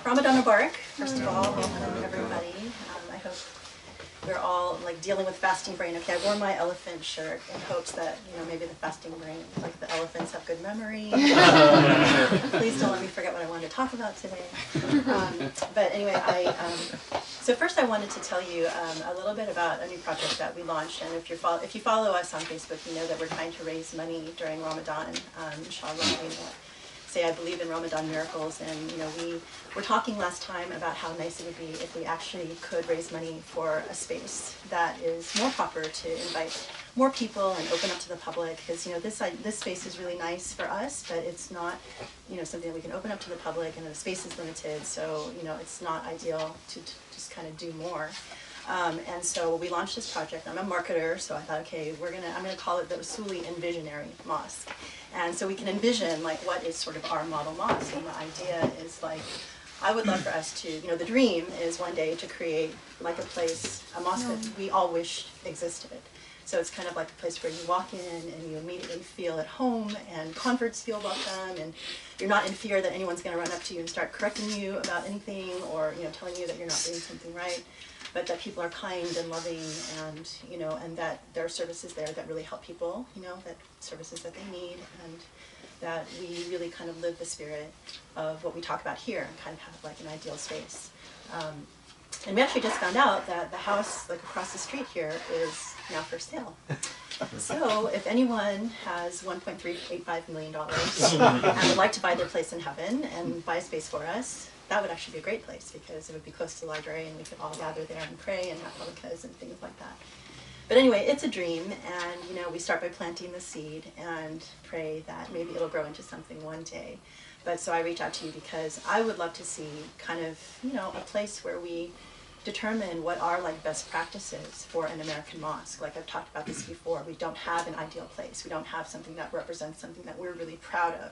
Ramadan Mubarak, first of all, welcome everybody. I hope we're all like dealing with fasting brain. Okay, I wore my elephant shirt in hopes that, you know, maybe the fasting brain, like the elephants have good memory. Please don't let me forget what I wanted to talk about today. But anyway, so first I wanted to tell you a little bit about a new project that we launched. And if you follow us on Facebook, you know that we're trying to raise money during Ramadan, inshallah. You know, say I believe in Ramadan miracles, and you know we were talking last time about how nice it would be if we actually could raise money for a space that is more proper to invite more people and open up to the public, because you know this space is really nice for us, but it's not, you know, something that we can open up to the public, and the space is limited, so you know it's not ideal to just kind of do more. And so we launched this project. I'm a marketer, so I thought, okay, I'm gonna call it the Usuli Envisionary Mosque. And so we can envision like what is sort of our model mosque. And the idea is like, I would love for us to, you know, the dream is one day to create like a place, a mosque that we all wish existed. So it's kind of like a place where you walk in and you immediately feel at home, and converts feel welcome, and you're not in fear that anyone's going to run up to you and start correcting you about anything, or you know, telling you that you're not doing something right, but that people are kind and loving, and you know, and that there are services there that really help people, you know, that services that they need, and that we really kind of live the spirit of what we talk about here and kind of have like an ideal space. And we actually just found out that the house like across the street here is now for sale. So if anyone has $1.385 million and would like to buy their place in heaven and buy a space for us, that would actually be a great place, because it would be close to the library and we could all gather there and pray and have halaqas and things like that. But anyway, it's a dream, and you know, we start by planting the seed and pray that maybe it'll grow into something one day. But so I reach out to you because I would love to see kind of, you know, a place where we determine what are like best practices for an American mosque. Like I've talked about this before, we don't have an ideal place. We don't have something that represents something that we're really proud of,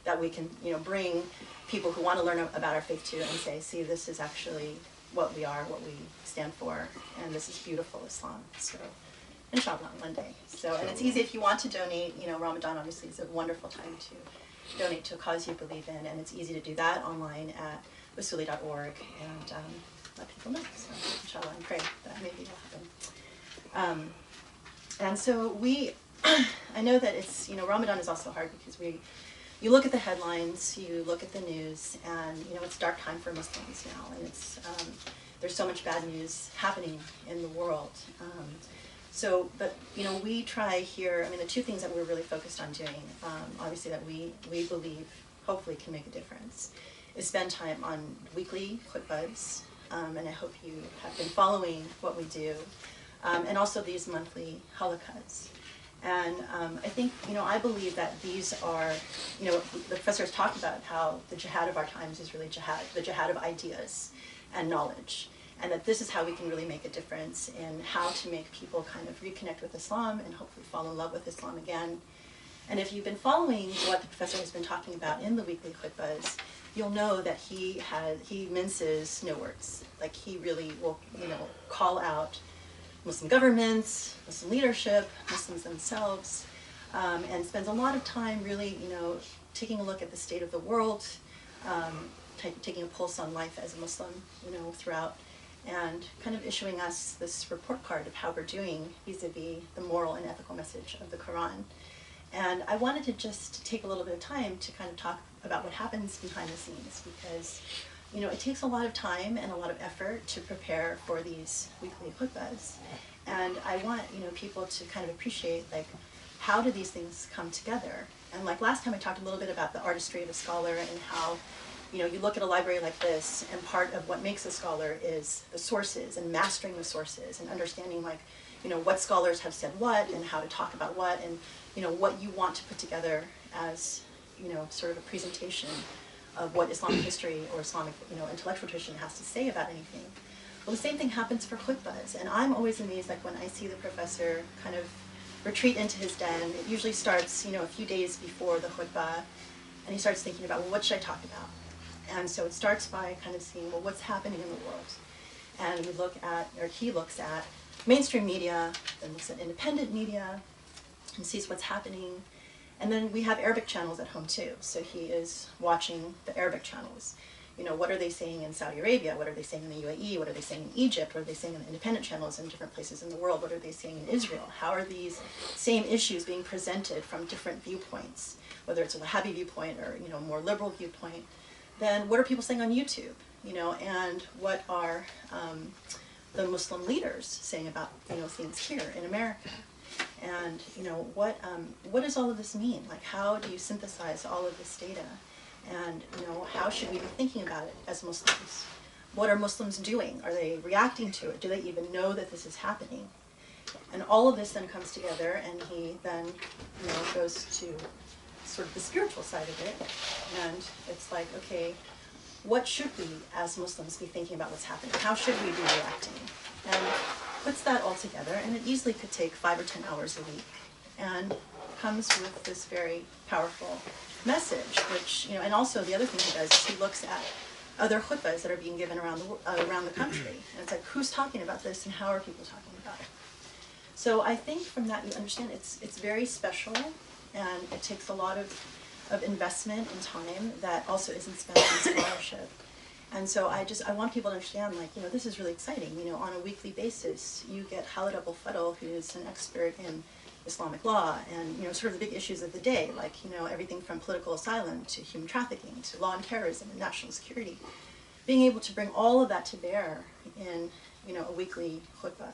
that we can, you know, bring people who want to learn about our faith to and say, see, this is actually what we are, what we stand for, and this is beautiful Islam. So inshallah, one day. So, and it's easy if you want to donate. You know, Ramadan obviously is a wonderful time to donate to a cause you believe in, and it's easy to do that online at usuli.org and let people know. So inshallah, and pray that maybe will happen. And so I know that it's, you know, Ramadan is also hard because you look at the headlines, you look at the news, and you know, it's a dark time for Muslims now, and it's there's so much bad news happening in the world. But you know, we try here, I mean, the two things that we're really focused on doing, obviously that we believe hopefully can make a difference, is spend time on weekly khutbahs, and I hope you have been following what we do, and also these monthly halaqas. And I think, you know, I believe that these are, you know, the professor has talked about how the jihad of our times is really jihad, the jihad of ideas and knowledge, and that this is how we can really make a difference in how to make people kind of reconnect with Islam and hopefully fall in love with Islam again. And if you've been following what the professor has been talking about in the weekly khutbahs, you'll know that he minces no words. Like he really will, you know, call out Muslim governments, Muslim leadership, Muslims themselves, and spends a lot of time really, you know, taking a look at the state of the world, taking a pulse on life as a Muslim, you know, throughout, and kind of issuing us this report card of how we're doing vis-a-vis the moral and ethical message of the Quran. And I wanted to just take a little bit of time to kind of talk about what happens behind the scenes, because you know, it takes a lot of time and a lot of effort to prepare for these weekly khutbahs. And I want, you know, people to kind of appreciate, like, how do these things come together? And like last time I talked a little bit about the artistry of a scholar and how, you know, you look at a library like this, and part of what makes a scholar is the sources and mastering the sources and understanding, like, you know, what scholars have said what and how to talk about what, and, you know, what you want to put together as, you know, sort of a presentation of what Islamic history or Islamic, you know, intellectual tradition has to say about anything. Well, the same thing happens for khutbahs, and I'm always amazed, like when I see the professor kind of retreat into his den. It usually starts, you know, a few days before the khutbah, and he starts thinking about, well, what should I talk about? And so it starts by kind of seeing, well, what's happening in the world? And we look at, or he looks at mainstream media, then looks at independent media, and sees what's happening. And then we have Arabic channels at home too, so he is watching the Arabic channels. you know, what are they saying in Saudi Arabia? What are they saying in the UAE? What are they saying in Egypt? What are they saying in the independent channels in different places in the world? What are they saying in Israel? How are these same issues being presented from different viewpoints, whether it's a Wahhabi viewpoint or, you know, more liberal viewpoint? Then what are people saying on YouTube? You know, and what are the Muslim leaders saying about, you know, things here in America? And, you know, what does all of this mean? Like, how do you synthesize all of this data? And, you know, how should we be thinking about it as Muslims? What are Muslims doing? Are they reacting to it? Do they even know that this is happening? And all of this then comes together, and he then, you know, goes to sort of the spiritual side of it. And it's like, okay, what should we as Muslims be thinking about what's happening? How should we be reacting? And puts that all together, and it easily could take 5 or 10 hours a week, and comes with this very powerful message, which, you know, and also the other thing he does is he looks at other khutbahs that are being given around the country, and it's like, who's talking about this, and how are people talking about it? So I think from that you understand it's very special, and it takes a lot of investment and time that also isn't spent on scholarship. And so I want people to understand, like, you know, this is really exciting. You know, on a weekly basis, you get Khaled Abou El Fadl, who is an expert in Islamic law and, you know, sort of the big issues of the day, like, you know, everything from political asylum to human trafficking to law and terrorism and national security. Being able to bring all of that to bear in, you know, a weekly khutbah.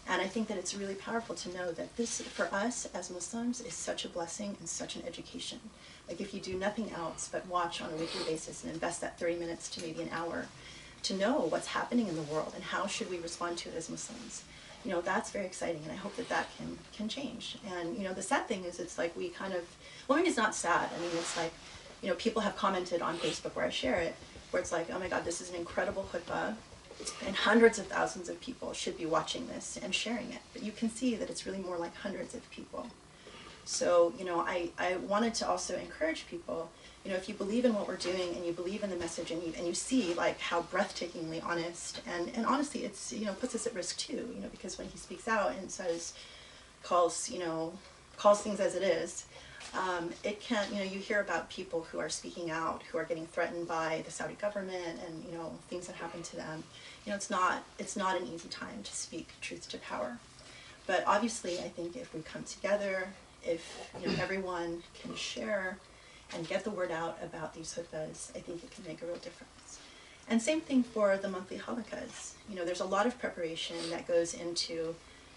And I think that it's really powerful to know that this, for us as Muslims, is such a blessing and such an education. Like, if you do nothing else but watch on a weekly basis and invest that 30 minutes to maybe an hour to know what's happening in the world and how should we respond to it as Muslims, you know, that's very exciting, and I hope that that can change. And, you know, the sad thing is it's like we kind of, well, maybe it's not sad. I mean, it's like, you know, people have commented on Facebook where I share it, where it's like, oh my God, this is an incredible khutbah, and hundreds of thousands of people should be watching this and sharing it. But you can see that it's really more like hundreds of people. So, you know, I wanted to also encourage people, you know, if you believe in what we're doing and you believe in the message and you see like how breathtakingly honest, and honestly it's, you know, puts us at risk too, you know, because when he speaks out and says, calls things as it is, it can, you know, you hear about people who are speaking out, who are getting threatened by the Saudi government and, you know, things that happen to them. You know, it's not an easy time to speak truth to power. But obviously, I think if we come together, if, you know, everyone can share and get the word out about these khutbahs, I think it can make a real difference. And same thing for the monthly halaqas. You know, there's a lot of preparation that goes into,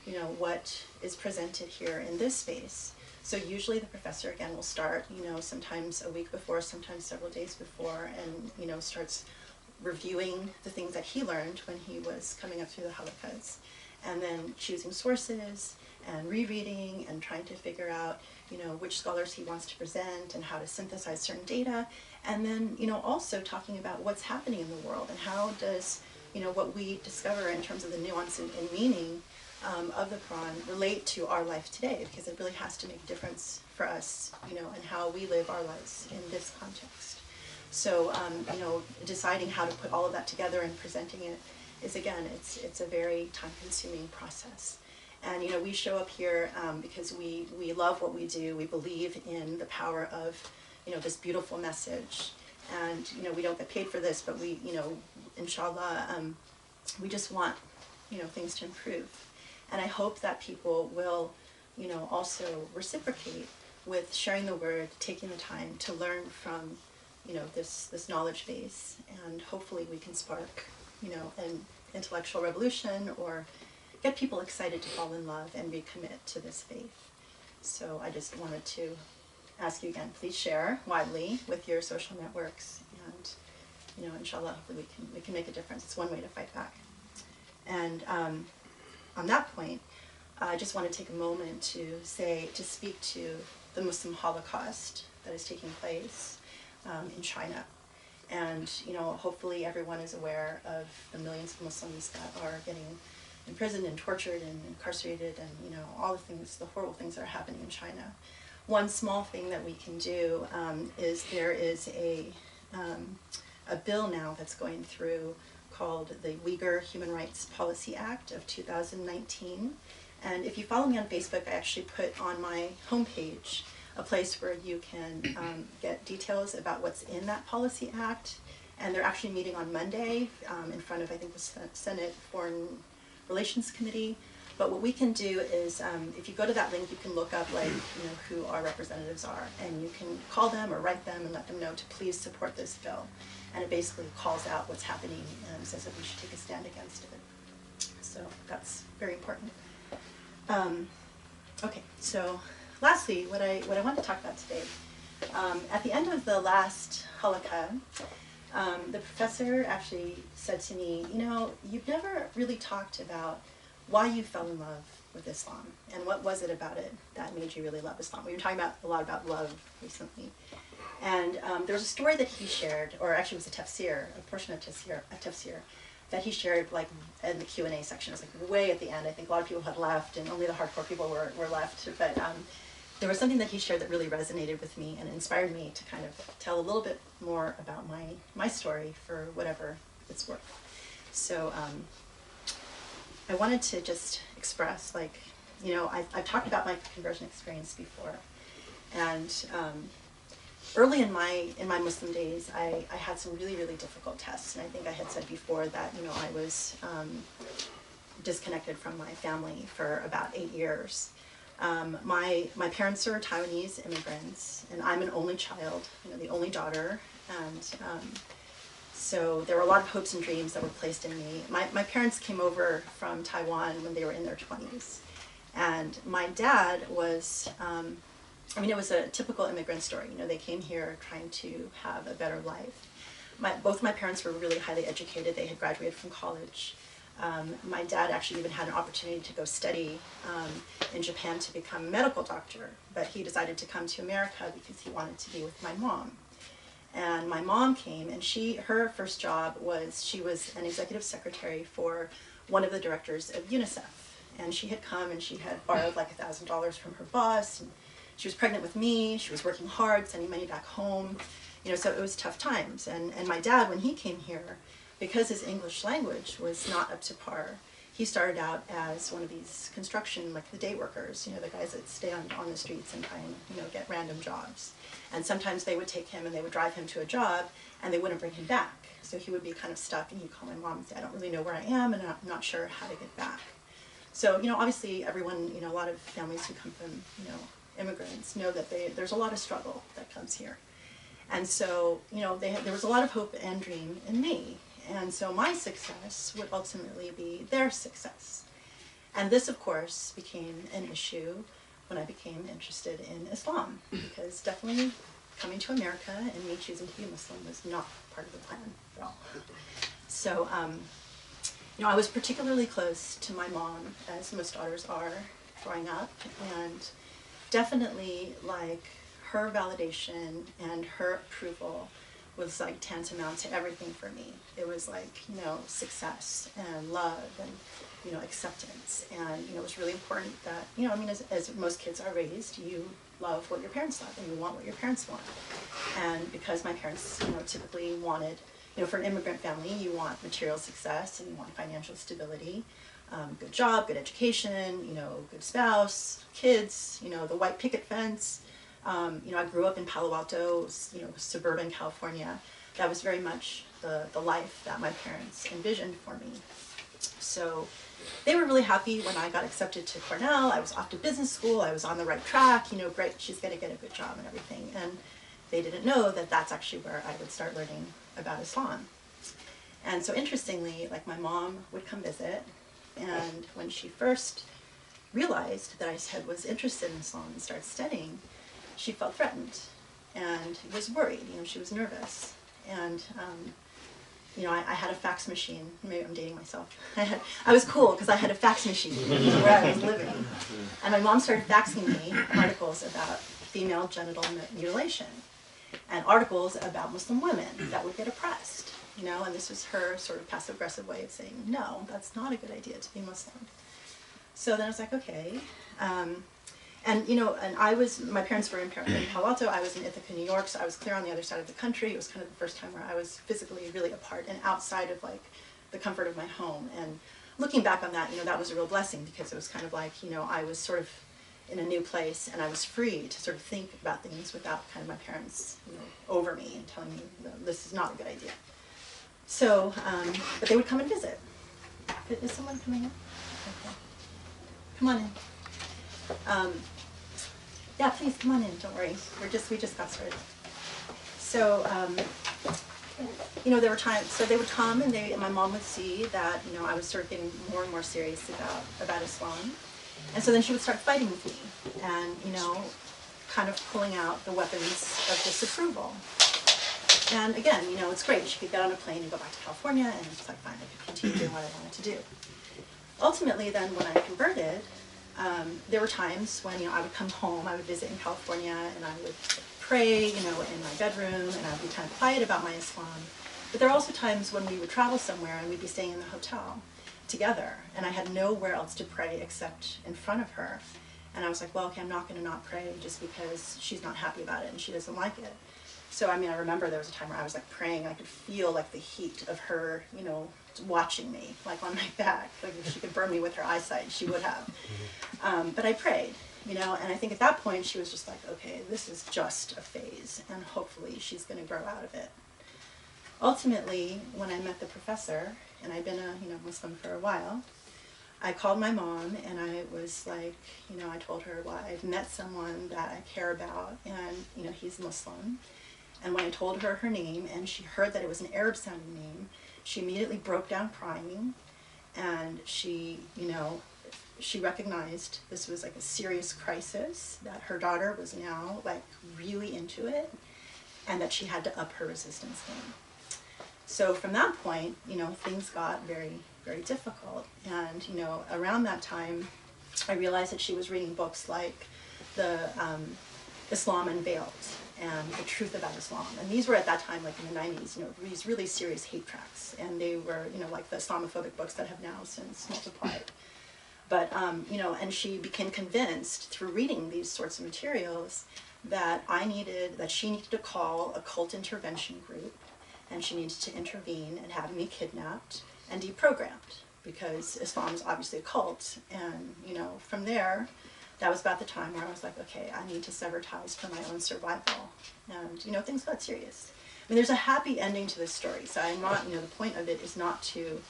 you know, what is presented here in this space. So usually the professor, again, will start, you know, sometimes a week before, sometimes several days before, and, you know, starts reviewing the things that he learned when he was coming up through the halaqas, and then choosing sources and rereading and trying to figure out, you know, which scholars he wants to present and how to synthesize certain data, and then, you know, also talking about what's happening in the world and how does, you know, what we discover in terms of the nuance and meaning of the Quran relate to our life today, because it really has to make a difference for us, you know, and how we live our lives in this context. So, you know, deciding how to put all of that together and presenting it is, again, it's a very time-consuming process. And, you know, we show up here because we love what we do. We believe in the power of, you know, this beautiful message. And, you know, we don't get paid for this, but we, you know, inshallah, we just want, you know, things to improve. And I hope that people will, you know, also reciprocate with sharing the word, taking the time to learn from, you know, this knowledge base. And hopefully we can spark, you know, an intellectual revolution or get people excited to fall in love and recommit to this faith. So I just wanted to ask you again, please share widely with your social networks, and, you know, inshallah, hopefully we can make a difference. It's one way to fight back. And on that point, I just want to take a moment to speak to the Muslim Holocaust that is taking place in China. And, you know, hopefully everyone is aware of the millions of Muslims that are getting imprisoned and tortured and incarcerated, and, you know, all the things, the horrible things that are happening in China. One small thing that we can do is there is a bill now that's going through called the Weger Human Rights Policy Act of 2019. And if you follow me on Facebook, I actually put on my homepage a place where you can get details about what's in that policy act and they're actually meeting on Monday in front of, I think, the Senate Foreign Relations Committee. But what we can do is, if you go to that link, you can look up, like, who our representatives are, and you can call them or write them and let them know to please support this bill. And it basically calls out what's happening and says that we should take a stand against it. So that's very important. Okay, so lastly, what I want to talk about today, at the end of the last Halaqa, the professor actually said to me, you've never really talked about why you fell in love with Islam, and what was it about it that made you really love Islam? We were talking a lot about love recently. And there was a story that he shared, or actually it was a tafsir, a portion of tafsir, that he shared like in the Q&A section. It was like way at the end. I think a lot of people had left, and only the hardcore people were left. But there was something that he shared that really resonated with me and inspired me to kind of tell a little bit more about my story for whatever it's worth. So I wanted to just express, like, I've talked about my conversion experience before, and early in my Muslim days, I had some really, really difficult tests, and I think I had said before that I was disconnected from my family for about 8 years. My parents are Taiwanese immigrants, and I'm an only child, the only daughter, and so there were a lot of hopes and dreams that were placed in me. My parents came over from Taiwan when they were in their 20s, and my dad was, it was a typical immigrant story. They came here trying to have a better life. Both my parents were really highly educated. They had graduated from college. My dad actually even had an opportunity to go study in Japan to become a medical doctor, but he decided to come to America because he wanted to be with my mom. And my mom came, and her first job was, she was an executive secretary for one of the directors of UNICEF. And she had come and she had borrowed like $1,000 from her boss. And she was pregnant with me. She was working hard, sending money back home. So it was tough times. And my dad, when he came here, because his English language was not up to par, he started out as one of these construction, like the day workers, the guys that stay on the streets and try and, get random jobs. And sometimes they would take him and they would drive him to a job and they wouldn't bring him back. So he would be kind of stuck, and he'd call my mom and say, I don't really know where I am and I'm not sure how to get back. So, obviously everyone, a lot of families who come from, immigrants know that there's a lot of struggle that comes here. And so, there was a lot of hope and dream in me. And so my success would ultimately be their success. And this, of course, became an issue when I became interested in Islam, because definitely coming to America and me choosing to be Muslim was not part of the plan at all. So, I was particularly close to my mom, as most daughters are growing up, and definitely, like, her validation and her approval was like tantamount to everything for me. It was like, success and love and, acceptance. And, it was really important that, as most kids are raised, you love what your parents love and you want what your parents want. And because my parents, typically wanted, for an immigrant family, you want material success and you want financial stability, good job, good education, good spouse, kids, the white picket fence. I grew up in Palo Alto, suburban California. That was very much the life that my parents envisioned for me. So they were really happy when I got accepted to Cornell. I was off to business school. I was on the right track. Great, she's going to get a good job and everything. And they didn't know that that's actually where I would start learning about Islam. And so interestingly, like, my mom would come visit, and when she first realized that I was interested in Islam and started studying, she felt threatened and was worried. She was nervous. And I had a fax machine. Maybe I'm dating myself. I was cool because I had a fax machine where I was living. And my mom started faxing me articles about female genital mutilation and articles about Muslim women that would get oppressed. And this was her sort of passive-aggressive way of saying, no, that's not a good idea to be Muslim. So then I was like, okay. And my parents were in Palo Alto, I was in Ithaca, New York, so I was clear on the other side of the country. It was kind of the first time where I was physically really apart and outside of, like, the comfort of my home. And looking back on that, that was a real blessing, because it was kind of like, I was sort of in a new place and I was free to sort of think about things without kind of my parents, over me and telling me, this is not a good idea. So, but they would come and visit. Is someone coming in? Okay. Come on in. Yeah, please come on in. Don't worry. We just got started. So, you know, there were times. So they would come, and my mom would see that, you know, I was sort of getting more and more serious about Islam, and so then she would start fighting with me, and, you know, kind of pulling out the weapons of disapproval. And again, you know, it's great. She could get on a plane and go back to California, and it's like, fine, I could continue doing what I wanted to do. Ultimately, then, when I converted, there were times when, you know, I would come home, I would visit in California, and I would pray, you know, in my bedroom, and I would be kind of quiet about my Islam. But there were also times when we would travel somewhere, and we'd be staying in the hotel together, and I had nowhere else to pray except in front of her. And I was like, well, okay, I'm not going to not pray just because she's not happy about it and she doesn't like it. So, I mean, I remember there was a time where I was like praying, I could feel like the heat of her, you know, watching me, like on my back. Like if she could burn me with her eyesight, she would have. But I prayed, you know, and I think at that point she was just like, okay, this is just a phase, and hopefully she's going to grow out of it. Ultimately, when I met the professor, and I'd been a, you know, Muslim for a while, I called my mom, and I was like, you know, I told her, well, I've met someone that I care about, and, you know, he's Muslim. And when I told her her name, and she heard that it was an Arab-sounding name, she immediately broke down crying, and she, you know, she recognized this was like a serious crisis, that her daughter was now like really into it, and that she had to up her resistance game. So from that point, you know, things got very, very difficult. And, you know, around that time, I realized that she was reading books like the Islam Unveiled and The Truth About Islam. And these were at that time, like in the 90s, you know, these really serious hate tracts. And they were, you know, like the Islamophobic books that have now since multiplied. But, you know, and she became convinced through reading these sorts of materials that she needed to call a cult intervention group, and she needed to intervene and have me kidnapped and deprogrammed, because Islam is obviously a cult. And, you know, from there, that was about the time where I was like, okay, I need to sever ties for my own survival. And, you know, things got serious. I mean, there's a happy ending to this story, so I'm not, you know, the point of it is not to,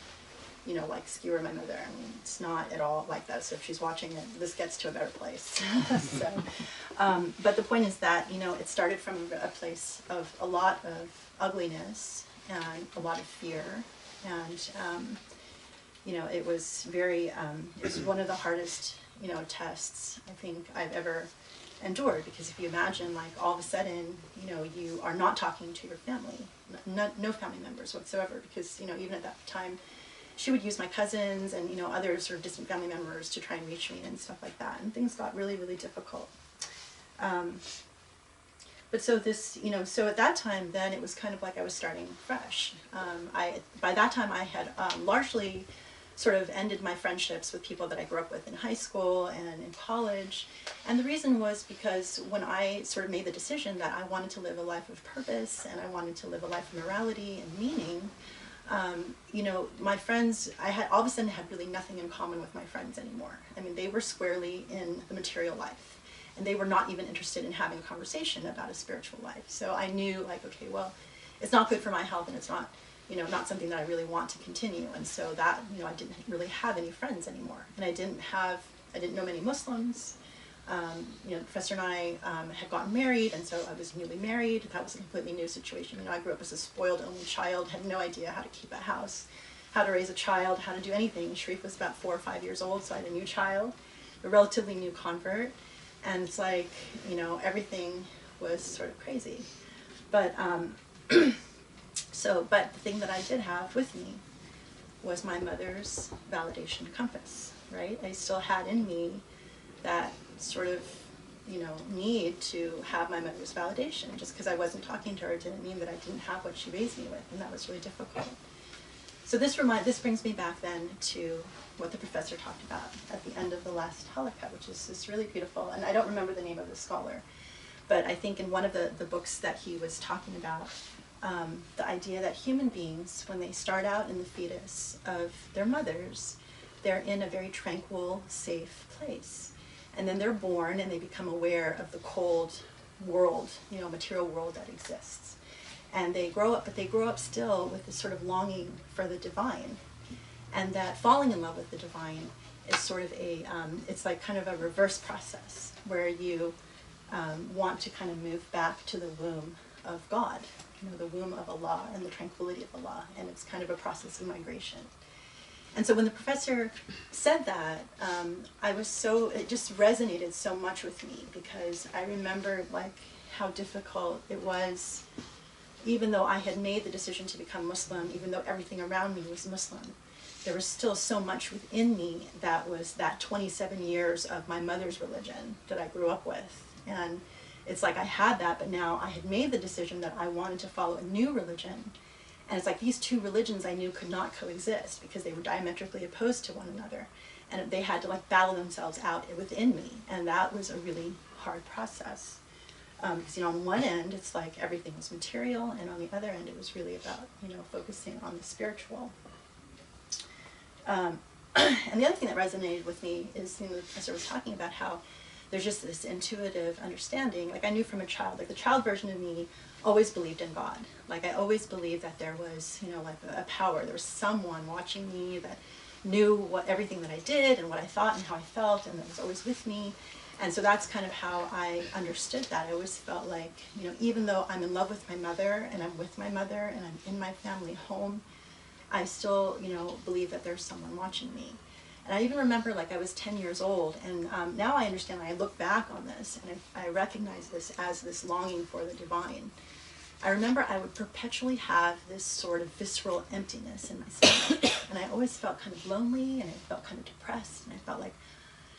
you know, like skewer my mother. I mean, it's not at all like that. So if she's watching it, this gets to a better place. So, but the point is that, you know, it started from a place of a lot of ugliness and a lot of fear. And, you know, it was very, it was one of the hardest, you know, tests I think I've ever endured, because if you imagine, like, all of a sudden, you know, you are not talking to your family, no family members whatsoever, because, you know, even at that time, she would use my cousins and, you know, other sort of distant family members to try and reach me and stuff like that, and things got really, really difficult. But so this, you know, so at that time, then it was kind of like I was starting fresh. By that time, I had largely sort of ended my friendships with people that I grew up with in high school and in college. And the reason was because when I sort of made the decision that I wanted to live a life of purpose and I wanted to live a life of morality and meaning, you know, my friends, I had all of a sudden had really nothing in common with my friends anymore. I mean, they were squarely in the material life, and they were not even interested in having a conversation about a spiritual life. So I knew, like, okay, well, it's not good for my health, and it's not, you know, not something that I really want to continue. And so that, you know, I didn't really have any friends anymore, and I didn't know many Muslims. You know, the professor and I had gotten married, and so I was newly married. That was a completely new situation. You know, I grew up as a spoiled only child, had no idea how to keep a house, how to raise a child, how to do anything. Sharif was about 4 or 5 years old, so I had a new child, a relatively new convert, and it's like, you know, everything was sort of crazy. But, but the thing that I did have with me was my mother's validation compass, right? I still had in me that sort of, you know, need to have my mother's validation. Just because I wasn't talking to her didn't mean that I didn't have what she raised me with, and that was really difficult. So this brings me back then to what the professor talked about at the end of the last Halaqa, which is this really beautiful, and I don't remember the name of the scholar, but I think in one of the books that he was talking about, the idea that human beings, when they start out in the fetus of their mothers, they're in a very tranquil, safe place. And then they're born and they become aware of the cold world, you know, material world that exists. And they grow up, but they grow up still with this sort of longing for the divine. And that falling in love with the divine is sort of it's like kind of a reverse process where you want to kind of move back to the womb of God, the womb of Allah and the tranquility of Allah, and it's kind of a process of migration. And so when the professor said that, it just resonated so much with me, because I remember like how difficult it was, even though I had made the decision to become Muslim, even though everything around me was Muslim, there was still so much within me that was that 27 years of my mother's religion that I grew up with. And it's like I had that, but now I had made the decision that I wanted to follow a new religion. And it's like these two religions I knew could not coexist because they were diametrically opposed to one another. And they had to like battle themselves out within me. And that was a really hard process. Because, on one end, it's like everything was material, and on the other end, it was really about, focusing on the spiritual. And the other thing that resonated with me is, the professor was talking about how there's just this intuitive understanding. Like I knew from a child, like the child version of me always believed in God. Like I always believed that there was, like a power. There was someone watching me that knew everything that I did and what I thought and how I felt, and that was always with me. And so that's kind of how I understood that. I always felt like, even though I'm in love with my mother and I'm with my mother and I'm in my family home, I still, believe that there's someone watching me. And I even remember like I was 10 years old, and now I understand, I look back on this and I recognize this as this longing for the divine. I remember I would perpetually have this sort of visceral emptiness in my stomach, and I always felt kind of lonely, and I felt kind of depressed, and I felt like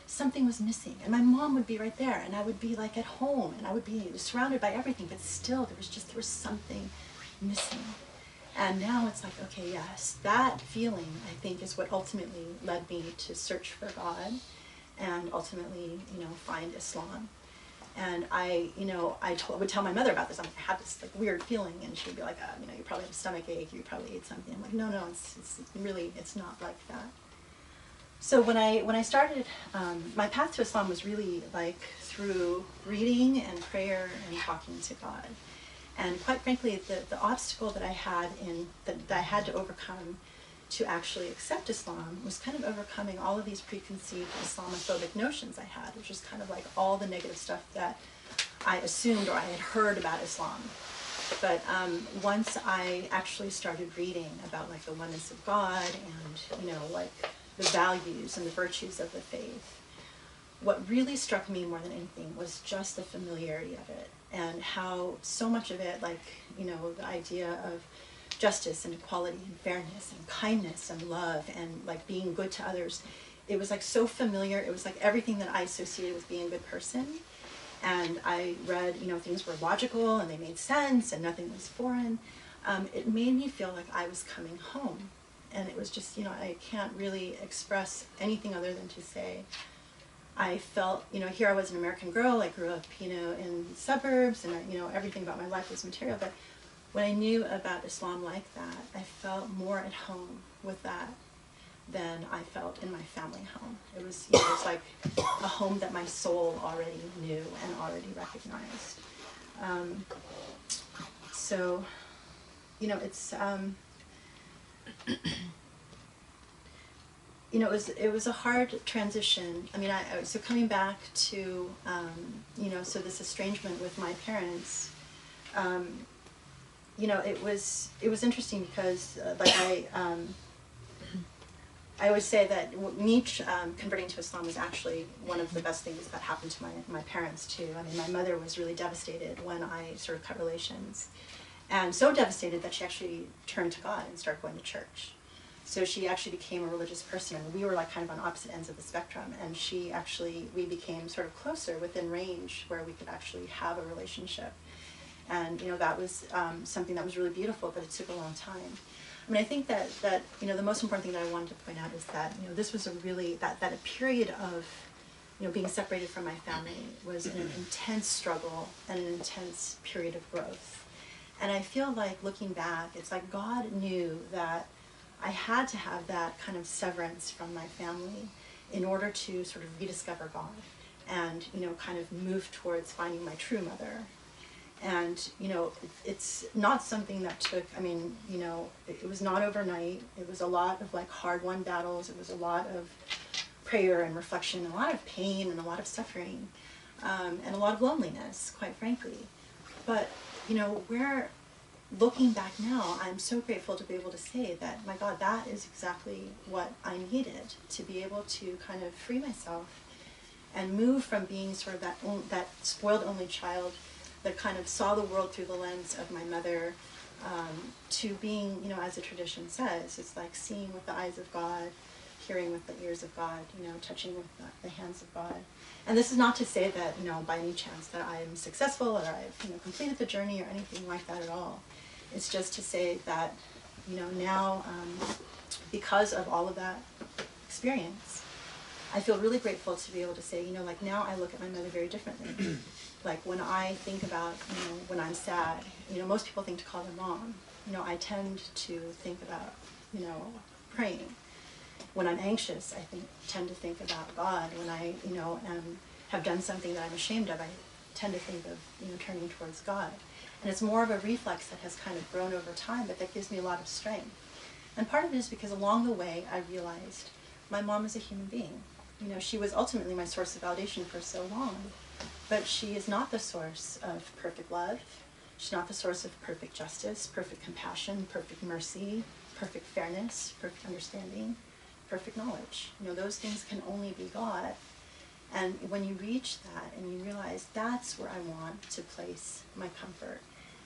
something was missing. And my mom would be right there, and I would be like at home, and I would be surrounded by everything, but still there was something missing. And now it's like, okay, yes, that feeling, I think, is what ultimately led me to search for God and ultimately, find Islam. And I would tell my mother about this. I had this like weird feeling, and she would be like, you probably have a stomach ache, you probably ate something. I'm like, no, it's not like that. So when I started, my path to Islam was really like through reading and prayer and talking to God. And quite frankly, the obstacle that I had that I had to overcome to actually accept Islam was kind of overcoming all of these preconceived Islamophobic notions I had, which was kind of like all the negative stuff that I assumed or I had heard about Islam. But once I actually started reading about like the oneness of God and, like the values and the virtues of the faith, what really struck me more than anything was just the familiarity of it, and how so much of it, like, the idea of justice and equality and fairness and kindness and love and like being good to others, it was like so familiar. It was like everything that I associated with being a good person. And I read, things were logical and they made sense and nothing was foreign. It made me feel like I was coming home. And it was just, I can't really express anything other than to say, I felt, here I was an American girl. I grew up, in suburbs, and, everything about my life was material. But when I knew about Islam like that, I felt more at home with that than I felt in my family home. It was, it was like a home that my soul already knew and already recognized. So, it's, it was a hard transition. I mean, so coming back to, so this estrangement with my parents, it was interesting because, I always say that me converting to Islam was actually one of the best things that happened to my parents too. I mean, my mother was really devastated when I sort of cut relations, and so devastated that she actually turned to God and started going to church. So she actually became a religious person, and we were like kind of on opposite ends of the spectrum, and we became sort of closer within range where we could actually have a relationship. And, that was something that was really beautiful, but it took a long time. I mean, I think that the most important thing that I wanted to point out is that, this was a period of, being separated from my family was an intense struggle and an intense period of growth. And I feel like looking back, it's like God knew that I had to have that kind of severance from my family in order to sort of rediscover God and, kind of move towards finding my true mother. And, you know, it's not something that took, I mean, you know, it was not overnight. It was a lot of like hard-won battles. It was a lot of prayer and reflection, and a lot of pain and a lot of suffering, and a lot of loneliness, quite frankly. But, you know, looking back now, I'm so grateful to be able to say that, my God, that is exactly what I needed to be able to kind of free myself and move from being sort of that spoiled only child that kind of saw the world through the lens of my mother, to being, you know, as the tradition says, it's like seeing with the eyes of God, hearing with the ears of God, you know, touching with the hands of God. And this is not to say that, you know, by any chance that I am successful or I've, you know, completed the journey or anything like that at all. It's just to say that, you know, now, because of all of that experience, I feel really grateful to be able to say, you know, like now I look at my mother very differently. Like when I think about, you know, when I'm sad, you know, most people think to call their mom. You know, I tend to think about, you know, praying. When I'm anxious, I tend to think about God. When I, you know, have done something that I'm ashamed of, I tend to think of, you know, turning towards God. And it's more of a reflex that has kind of grown over time, but that gives me a lot of strength. And part of it is because along the way, I realized my mom is a human being. You know, she was ultimately my source of validation for so long, but she is not the source of perfect love. She's not the source of perfect justice, perfect compassion, perfect mercy, perfect fairness, perfect understanding, perfect knowledge. You know, those things can only be God. And when you reach that and you realize that's where I want to place my comfort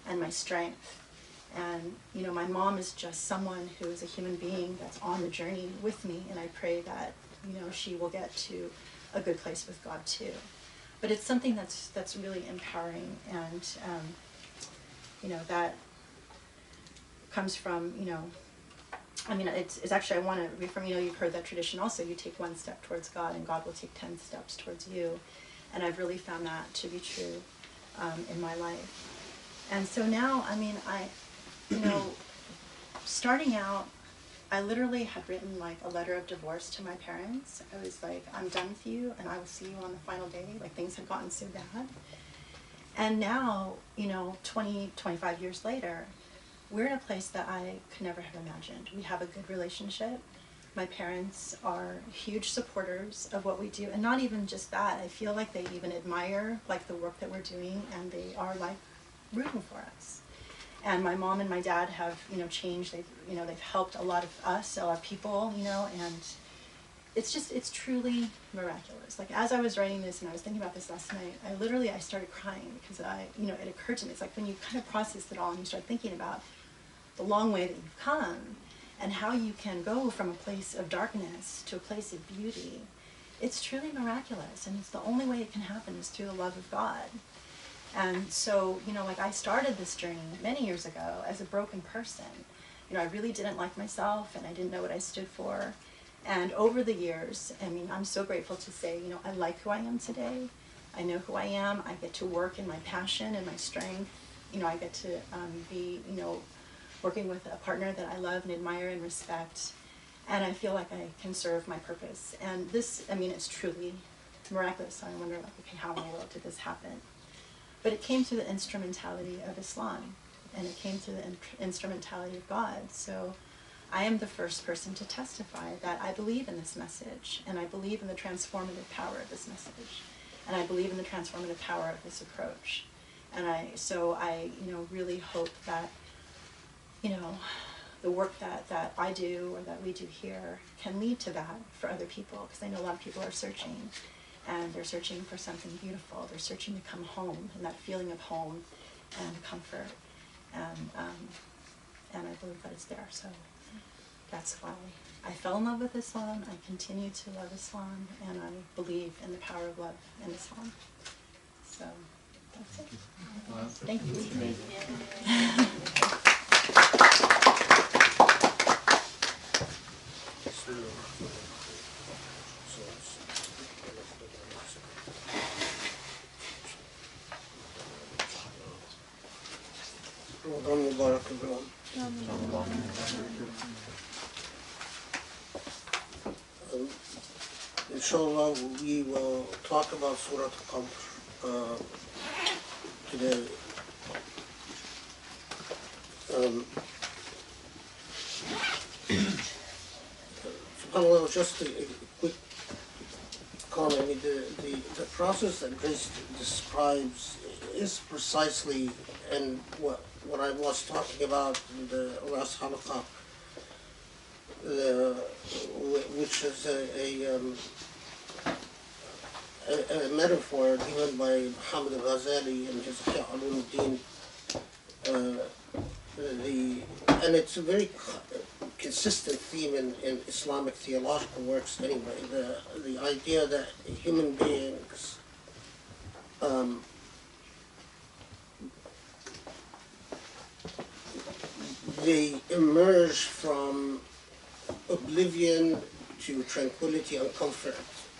and my strength. And, you know, my mom is just someone who is a human being that's on the journey with me, and I pray that, you know, she will get to a good place with God too. But it's something that's really empowering, and, you know, that comes from, you know, I mean, it's actually, I want to read from, you know, you've heard that tradition also, you take one step towards God and God will take 10 steps towards you. And I've really found that to be true in my life. And so now, I mean, you know, starting out, I literally had written like a letter of divorce to my parents. I was like, I'm done with you and I will see you on the final day. Like things had gotten so bad. And now, you know, 25 years later, we're in a place that I could never have imagined. We have a good relationship. My parents are huge supporters of what we do. And not even just that, I feel like they even admire like the work that we're doing, and they are like rooting for us. And my mom and my dad have, you know, changed. They've helped a lot of us, a lot of people, you know, and it's truly miraculous. Like as I was writing this and I was thinking about this last night, I started crying because it occurred to me. It's like when you kind of process it all and you start thinking about the long way that you've come and how you can go from a place of darkness to a place of beauty. It's truly miraculous, and it's the only way it can happen is through the love of God. And so, you know, like I started this journey many years ago as a broken person. You know, I really didn't like myself and I didn't know what I stood for. And over the years, I mean, I'm so grateful to say, you know, I like who I am today. I know who I am. I get to work in my passion and my strength. You know, I get to be, you know, working with a partner that I love and admire and respect. And I feel like I can serve my purpose. And this, I mean, it's truly miraculous. So I wonder, like, okay, how in the world did this happen? But it came through the instrumentality of Islam, and it came through the instrumentality of God. So I am the first person to testify that I believe in this message, and I believe in the transformative power of this message, and I believe in the transformative power of this approach. And so I you know, really hope that, you know, the work that I do or that we do here can lead to that for other people, because I know a lot of people are searching. And they're searching for something beautiful. They're searching to come home, and that feeling of home and comfort. And I believe that it's there. So that's why I fell in love with Islam. I continue to love Islam, and I believe in the power of love in Islam. So that's it. Thank you. Inshallah, we will talk about Surah al Qadr today. Um, SubhanAllah, just a quick comment. I mean, the process that Grace describes is precisely and what I was talking about in the last halaqa, which is a metaphor given by Muhammad al-Ghazali in his Ihya Ulumuddin. And it's a very consistent theme in Islamic theological works anyway, the idea that human beings they emerge from oblivion to tranquility and comfort,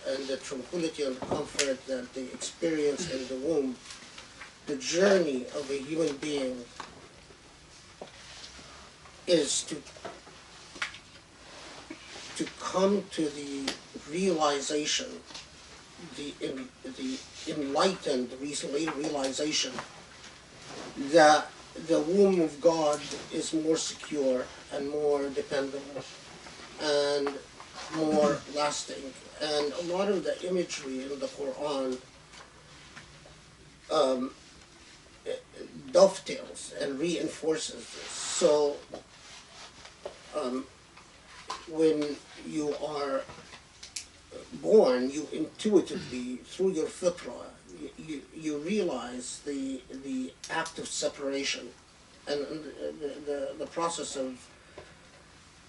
and the tranquility and comfort that they experience in the womb, the journey of a human being is to come to the realization, the enlightened realization that the womb of God is more secure and more dependable and more lasting. And a lot of the imagery in the Quran dovetails and reinforces this. So when you are born, you intuitively, through your fitrah, you realize the act of separation, and the process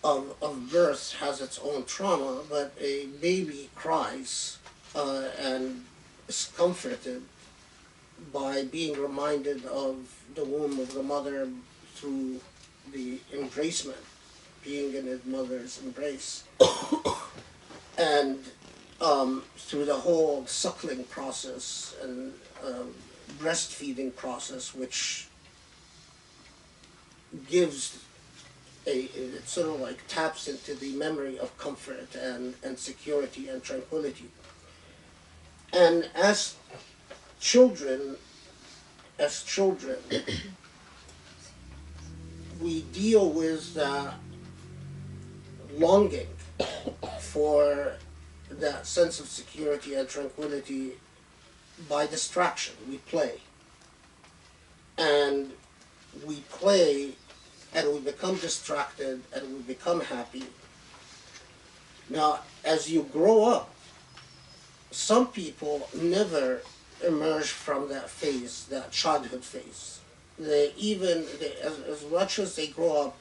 of birth has its own trauma, but a baby cries and is comforted by being reminded of the womb of the mother through the embracement, being in his mother's embrace, and through the whole suckling process and breastfeeding process, which gives it sort of like taps into the memory of comfort and security and tranquility. And as children, we deal with the longing for that sense of security and tranquility by distraction. We play. And we play and we become distracted and we become happy. Now, as you grow up, some people never emerge from that phase, that childhood phase. As much as they grow up,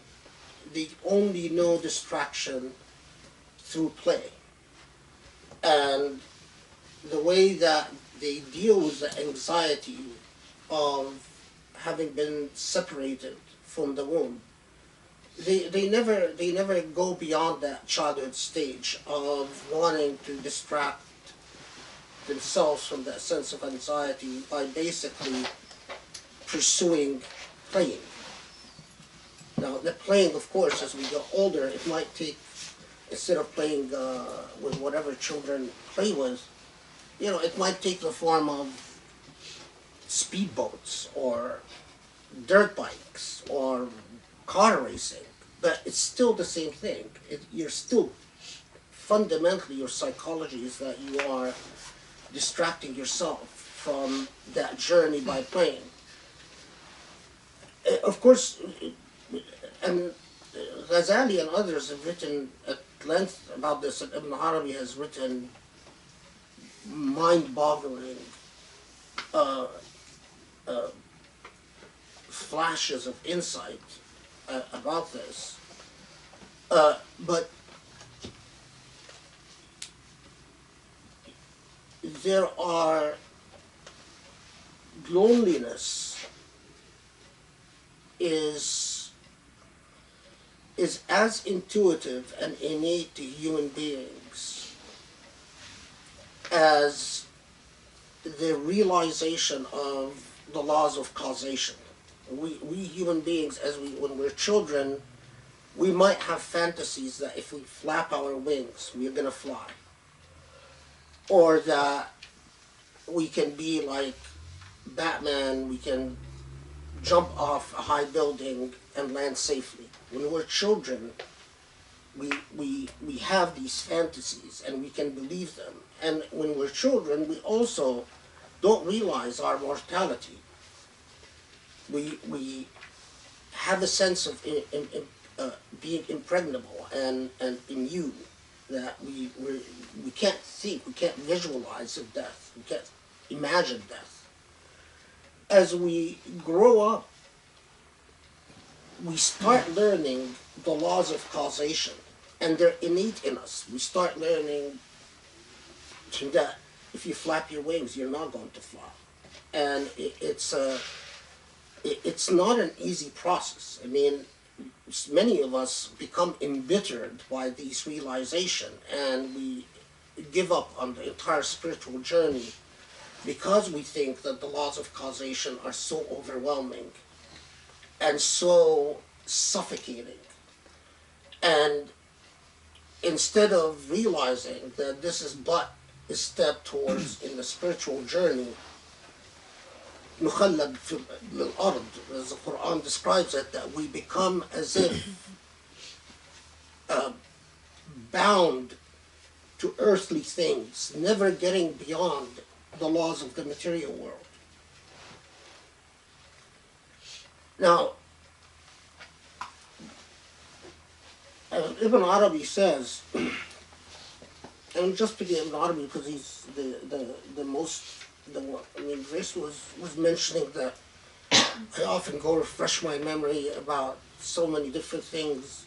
they only know distraction through play. And the way that they deal with the anxiety of having been separated from the womb, they never go beyond that childhood stage of wanting to distract themselves from that sense of anxiety by basically pursuing playing. Now, the playing, of course, as we get older, it might take, instead of playing with whatever children play with, it might take the form of speedboats or dirt bikes or car racing, but it's still the same thing. You're still, fundamentally, your psychology is that you are distracting yourself from that journey by playing. Of course, and Ghazali and others have written at length about this, and Ibn Arabi has written mind-boggling flashes of insight about this. But there are loneliness is as intuitive and innate to human beings as the realization of the laws of causation. We human beings, when we're children, we might have fantasies that if we flap our wings, we're going to fly. Or that we can be like Batman, we can jump off a high building and land safely. When we're children, we have these fantasies and we can believe them. And when we're children, we also don't realize our mortality. We have a sense of being impregnable and immune, that we can't think, we can't visualize of death, we can't imagine death. As we grow up, we start learning the laws of causation, and they're innate in us. We start learning that if you flap your wings, you're not going to fly. And it's not an easy process. I mean, many of us become embittered by these realizations, and we give up on the entire spiritual journey because we think that the laws of causation are so overwhelming and so suffocating. And instead of realizing that this is but a step towards in the spiritual journey, نخلد في الأرض, as the Quran describes it, that we become as if bound to earthly things, never getting beyond the laws of the material world. Now, Ibn Arabi says, and just picking Ibn Arabi because he's the most, I mean, Grace was mentioning that I often go refresh my memory about so many different things,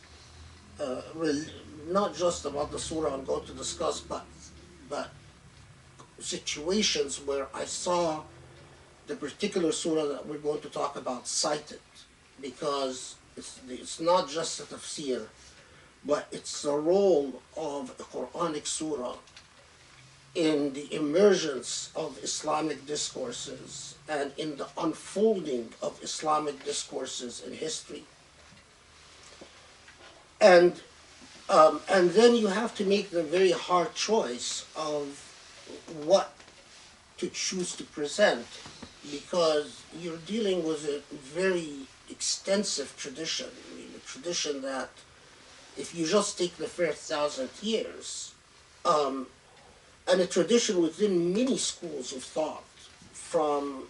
not just about the surah I'm going to discuss, but situations where I saw the particular surah that we're going to talk about cited, because it's not just a tafsir, but it's the role of a Quranic surah in the emergence of Islamic discourses and in the unfolding of Islamic discourses in history. And then you have to make the very hard choice of what to choose to present, because you're dealing with a very extensive tradition. I mean, a tradition that, if you just take the first 1,000 years, and a tradition within many schools of thought, from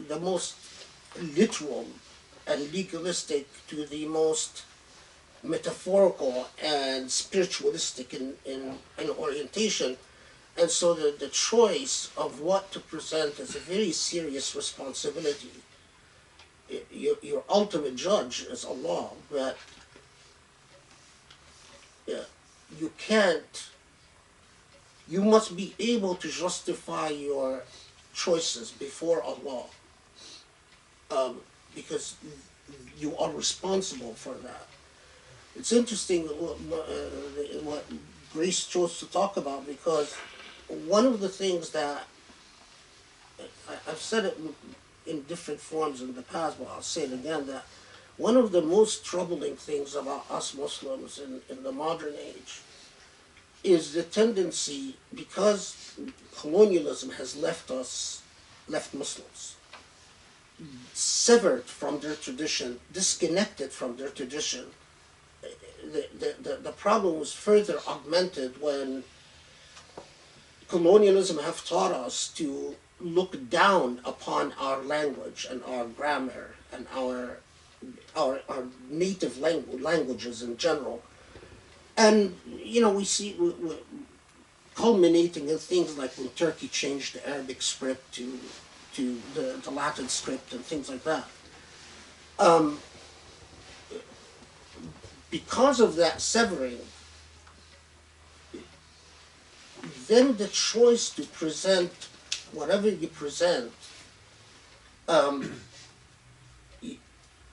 the most literal and legalistic to the most metaphorical and spiritualistic in orientation. And so the choice of what to present is a very serious responsibility. Your ultimate judge is Allah, but you must be able to justify your choices before Allah, because you are responsible for that. It's interesting what Grace chose to talk about, because one of the things that, I've said it in different forms in the past, but I'll say it again, that one of the most troubling things about us Muslims in the modern age is the tendency, because colonialism has left Muslims severed from their tradition, disconnected from their tradition. The problem was further augmented when colonialism have taught us to look down upon our language and our grammar and our native languages in general. And, you know, we see culminating in things like when Turkey changed the Arabic script to the Latin script and things like that. Because of that severing, then the choice to present whatever you present,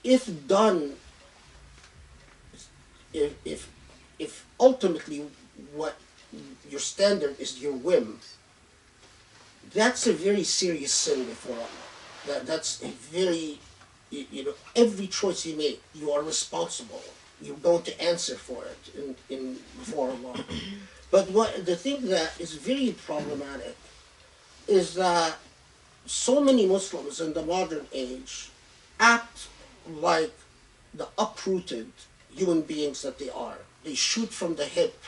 if done, if ultimately what your standard is your whim, that's a very serious sin before Allah. That's a very, every choice you make, you are responsible. You're going to answer for it before Allah. But the thing that is very problematic is that so many Muslims in the modern age act like the uprooted human beings that they are. They shoot from the hip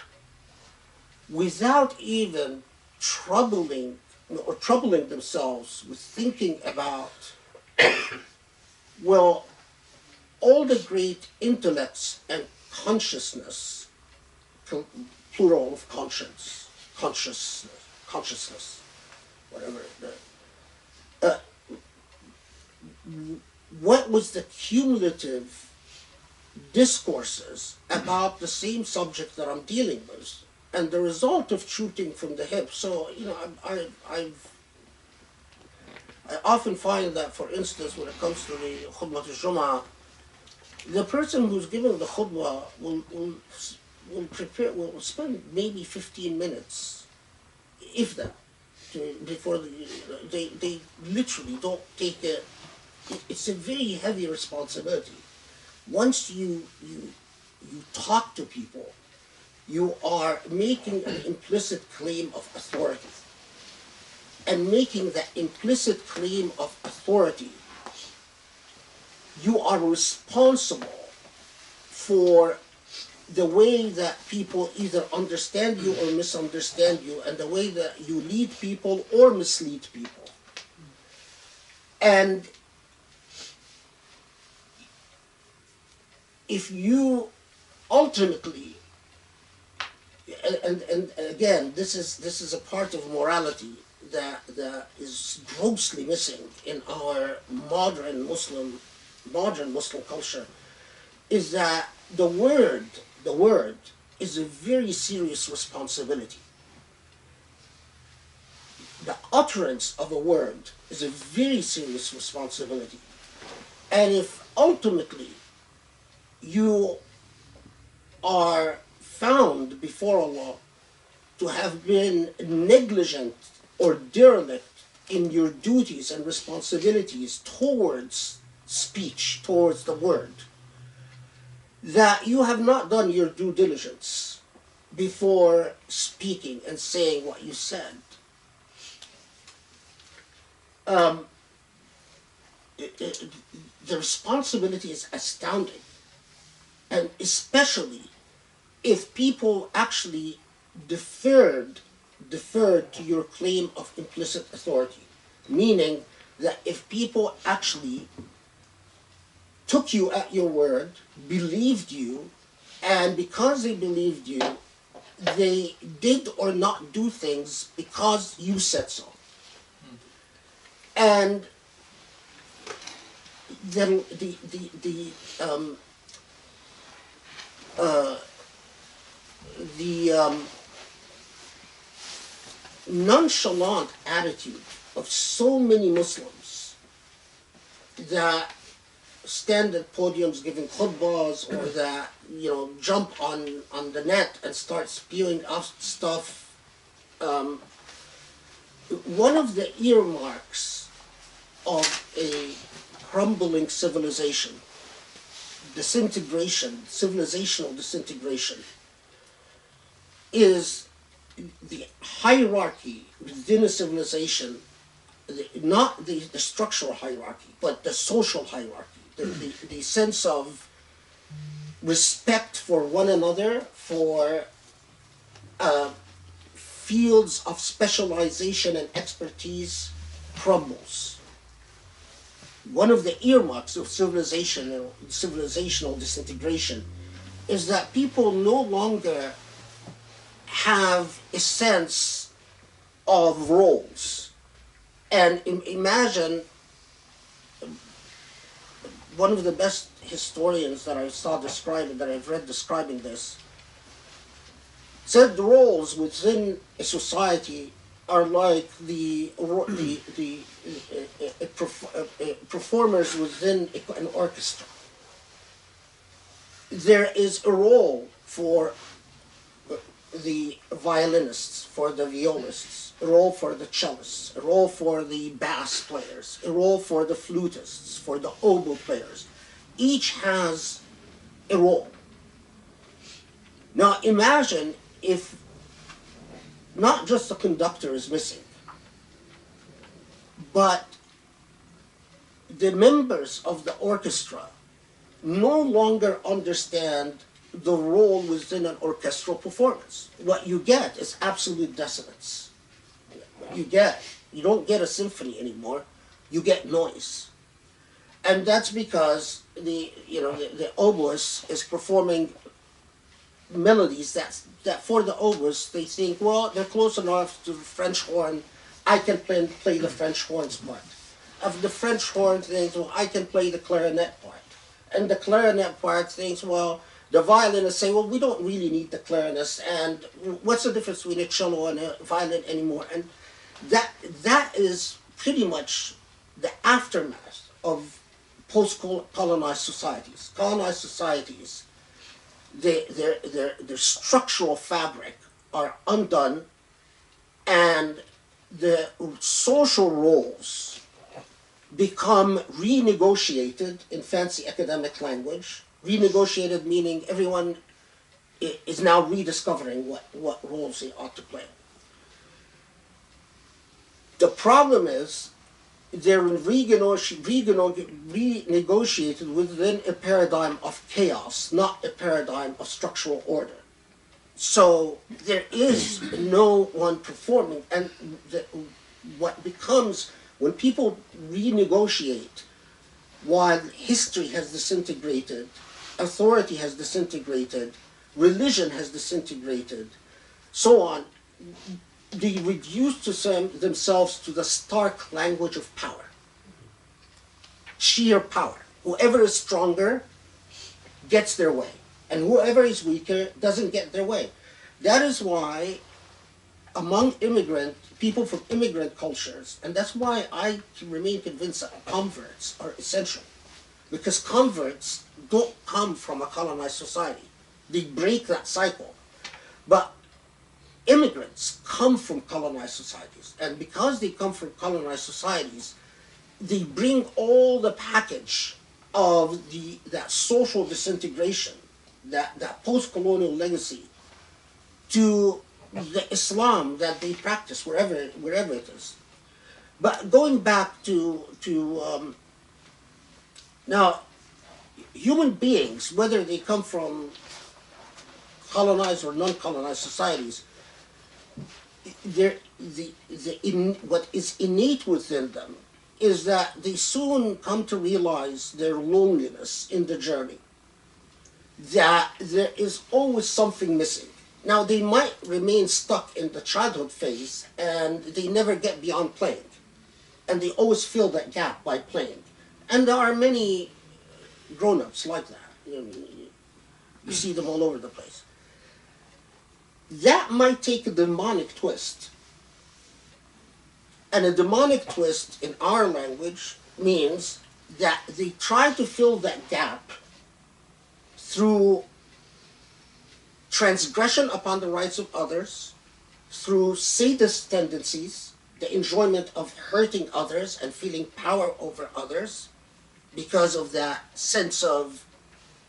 without even troubling themselves with thinking about, well, all the great intellects and consciousness, plural of consciousness, whatever. What was the cumulative discourses about the same subject that I'm dealing with, and the result of shooting from the hip? So, I often find that, for instance, when it comes to the khutbah al-Jum'ah, the person who's giving the khutbah will spend maybe 15 minutes, if that, before they literally don't take it. It's a very heavy responsibility. Once you talk to people, you are making an implicit claim of authority. And making that implicit claim of authority, you are responsible for the way that people either understand you or misunderstand you, and the way that you lead people or mislead people. And if you ultimately, and again, this is a part of morality that is grossly missing in our modern Muslim culture, is that the word is a very serious responsibility. The utterance of a word is a very serious responsibility. And if ultimately you are found before Allah to have been negligent or derelict in your duties and responsibilities towards speech, towards the word, that you have not done your due diligence before speaking and saying what you said, the responsibility is astounding. And especially if people actually deferred to your claim of implicit authority, meaning that if people actually took you at your word, believed you, and because they believed you, they did or not do things because you said so. And then the nonchalant attitude of so many Muslims that stand at podiums giving khutbahs, or that jump on the net and start spewing out stuff. One of the earmarks of a crumbling civilization, civilizational disintegration, is the hierarchy within a civilization, not the structural hierarchy, but the social hierarchy, the sense of respect for one another, for fields of specialization and expertise crumbles. One of the earmarks of civilizational disintegration is that people no longer have a sense of roles. And imagine, one of the best historians that I saw that I've read describing this, said the roles within a society are like the performers within an orchestra. There is a role for the violinists, for the violists, a role for the cellists, a role for the bass players, a role for the flutists, for the oboe players. Each has a role. Now imagine if not just the conductor is missing, but the members of the orchestra no longer understand the role within an orchestral performance. What you get is absolute dissonance. You don't get a symphony anymore, you get noise. And that's because the oboist is performing melodies that for the oboist, they think, well, they're close enough to the French horn, I can play the French horn's part. Of the French horn thinks, well, I can play the clarinet part. And the clarinet part thinks, well, the violinists say, well, we don't really need the clarinets, and what's the difference between a cello and a violin anymore? And that is pretty much the aftermath of post-colonized societies. Colonized societies, their structural fabric are undone, and the social roles become renegotiated in fancy academic language. Renegotiated meaning everyone is now rediscovering what roles they ought to play. The problem is they're renegotiated within a paradigm of chaos, not a paradigm of structural order. So there is no one performing, and what becomes, when people renegotiate, while history has disintegrated, authority has disintegrated, religion has disintegrated, so on, they reduce themselves to the stark language of power. Sheer power. Whoever is stronger gets their way, and whoever is weaker doesn't get their way. That is why among people from immigrant cultures, and that's why I remain convinced that converts are essential, because converts don't come from a colonized society. They break that cycle. But immigrants come from colonized societies, and because they come from colonized societies, they bring all the package of that social disintegration, that post-colonial legacy, to the Islam that they practice wherever it is. But going back to now, human beings, whether they come from colonized or non-colonized societies, what is innate within them is that they soon come to realize their loneliness in the journey, that there is always something missing. Now, they might remain stuck in the childhood phase, and they never get beyond playing, and they always fill that gap by playing. And there are many grown-ups like that. You see them all over the place. That might take a demonic twist. And a demonic twist in our language means that they try to fill that gap through transgression upon the rights of others, through sadist tendencies, the enjoyment of hurting others and feeling power over others because of that sense of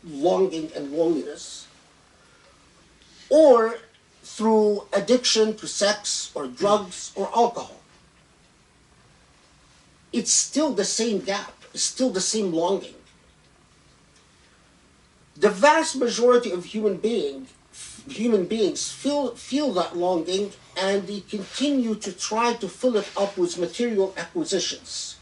longing and loneliness, or through addiction to sex or drugs or alcohol. It's still the same gap, it's still the same longing. The vast majority of human beings feel that longing, and they continue to try to fill it up with material acquisitions.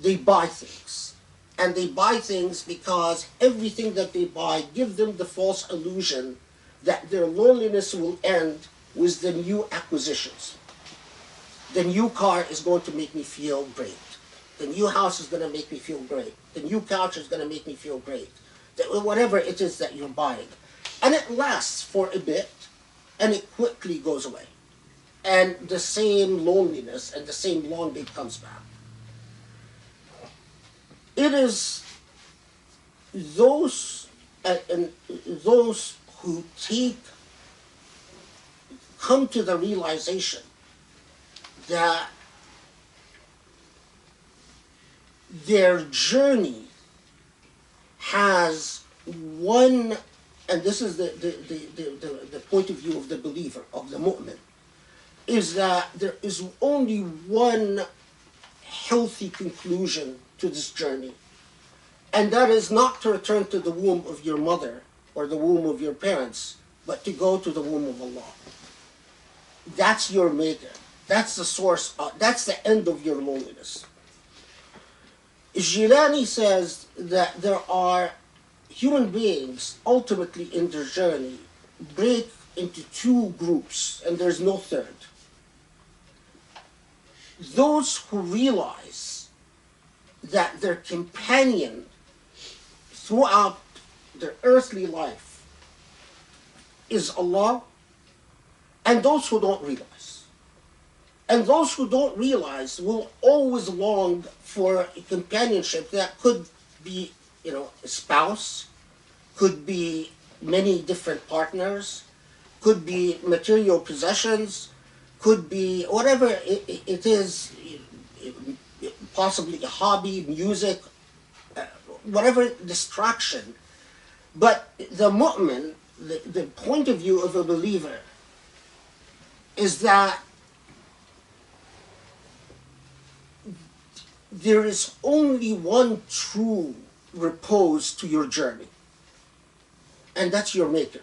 They buy things. And they buy things because everything that they buy gives them the false illusion that their loneliness will end with the new acquisitions. The new car is going to make me feel great. The new house is going to make me feel great. The new couch is going to make me feel great. Whatever it is that you're buying. And it lasts for a bit, and it quickly goes away. And the same loneliness and the same longing comes back. It is those who come to the realization that their journey has one, and this is the point of view of the believer, of the mu'min, is that there is only one healthy conclusion to this journey. And that is not to return to the womb of your mother or the womb of your parents, but to go to the womb of Allah. That's your maker. That's the source. That's the end of your loneliness. Jilani says that there are human beings ultimately in their journey break into two groups, and there's no third. Those who realize that their companion throughout their earthly life is Allah, and those who don't realize. And those who don't realize will always long for a companionship that could be, a spouse, could be many different partners, could be material possessions, could be whatever it is, possibly a hobby, music, whatever distraction. But the mu'min, the point of view of a believer, is that there is only one true repose to your journey, and that's your maker.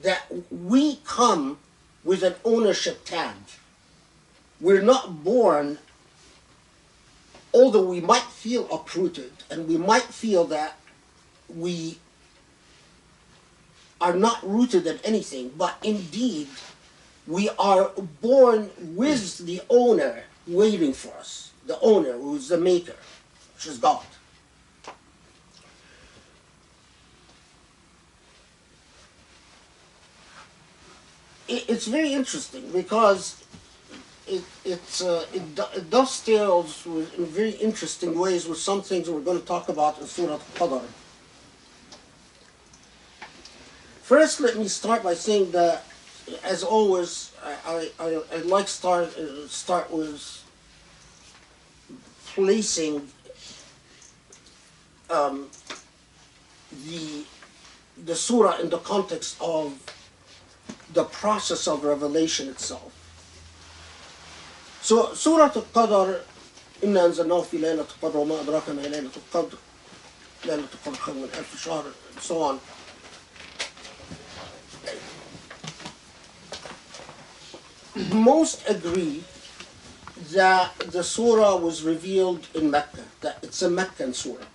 That we come with an ownership tag. We're not born, although we might feel uprooted, and we might feel that we are not rooted in anything, but indeed we are born with the owner waiting for us. The owner, who is the maker, which is God. It's very interesting because it dovetails in very interesting ways with some things we're going to talk about in Surah al Qadr. First, let me start by saying that, as always, I'd like to start with placing the surah in the context of the process of revelation itself. So, Surah al-Qadr, إِنَّا أَنزَلْنَاهُ فِي لَيْلَةِ الْقَدْرِ وَمَا أَدْرَاكَ مَا لَيْلَةُ الْقَدْرِ لَيْلَةُ الْقَدْرِ خَيْرٌ مِنْ أَلْفِ شَهْرٍ, and so on. Most agree that the surah was revealed in Mecca, that it's a Meccan surah.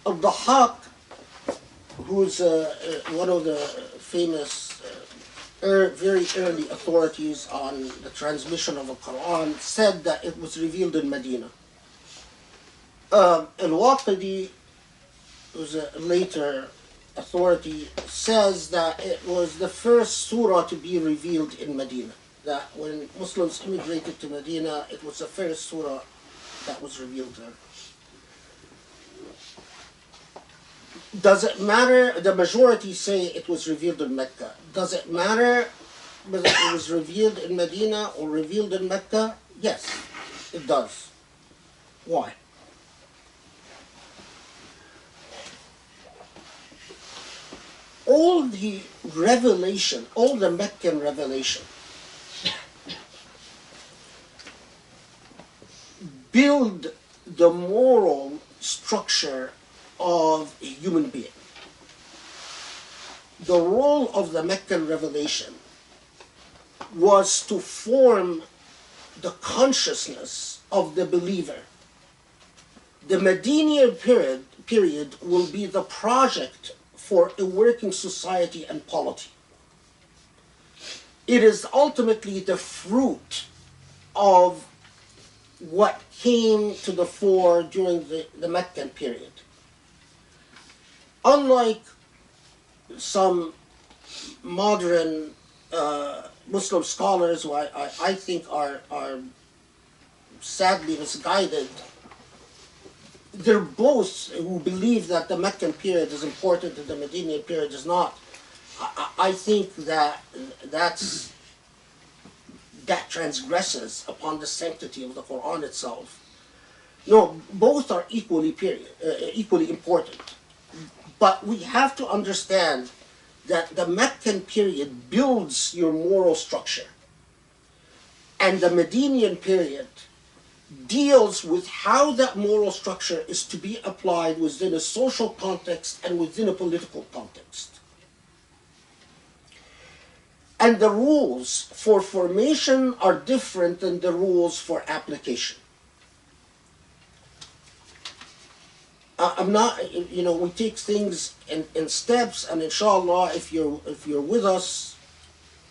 Al-Dahaq, who's one of the famous, very early authorities on the transmission of the Quran, said that it was revealed in Medina. Al-Waqidi, who's a later authority, says that it was the first surah to be revealed in Medina. That when Muslims immigrated to Medina, it was the first surah that was revealed there. Does it matter? The majority say it was revealed in Mecca. Does it matter whether it was revealed in Medina or revealed in Mecca? Yes, it does. Why? All the revelation, all the Meccan revelation, build the moral structure of a human being. The role of the Meccan revelation was to form the consciousness of the believer. The Medinian period will be the project for a working society and polity. It is ultimately the fruit of what came to the fore during the Meccan period. Unlike some modern Muslim scholars who I think are sadly misguided, they're both who believe that the Meccan period is important and the Medinian period is not. I think that that transgresses upon the sanctity of the Quran itself. No, both are equally important. But we have to understand that the Meccan period builds your moral structure. and the Medinian period deals with how that moral structure is to be applied within a social context and within a political context. And the rules for formation are different than the rules for application. I'm not, we take things in steps, and inshallah, if you're with us,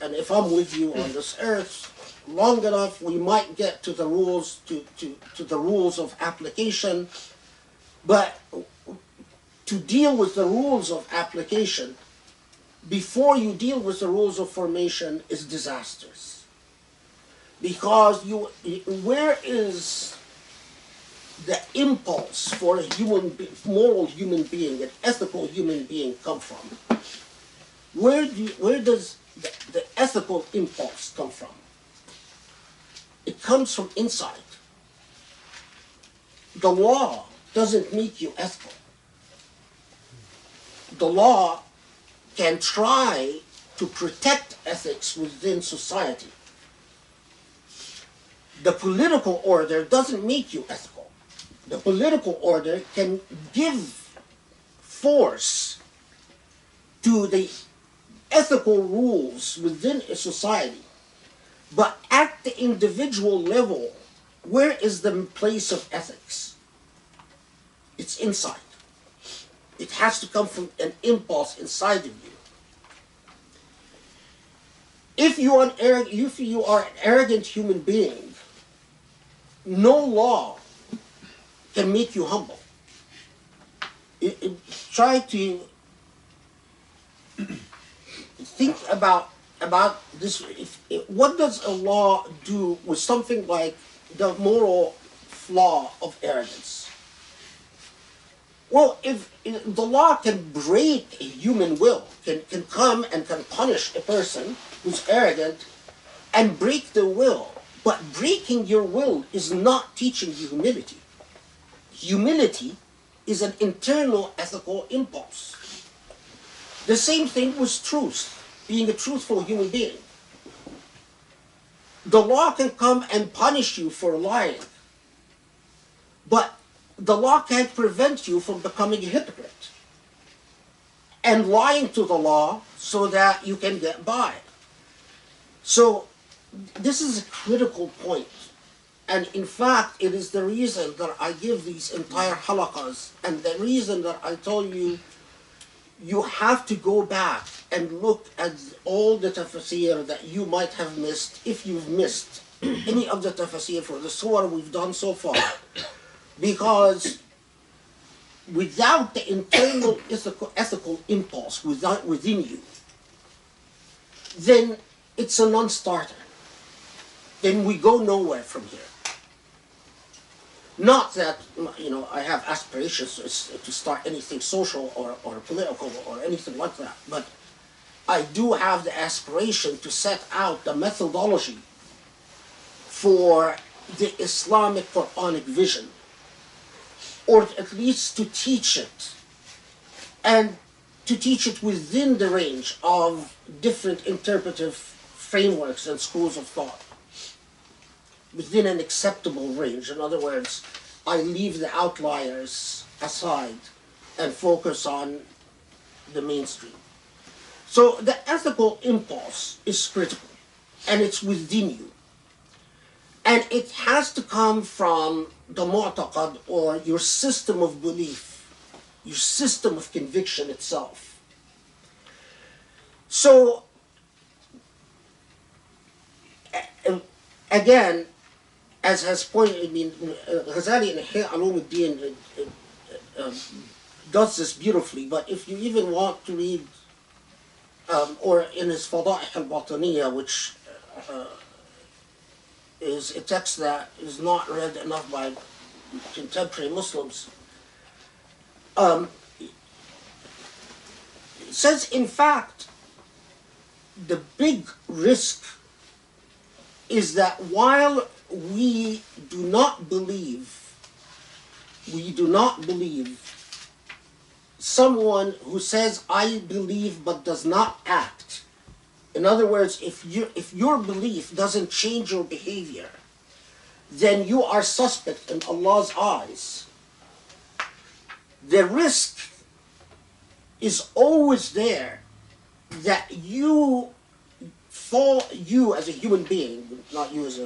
and if I'm with you on this earth long enough, we might get to the rules, to the rules of application. But to deal with the rules of application before you deal with the rules of formation is disastrous. Because where is the impulse for a moral human being, an ethical human being come from? Where does the ethical impulse come from? It comes from inside. The law doesn't make you ethical. The law can try to protect ethics within society. The political order doesn't make you ethical. The political order can give force to the ethical rules within a society. But at the individual level, where is the place of ethics? It's inside. It has to come from an impulse inside of you. If you are an arrogant human being, no law can make you humble. Try to think about this. What does a law do with something like the moral flaw of arrogance? Well, if the law can break a human will, can come and can punish a person who's arrogant and break the will, but breaking your will is not teaching you humility. Humility is an internal ethical impulse. The same thing with truth, being a truthful human being. The law can come and punish you for lying, but the law can't prevent you from becoming a hypocrite and lying to the law so that you can get by. So this is a critical point. And in fact, it is the reason that I give these entire halaqas, and the reason that I tell you, you have to go back and look at all the tafsir that you might have missed, if you've missed any of the tafsir for the surah we've done so far. Because without the internal ethical impulse within you, then it's a non-starter. Then we go nowhere from here. Not that, I have aspirations to start anything social or political or anything like that, but I do have the aspiration to set out the methodology for the Islamic Quranic vision, or at least to teach it, and to teach it within the range of different interpretive frameworks and schools of thought, within an acceptable range. In other words, I leave the outliers aside and focus on the mainstream. So the ethical impulse is critical, and it's within you. And it has to come from the mu'taqad, or your system of belief, your system of conviction itself. So, again, as has pointed, Ghazali in Ihya Ulumuddin does this beautifully, but if you even want to read, or in his Fada'ih al-Bataniyah, which is a text that is not read enough by contemporary Muslims, it says, in fact, the big risk is that while we do not believe someone who says, I believe but does not act, In other words, if your belief doesn't change your behavior, then you are suspect in Allah's eyes. The risk is always there that you as a human being, not you as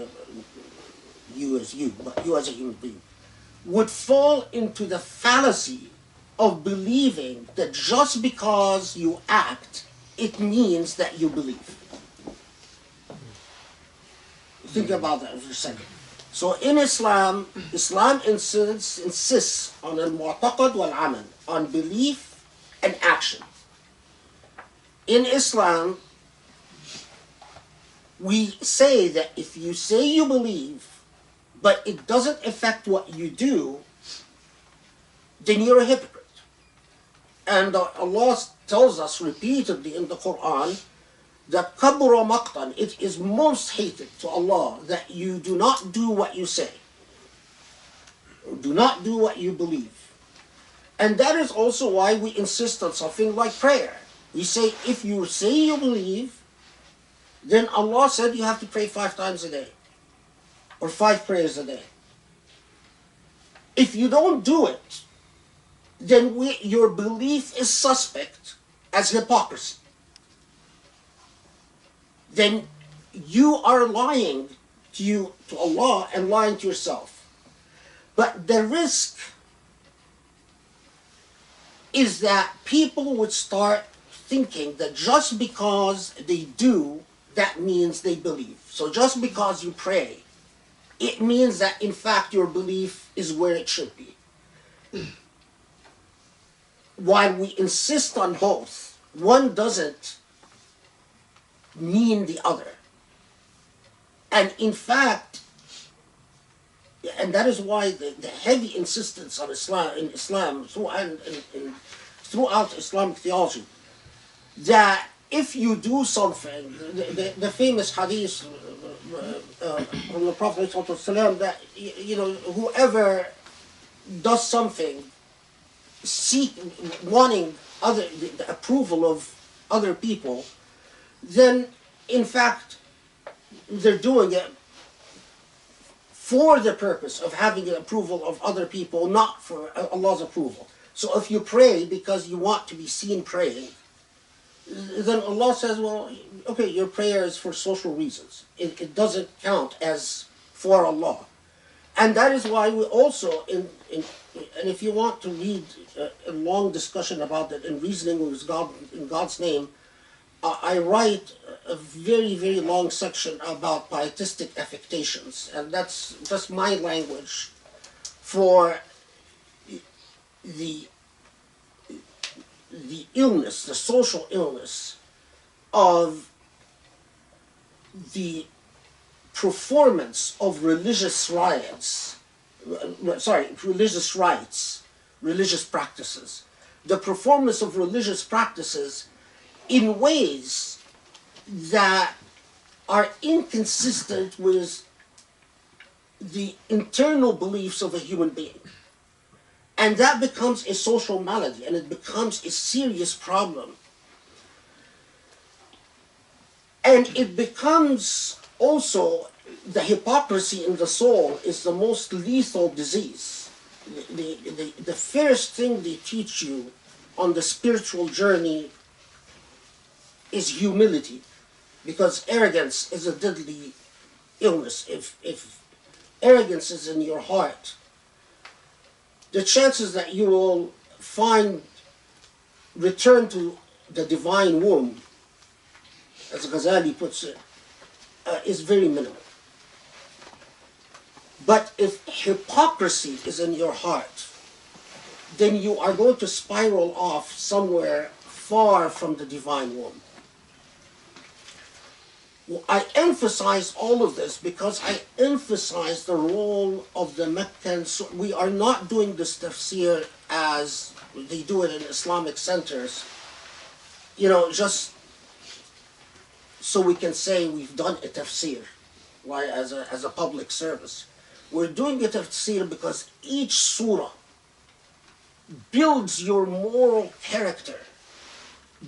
you, but you as a human being, would fall into the fallacy of believing that just because you act, it means that you believe. Think about that for a second. So in Islam, Islam insists on al-mu'taqad wal-amal, on belief and action. In Islam, we say that if you say you believe, but it doesn't affect what you do, then you're a hypocrite. And Allah tells us repeatedly in the Quran that kabura maqtan, it is most hated to Allah that you do not do what you say, or do not do what you believe. And that is also why we insist on something like prayer. We say, if you say you believe, then Allah said you have to pray 5 times a day, or 5 prayers a day. If you don't do it, then your belief is suspect as hypocrisy. Then you are lying to Allah and lying to yourself. But the risk is that people would start thinking that just because they do, that means they believe. So just because you pray, it means that in fact your belief is where it should be. While we insist on both, one doesn't mean the other. And in fact, and that is why the heavy insistence on Islam throughout Islamic theology, that if you do something, the famous hadith from the Prophet ﷺ, that whoever does something wanting the approval of other people, then in fact they're doing it for the purpose of having the approval of other people, not for Allah's approval. So if you pray because you want to be seen praying, then Allah says, well, okay, your prayer is for social reasons. It doesn't count as for Allah. And that is why we also, and if you want to read a long discussion about that in Reasoning with God, in God's Name, I write a very, very long section about pietistic affectations. And that's just my language for the illness, the social illness of the performance of religious rites, religious practices. The performance of religious practices in ways that are inconsistent with the internal beliefs of a human being. And that becomes a social malady, and it becomes a serious problem. And it becomes also, the hypocrisy in the soul is the most lethal disease. The first thing they teach you on the spiritual journey is humility, because arrogance is a deadly illness. If arrogance is in your heart, the chances that you will return to the divine womb, as Ghazali puts it, is very minimal. But if hypocrisy is in your heart, then you are going to spiral off somewhere far from the divine womb. I emphasize all of this because I emphasize the role of the Meccan. We are not doing this tafsir as they do it in Islamic centers, just so we can say we've done a tafsir, as a public service. We're doing a tafsir because each surah builds your moral character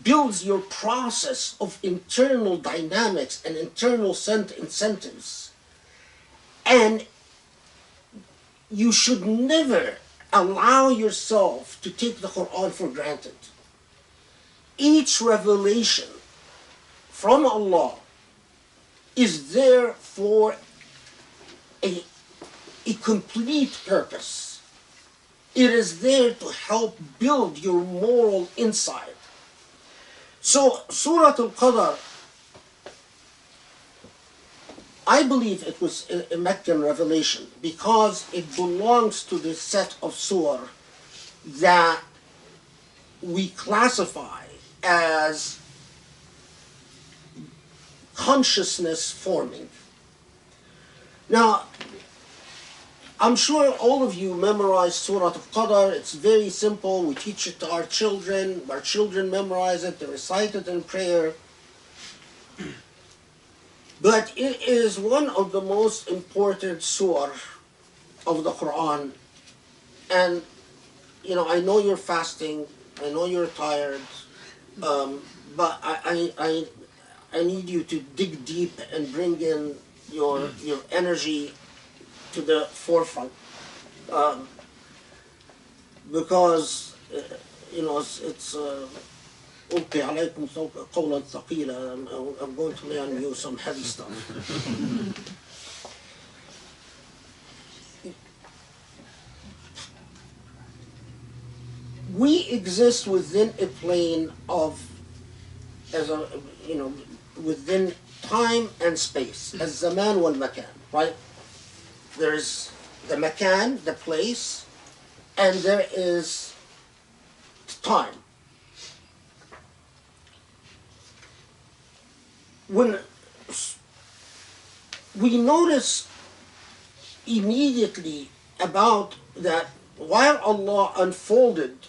builds your process of internal dynamics and internal incentives. And you should never allow yourself to take the Quran for granted. Each revelation from Allah is there for a complete purpose. It is there to help build your moral insight. So Surah Al Qadr, I believe it was a Meccan revelation because it belongs to the set of surah that we classify as consciousness forming. Now, I'm sure all of you memorize Surah Al-Qadr. It's very simple. We teach it to our children. Our children memorize it. They recite it in prayer. But it is one of the most important surah of the Quran. And, you know, I know you're fasting. I know you're tired. But I need you to dig deep and bring in your energy to the forefront, because you know it's ألقي عليكم قولا ثقيلا. I'm going to lay on you some heavy stuff. We exist within a plane of, within time and space, as zaman wal makan, right? There's the makan, the place, and there is time. When we notice immediately about that, while Allah unfolded,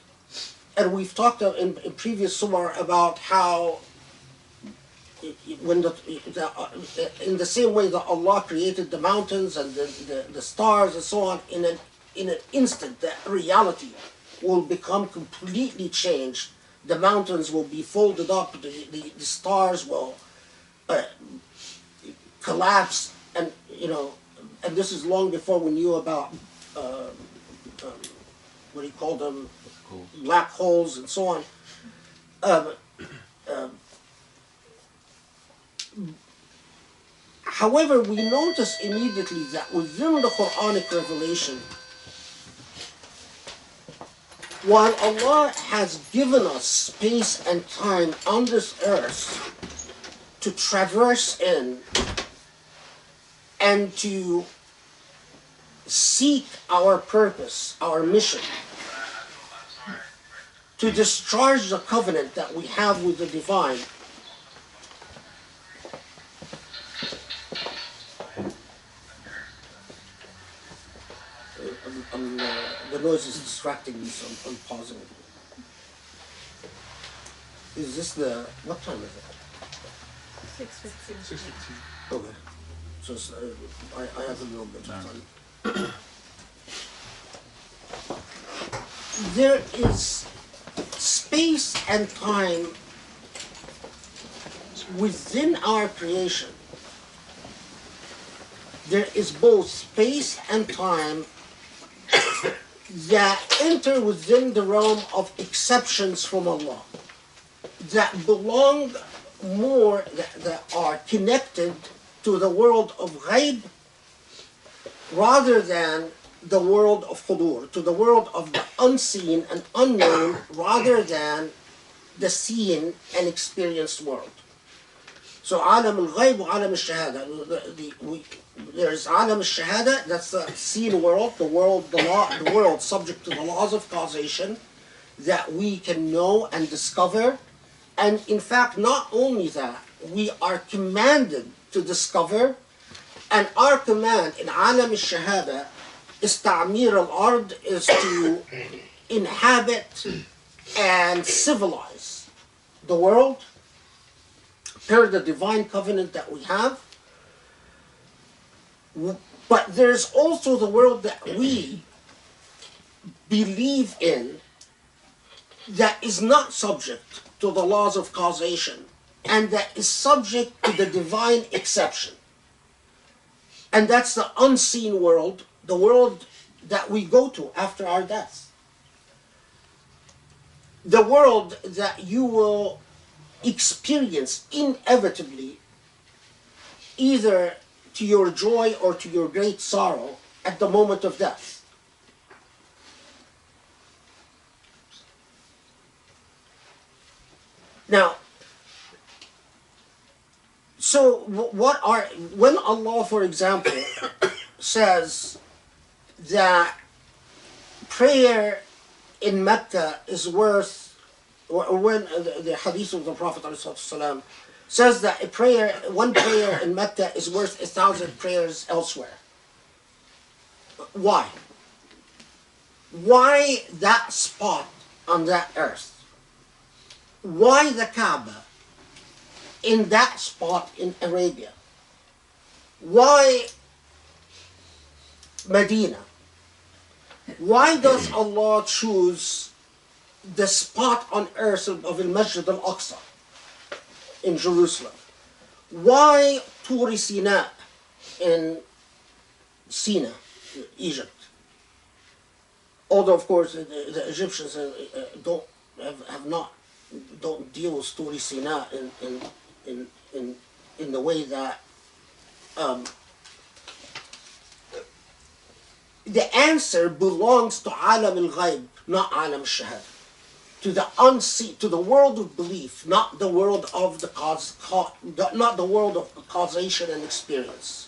and we've talked in previous surah about how when in the same way that Allah created the mountains and the stars and so on, in an instant, that reality will become completely changed. The mountains will be folded up, the stars will collapse, and and this is long before we knew about what do you call them, black holes and so on. However, we notice immediately that within the Quranic revelation, while Allah has given us space and time on this earth to traverse in and to seek our purpose, our mission, to discharge the covenant that we have with the divine, the noise is distracting me, so I'm pausing. Is this what time is it? 6:15. Okay. So I have a little bit of time. There is space and time within our creation. There is both space and time that enter within the realm of exceptions from Allah, that belong more, that are connected to the world of ghaib rather than the world of hudur, to the world of the unseen and unknown rather than the seen and experienced world. So alam al-ghayb wa alam al-shahada. There's alam al-shahada, that's the seen world, the world subject to the laws of causation that we can know and discover. And in fact, not only that, we are commanded to discover, and our command in alam al-shahada is ta'mir al-ard, is to inhabit and civilize the world per the divine covenant that we have. But there's also the world that we believe in that is not subject to the laws of causation and that is subject to the divine exception. And that's the unseen world, the world that we go to after our death. The world that you will experience inevitably, either to your joy or to your great sorrow at the moment of death. Now, so when Allah, for example, says that prayer in Mecca is worth, or when the hadith of the Prophet ﷺ says that one prayer in Mecca is worth 1,000 prayers elsewhere. Why? Why that spot on that earth? Why the Kaaba in that spot in Arabia? Why Medina? Why does Allah choose the spot on earth of Al-Masjid Al-Aqsa in Jerusalem? Why Tur Sina in Sina, Egypt? Although, of course, the Egyptians don't deal with Tur Sina in the way that the answer belongs to Alam al-Ghaib, not Alam al-Shahad. To the unseen, to the world of belief, not the world of not the world of causation and experience.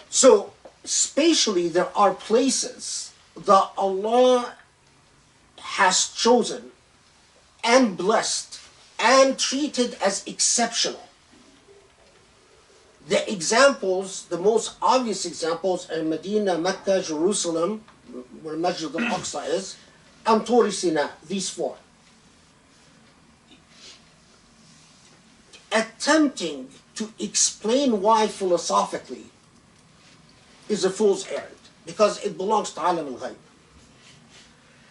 So, spatially, there are places that Allah has chosen and blessed and treated as exceptional. The examples, the most obvious examples are Medina, Mecca, Jerusalem, where Masjid al-Aqsa is, and Tur Sina, these four. Attempting to explain why philosophically is a fool's errand, because it belongs to Alam al-Ghaib.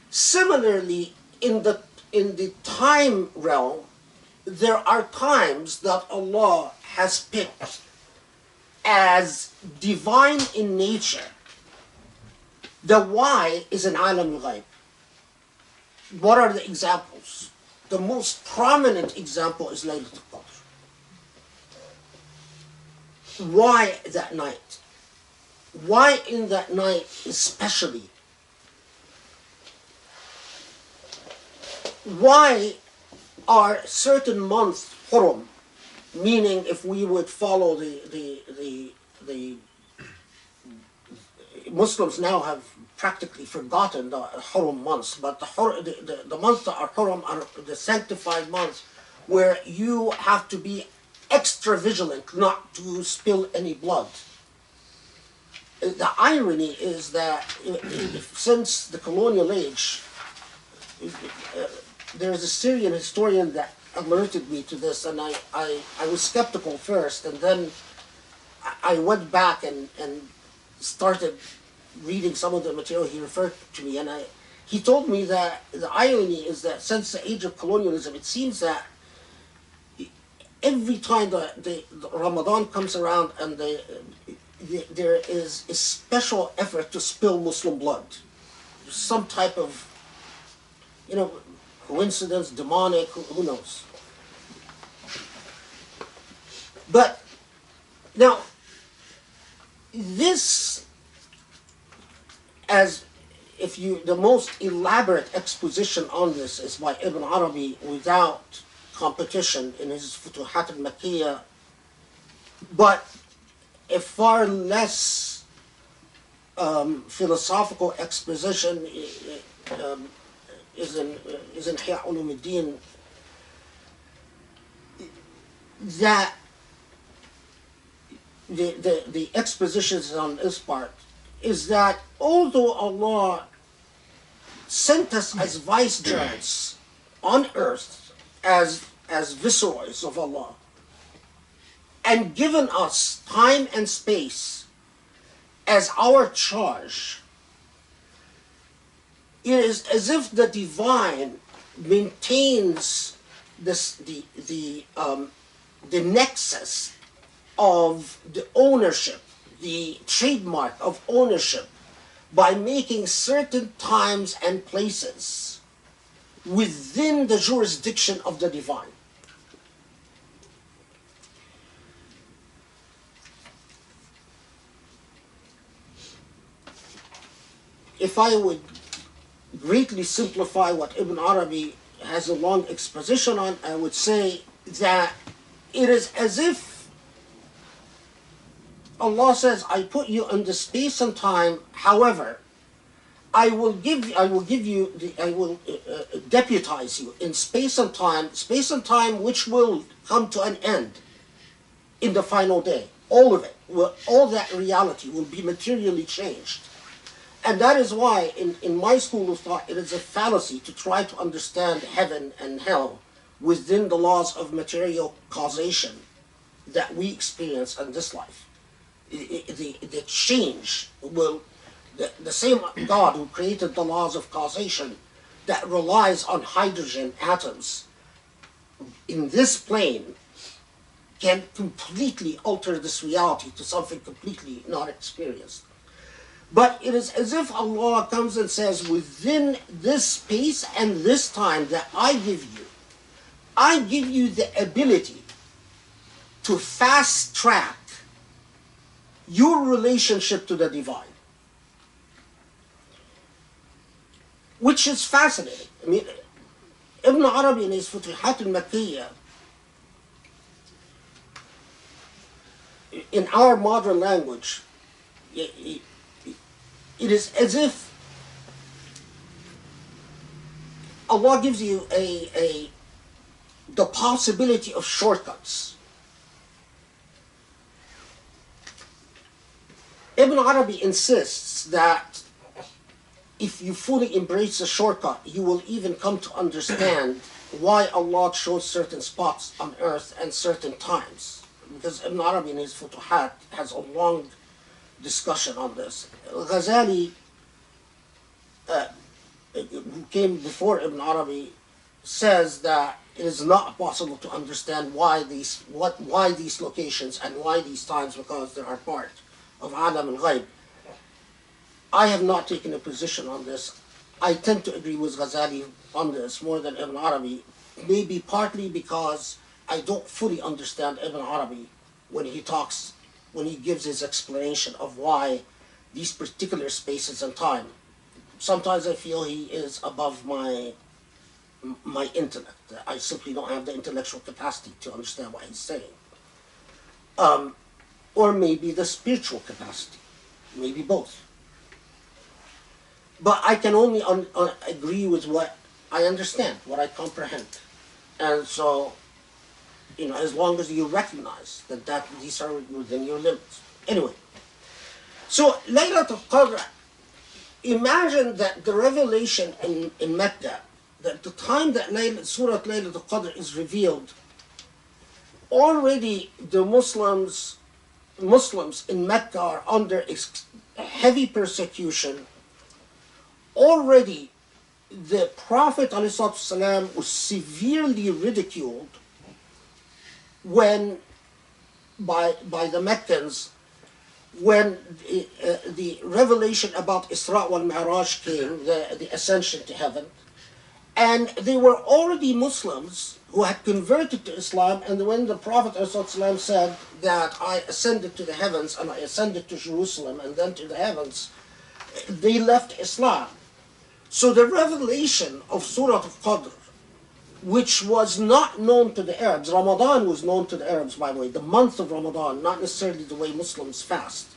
Similarly, in the time realm, there are times that Allah has picked as divine in nature. The why is an Alam al-Ghaib. What are the examples? The most prominent example is Laylat al Qadr. Why that night? Why in that night especially? Why are certain months hurum? Meaning, if we would follow the Muslims now have practically forgotten the hurum months, but the months that are hurum are the sanctified months where you have to be extra vigilant not to spill any blood. The irony is that since the colonial age, there's a Syrian historian that alerted me to this, and I was skeptical first, and then I went back and started reading some of the material he referred to me, and he told me that the irony is that since the age of colonialism, it seems that every time the Ramadan comes around and there is a special effort to spill Muslim blood. Some type of, coincidence, demonic, who knows. But now, this, the most elaborate exposition on this is by Ibn Arabi without competition in his Futuhat al-Makkiyah, but a far less philosophical exposition is in Ihya Ulumuddin, that the expositions on this part is that although Allah sent us as vicegerents on earth, as viceroys of Allah, and given us time and space as our charge, it is as if the divine maintains the nexus of the ownership, the trademark of ownership, by making certain times and places within the jurisdiction of the divine. If I would greatly simplify what Ibn Arabi has a long exposition on, I would say that it is as if Allah says, I put you under space and time, however, I will deputize you in space and time which will come to an end in the final day. All of it, all that reality will be materially changed. And that is why in my school of thought, it is a fallacy to try to understand heaven and hell within the laws of material causation that we experience in this life. The change will, the same God who created the laws of causation that relies on hydrogen atoms in this plane can completely alter this reality to something completely not experienced. But it is as if Allah comes and says, within this space and this time that I give you the ability to fast track your relationship to the divine. Which is fascinating. I mean, Ibn Arabi in his Futuhat al-Makkiyah, in our modern language, it is as if Allah gives you the possibility of shortcuts. Ibn Arabi insists that if you fully embrace the shortcut, you will even come to understand why Allah chose certain spots on earth and certain times. Because Ibn Arabi in his Futuhat has a long discussion on this. Ghazali, who came before Ibn Arabi, says that it is not possible to understand why these locations and why these times, because they are part of Alam al-Ghaib. I have not taken a position on this. I tend to agree with Ghazali on this more than Ibn Arabi, maybe partly because I don't fully understand Ibn Arabi when he gives his explanation of why these particular spaces and time. Sometimes I feel he is above my intellect. I simply don't have the intellectual capacity to understand what he's saying. Or maybe the spiritual capacity, maybe both. But I can only agree with what I understand, what I comprehend. And so, as long as you recognize that these are within your limits. Anyway, so Laylat al Qadr, imagine that the revelation in Mecca, that the time that Surah Laylat al Qadr is revealed, already the Muslims in Mecca are under heavy persecution. Already the Prophet ﷺ was severely ridiculed by the Meccans when the revelation about Isra wal Mi'raj came, the ascension to heaven. And they were already Muslims who had converted to Islam, and when the Prophet ﷺ said that I ascended to the heavens and I ascended to Jerusalem and then to the heavens, they left Islam. So the revelation of Surah al-Qadr, which was not known to the Arabs, Ramadan was known to the Arabs, by the way, the month of Ramadan, not necessarily the way Muslims fast,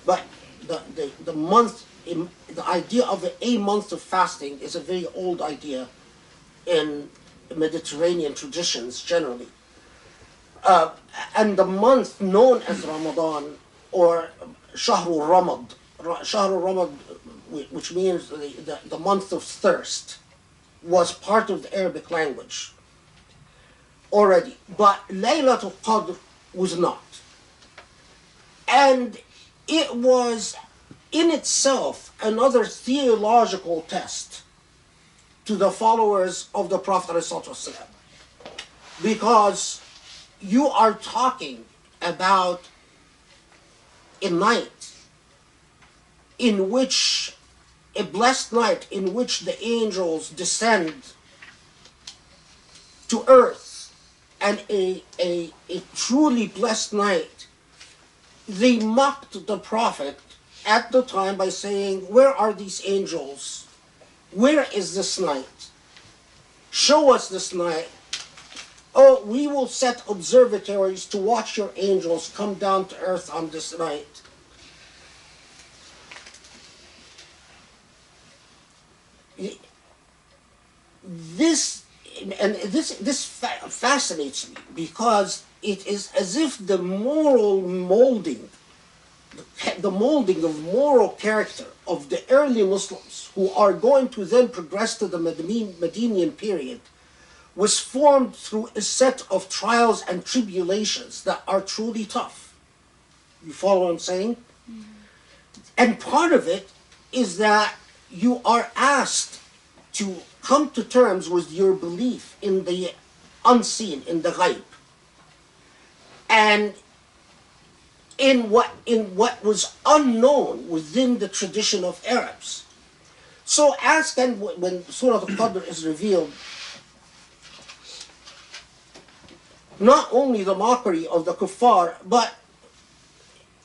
but the month, the idea of a month of fasting is a very old idea in Mediterranean traditions generally. And the month known as Ramadan, or Shahrul Ramad, which means the month of thirst, was part of the Arabic language already. But Laylat al Qadr was not. And it was in itself another theological test to the followers of the Prophet ﷺ. Because you are talking about a night in which, a blessed night in which the angels descend to earth, and a truly blessed night. They mocked the Prophet at the time by saying, where are these angels? Where is this night? Show us this night. Oh, we will set observatories to watch your angels come down to earth on this night. This fascinates me because it is as if the moral molding, the molding of moral character of the early Muslims, who are going to then progress to the Medinian period, was formed through a set of trials and tribulations that are truly tough. You follow what I'm saying? Mm-hmm. And part of it is that you are asked to come to terms with your belief in the unseen, in the ghaib, and in what was unknown within the tradition of Arabs. So as then when Surah al Qadr is revealed, not only the mockery of the kuffar, but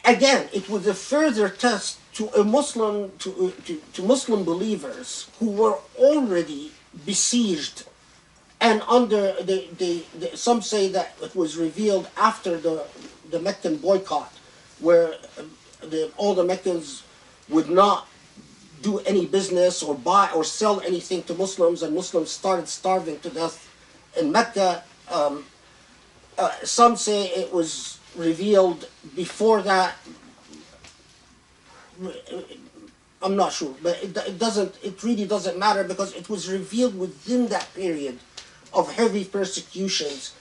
again, it was a further test to a Muslim, to Muslim believers who were already besieged and under some say that it was revealed after the Meccan boycott, where all the Meccans would not do any business or buy or sell anything to Muslims, and Muslims started starving to death in Mecca. Some say it was revealed before that. I'm not sure, but it really doesn't matter, because it was revealed within that period of heavy persecutions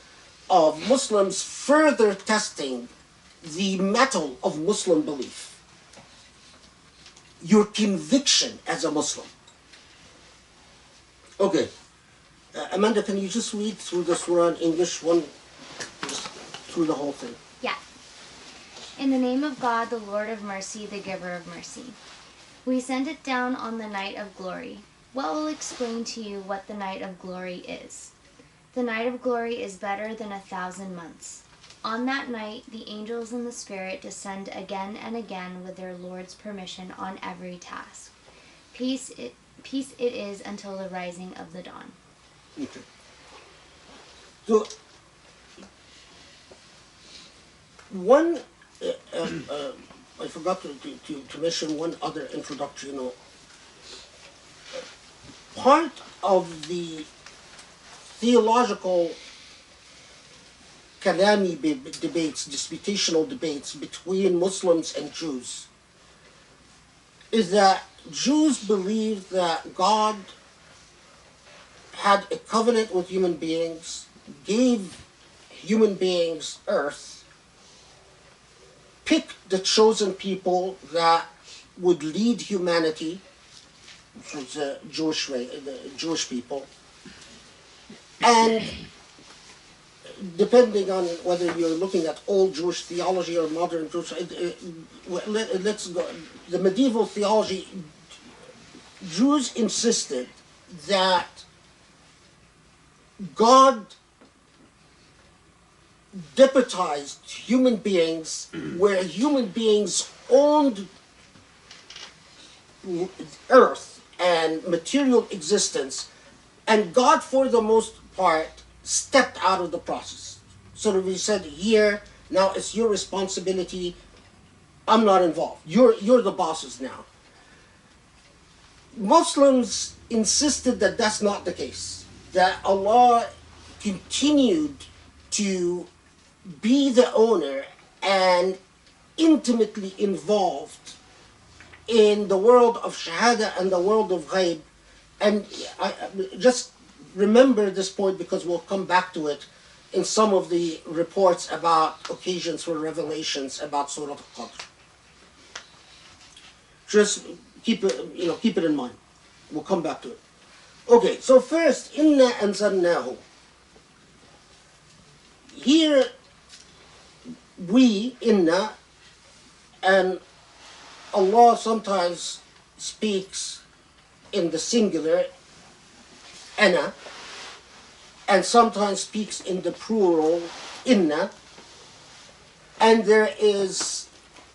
of Muslims, further testing the mettle of Muslim belief, your conviction as a Muslim. Okay, Amanda, can you just read through the surah in English, just through the whole thing? Yeah. In the name of God, the Lord of mercy, the giver of mercy. We send it down on the night of glory. What will explain to you what the night of glory is? The night of glory is better than 1,000 months. On that night, the angels and the Spirit descend again and again with their Lord's permission on every task. Peace it is until the rising of the dawn. Okay. So, one, I forgot to mention one other introductory note. Part of the theological kalami debates, disputational debates between Muslims and Jews is that Jews believe that God had a covenant with human beings, gave human beings earth, picked the chosen people that would lead humanity, which was the Jewish people, and depending on whether you're looking at old Jewish theology or modern Jewish, let's go. The medieval theology, Jews insisted that God deputized human beings where human beings owned earth and material existence, and God, for the most part, stepped out of the process. So that we said, here, now it's your responsibility, I'm not involved. You're the bosses now. Muslims insisted that that's not the case, that Allah continued to be the owner and intimately involved in the world of Shahada and the world of Ghaib. And I just remember this point because we'll come back to it in some of the reports about occasions for revelations about Surah al Qadr. Just keep it in mind. We'll come back to it. Okay, so first, inna anzalnahu. Here, we, inna, and Allah sometimes speaks in the singular, ana, and sometimes speaks in the plural, inna, and there is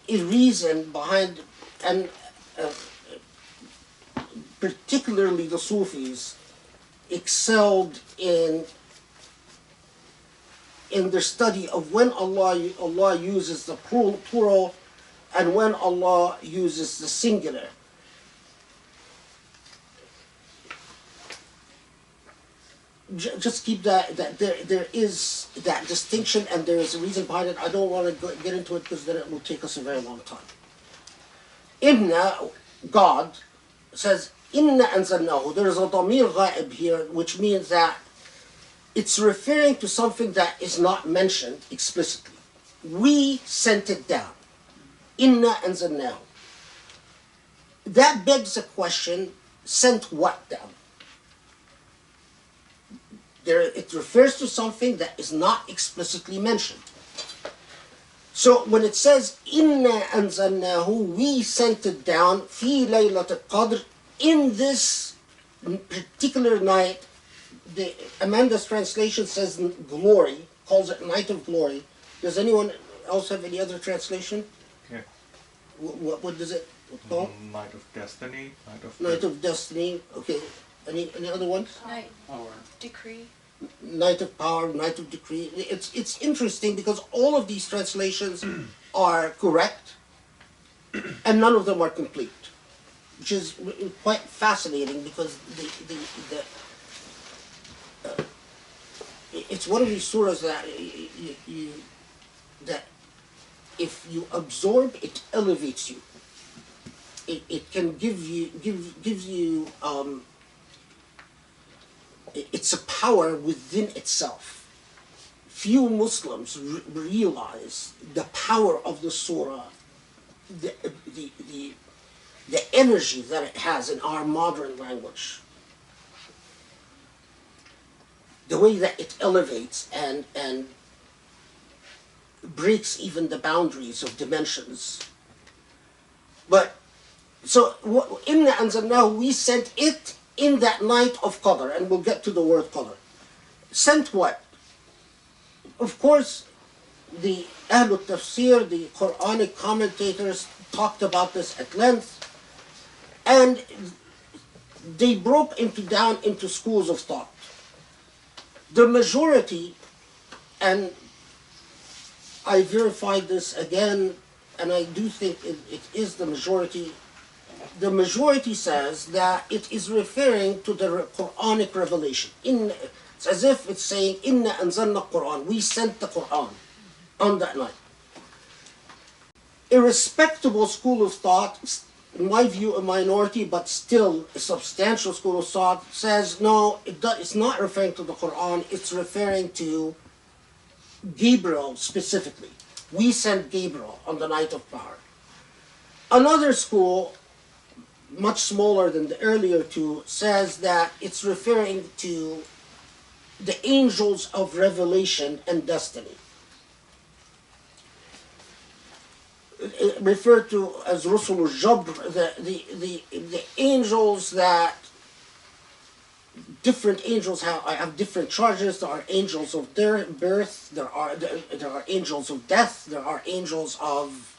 a reason behind, and particularly the Sufis excelled in their study of when Allah uses the plural and when Allah uses the singular. Just keep that there is that distinction, and there is a reason behind it. I don't want to get into it because then it will take us a very long time. Inna, God, says, Inna anzalnahu. There is a damir ghaib here, which means that it's referring to something that is not mentioned explicitly. We sent it down. Inna anzalnahu. That begs a question, sent what down? It refers to something that is not explicitly mentioned. So when it says, Inna anzalnahu, we sent it down, fi Laylat al Qadr, in this particular night. Amanda's translation says glory, calls it night of glory. Does anyone else have any other translation? Yeah. What does it call? Night of destiny. Night of destiny. Okay. Any other ones? Night. Power. Decree. Night of power, night of decree. It's interesting because all of these translations are correct, and none of them are complete, which is quite fascinating because it's one of these surahs that that if you absorb, it elevates you. It can gives you it's a power within itself. Few Muslims realize the power of the surah, the energy that it has in our modern language. The way that it elevates and breaks even the boundaries of dimensions. But, so, Inna anzalnahu, we sent it in that night of Qadr, and we'll get to the word Qadr. Sent what? Of course, the Ahlul Tafsir, the Quranic commentators, talked about this at length, and they broke down into schools of thought. The majority, and I verified this again, and I do think it is the majority says that it is referring to the Quranic revelation. It's as if it's saying, Inna anzalna Quran, we sent the Quran on that night. A respectable school of thought, in my view a minority, but still a substantial school of thought, says no, it's not referring to the Quran, it's referring to Gabriel specifically. We sent Gabriel on the night of power. Another school, much smaller than the earlier two, says that it's referring to the angels of revelation and destiny. Referred to as Rusul al-Jabr, the angels that different angels have different charges. There are angels of birth, there are angels of death, there are angels of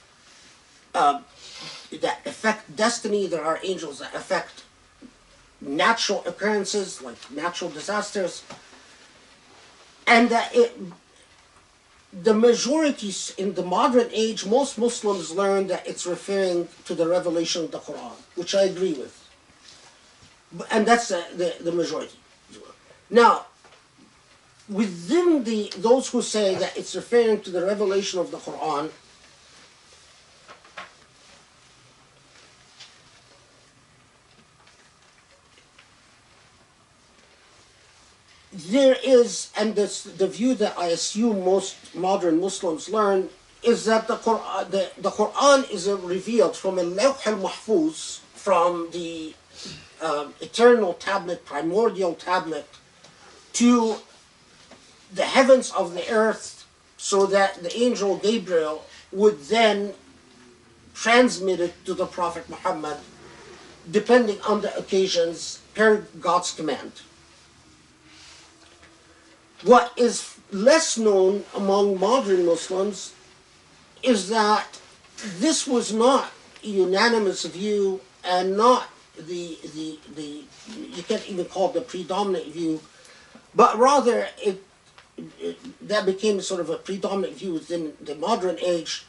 that affect destiny, there are angels that affect natural occurrences like natural disasters, and that the majority in the modern age, most Muslims learn that it's referring to the revelation of the Quran, which I agree with. And that's the majority. Now, within those who say that it's referring to the revelation of the Quran, there is, and this, the view that I assume most modern Muslims learn, is that the Quran is revealed from al-Lawh al-Mahfuz, from the eternal tablet, primordial tablet, to the heavens of the earth, so that the angel Gabriel would then transmit it to the Prophet Muhammad, depending on the occasions, per God's command. What is less known among modern Muslims is that this was not a unanimous view, and not the you can't even call it the predominant view, but rather that became sort of a predominant view within the modern age,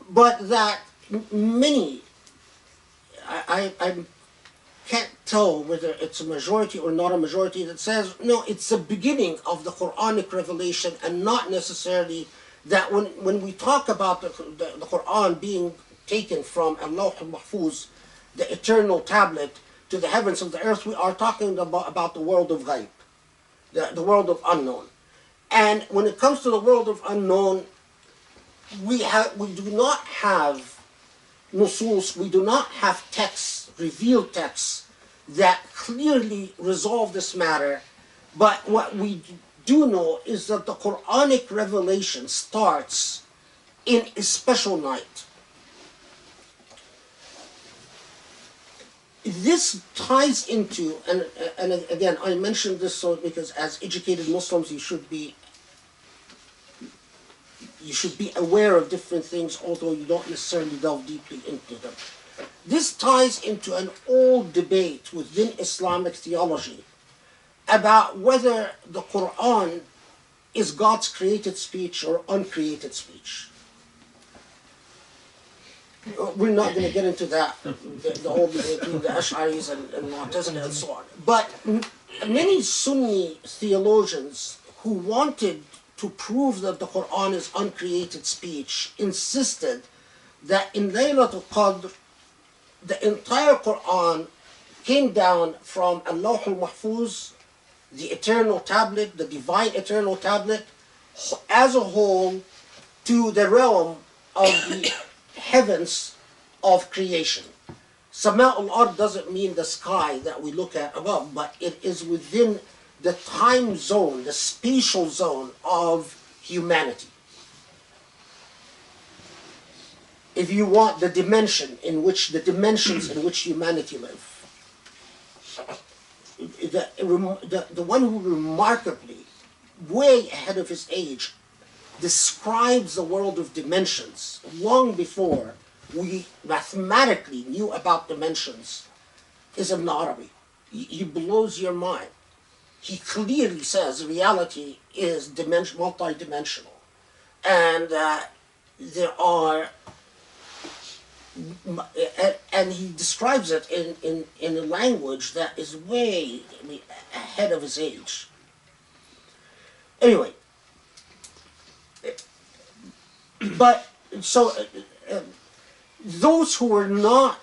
but that many, I can't tell whether it's a majority or not a majority, that says, no, it's the beginning of the Quranic revelation, and not necessarily that when we talk about the Quran being taken from Al-Lawh al-Mahfuz, the eternal tablet, to the heavens of the earth, we are talking about the world of ghaib, the world of unknown. And when it comes to the world of unknown, we do not have nusus, we do not have texts, revealed texts, that clearly resolve this matter. But what we do know is that the Quranic revelation starts in a special night. This ties into, and again, I mentioned this so because as educated Muslims, you should be aware of different things, although you don't necessarily delve deeply into them. This ties into an old debate within Islamic theology about whether the Quran is God's created speech or uncreated speech. We're not going to get into that, the whole debate between the Ash'aris and Mu'tazila and so on. But many Sunni theologians who wanted to prove that the Quran is uncreated speech insisted that in Laylat al Qadr, the entire Quran came down from Al-Lawh al-Mahfuz, the eternal tablet, the divine eternal tablet, as a whole, to the realm of the heavens of creation. Sama' al-Ard doesn't mean the sky that we look at above, but it is within the time zone, the spatial zone of humanity. If you want the dimensions in which humanity live. The one who remarkably, way ahead of his age, describes the world of dimensions long before we mathematically knew about dimensions is Ibn Arabi. He blows your mind. He clearly says reality is multi-dimensional, and there are, and he describes it in a language that is way ahead of his age. Anyway, but so those who were not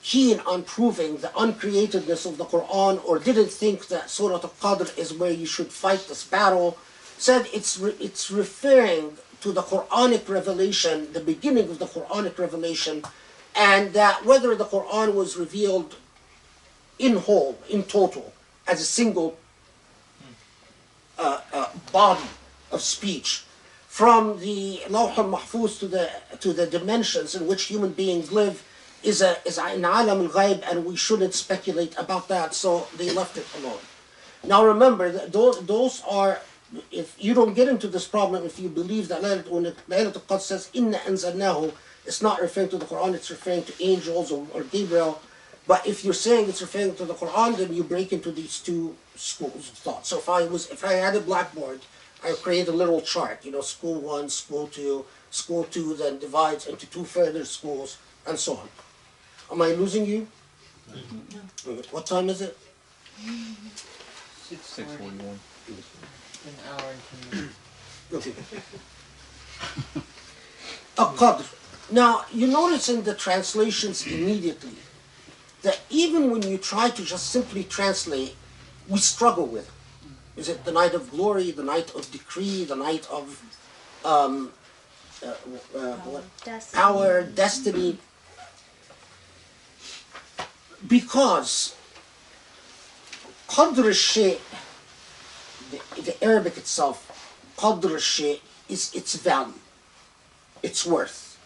keen on proving the uncreatedness of the Quran, or didn't think that Surah al Qadr is where you should fight this battle, said it's referring to the Quranic revelation, the beginning of the Quranic revelation, and that whether the Quran was revealed in whole, in total, as a single body of speech, from the Lawh al-Mahfuz to the dimensions in which human beings live, is an alam al-ghaib, and we shouldn't speculate about that, so they left it alone. Now remember, that those are, if you don't get into this problem, if you believe that when Laylat al Qadr says, Inna anzalnahu, it's not referring to the Quran, it's referring to angels or Gabriel. But if you're saying it's referring to the Quran, then you break into these two schools of thought. So if I had a blackboard, I would create a little chart, school 1, school 2, school 2 then divides into 2 further schools, and so on. Am I losing you? No. What time is it? 6:41. An hour and 10 minutes. Okay. Al-Qadr. Now, you notice in the translations immediately that even when you try to just simply translate, we struggle with it. Is it the night of glory, the night of decree, the night of Destiny. power, destiny? Because qadr al-shay, the Arabic itself, qadr al-shay is its value, its worth.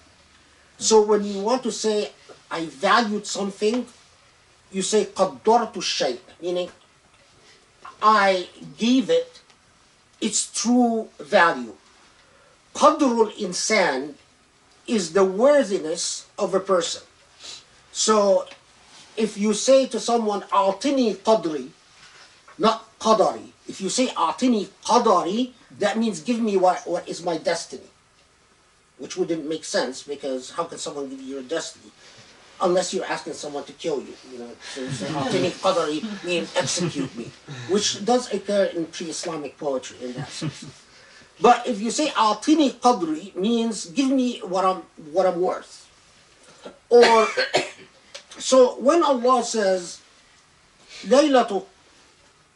So when you want to say, I valued something, you say qaddartu al-shay, meaning I gave it its true value. Qadrul insan is the worthiness of a person. So if you say to someone, a'tini qadri, not qadari. If you say a'tini qadari, that means give me what is my destiny. Which wouldn't make sense, because how can someone give you your destiny? Unless you're asking someone to kill you. So you say a'tini qadari means execute me. Which does occur in pre-Islamic poetry in that sense. But if you say a'tini qadri means give me what I'm worth. Or so when Allah says Laylat al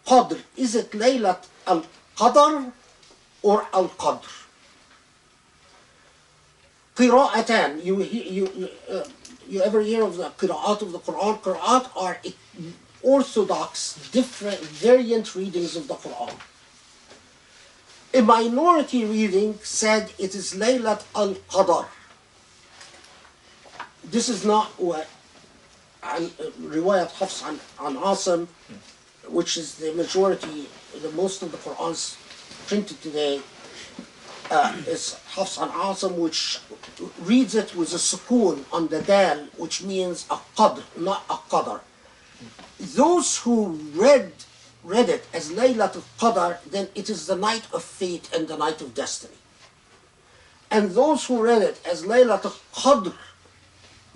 Qadr, is it Laylat al Qadr or al Qadr? Qira'atan, you ever hear of the qira'at of the Quran? Qira'at are orthodox, different, variant readings of the Quran. A minority reading said it is Laylat al Qadr. This is not what Riwayat Hafs an Asim, which is the majority, most of the Qur'ans printed today, is Hafs an Asim, which reads it with a sukoon on the dal, which means a qadr, not a qadr. Those who read it as Laylat al-Qadr, then it is the night of fate and the night of destiny. And those who read it as Laylat al-Qadr,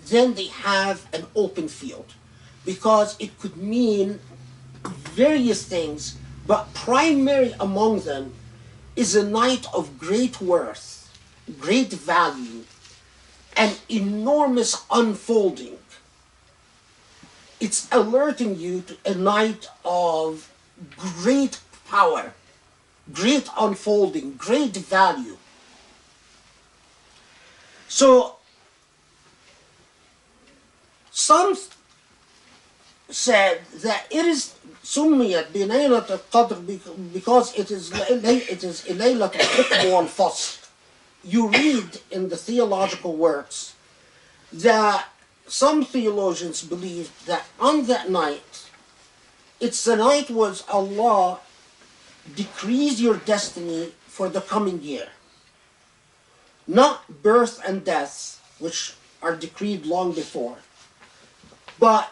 then they have an open field, because it could mean various things, but primary among them is a night of great worth, great value, and enormous unfolding. It's alerting you to a night of great power, great unfolding, great value. So some said that it is summiyat bi Laylat al-Qadr because it is a Laylat al-Hukm wal-Fasl. You read in the theological works that some theologians believe that on that night, it's the night was Allah decrees your destiny for the coming year. Not birth and death, which are decreed long before, but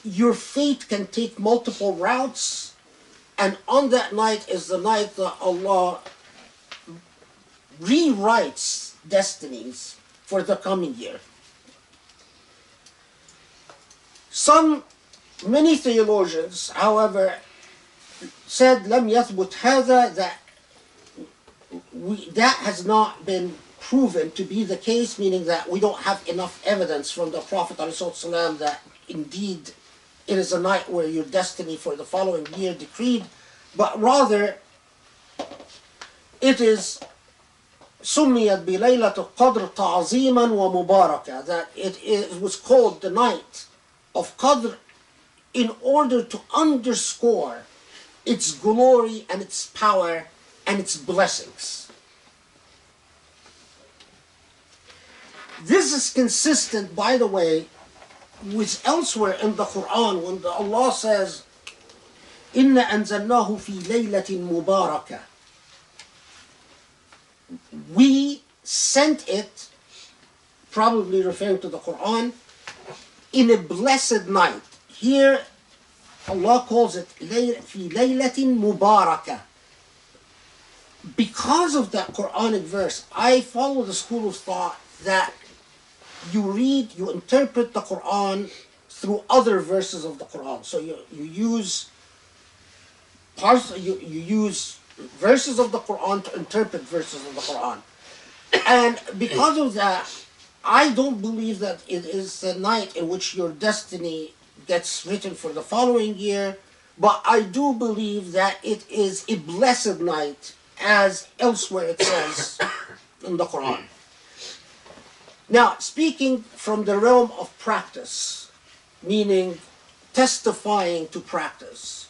your fate can take multiple routes, and on that night is the night that Allah rewrites destinies for the coming year. Many theologians, however, said لم يثبت هذا, that has not been proven to be the case, meaning that we don't have enough evidence from the Prophet ﷺ that indeed it is a night where your destiny for the following year decreed, but rather it is سميت بليلة القدر تعظيما ومباركة, that it was called the night of Qadr in order to underscore its glory and its power and its blessings. This is consistent, by the way, with elsewhere in the Quran when Allah says إِنَّا أَنزَلْنَاهُ فِي لَيْلَةٍ مُبَارَكَةٍ. We sent it, probably referring to the Quran, in a blessed night. Here Allah calls it في لَيْلَةٍ مُبَارَكَةٍ. Because of that Quranic verse, I follow the school of thought that you interpret the Quran through other verses of the Quran. So you use verses of the Quran to interpret verses of the Quran. And because of that, I don't believe that it is the night in which your destiny gets written for the following year, but I do believe that it is a blessed night, as elsewhere it says in the Quran. Now, speaking from the realm of practice, meaning testifying to practice,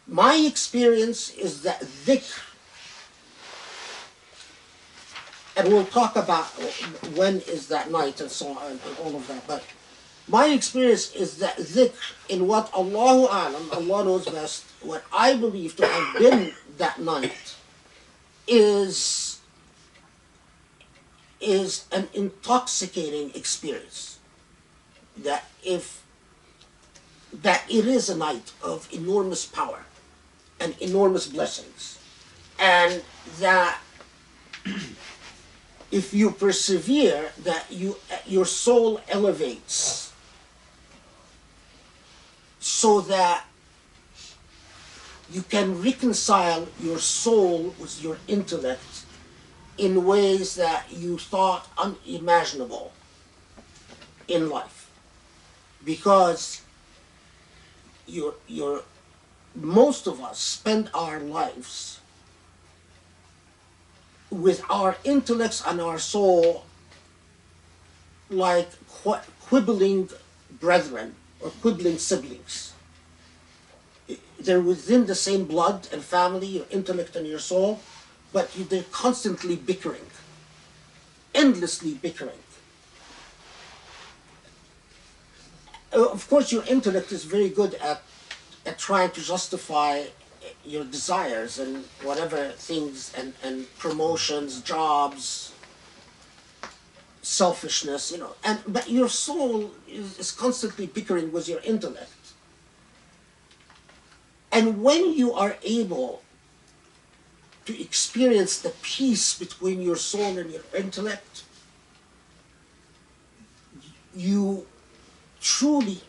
my experience is that dhikr, and we'll talk about when is that night and so on and all of that, but my experience is that dhikr, in what Allahu Alam, Allah knows best, what I believe to have been that night, is an intoxicating experience. That it is a night of enormous power and enormous blessings, and that if you persevere, that your soul elevates, so that you can reconcile your soul with your intellect in ways that you thought unimaginable in life. Because most of us spend our lives with our intellects and our soul like quibbling brethren or quibbling siblings. They're within the same blood and family, your intellect and your soul, but they're constantly bickering, endlessly bickering. Of course, your intellect is very good at trying to justify your desires and whatever things, and promotions, jobs, selfishness, but your soul is constantly bickering with your intellect. And when you are able to experience the peace between your soul and your intellect, you truly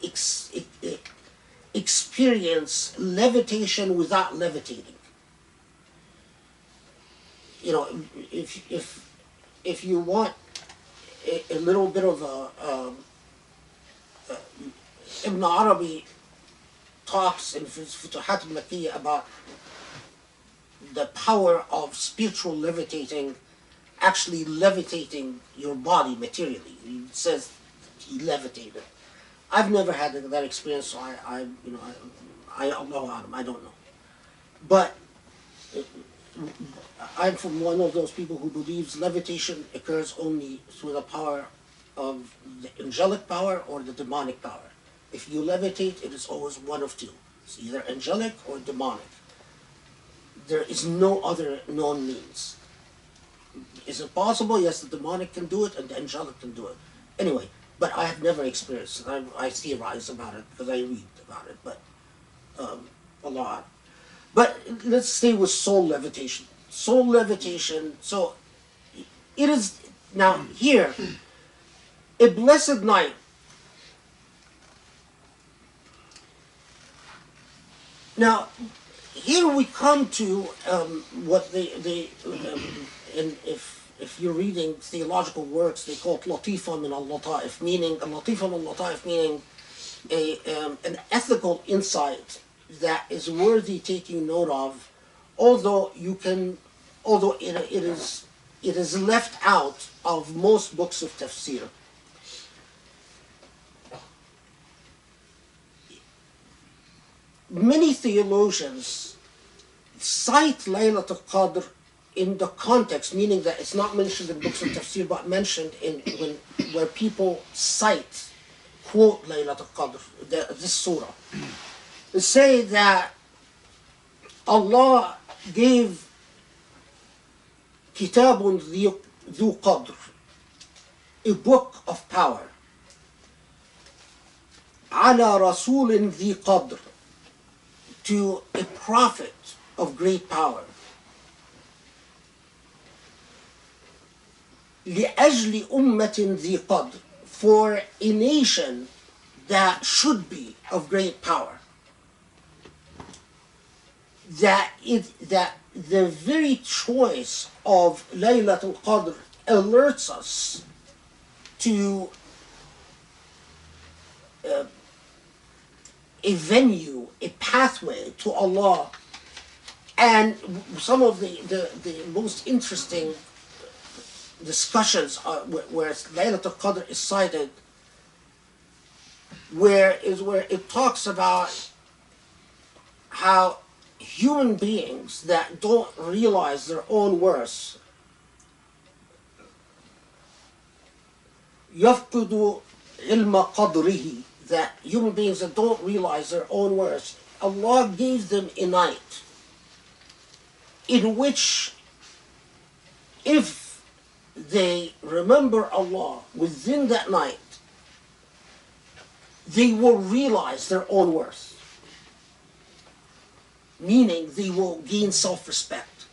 experience levitation without levitating. If you want a little bit of Ibn Arabi talks in Futuhat al-Makkiyya about the power of spiritual levitating, actually levitating your body materially. He says he levitated. I've never had that experience, so I don't know. But I'm from one of those people who believes levitation occurs only through the power of the angelic power or the demonic power. If you levitate, it is always one of two. It's either angelic or demonic. There is no other known means. Is it possible? Yes, the demonic can do it and the angelic can do it. Anyway, but I have never experienced it. I theorize about it because I read about it, but a lot. But let's stay with soul levitation. Soul levitation, so it is, now here, a blessed night. Now, here we come to what and if you're reading theological works, they call it latifa min al-lata'if, meaning a latifa min al-lata'if, meaning an ethical insight that is worthy taking note of, although it is left out of most books of tafsir. Many theologians cite Laylat al Qadr in the context, meaning that it's not mentioned in books of tafsir, but mentioned where people quote Laylat al Qadr, this surah. They say that Allah gave kitabun dhu qadr, a book of power, ala rasulin dhi qadr, to a prophet of great power, لأجل أمة ذي قدر, for a nation that should be of great power. That the very choice of Laylat al Qadr alerts us to a venue, a pathway to Allah, And some of the most interesting discussions where Laylat al Qadr is cited, where it talks about how human beings that don't realize their own worth يفقدوا علم قدره, that human beings that don't realize their own worth, Allah gave them a night in which if they remember Allah within that night, they will realize their own worth. Meaning they will gain self-respect.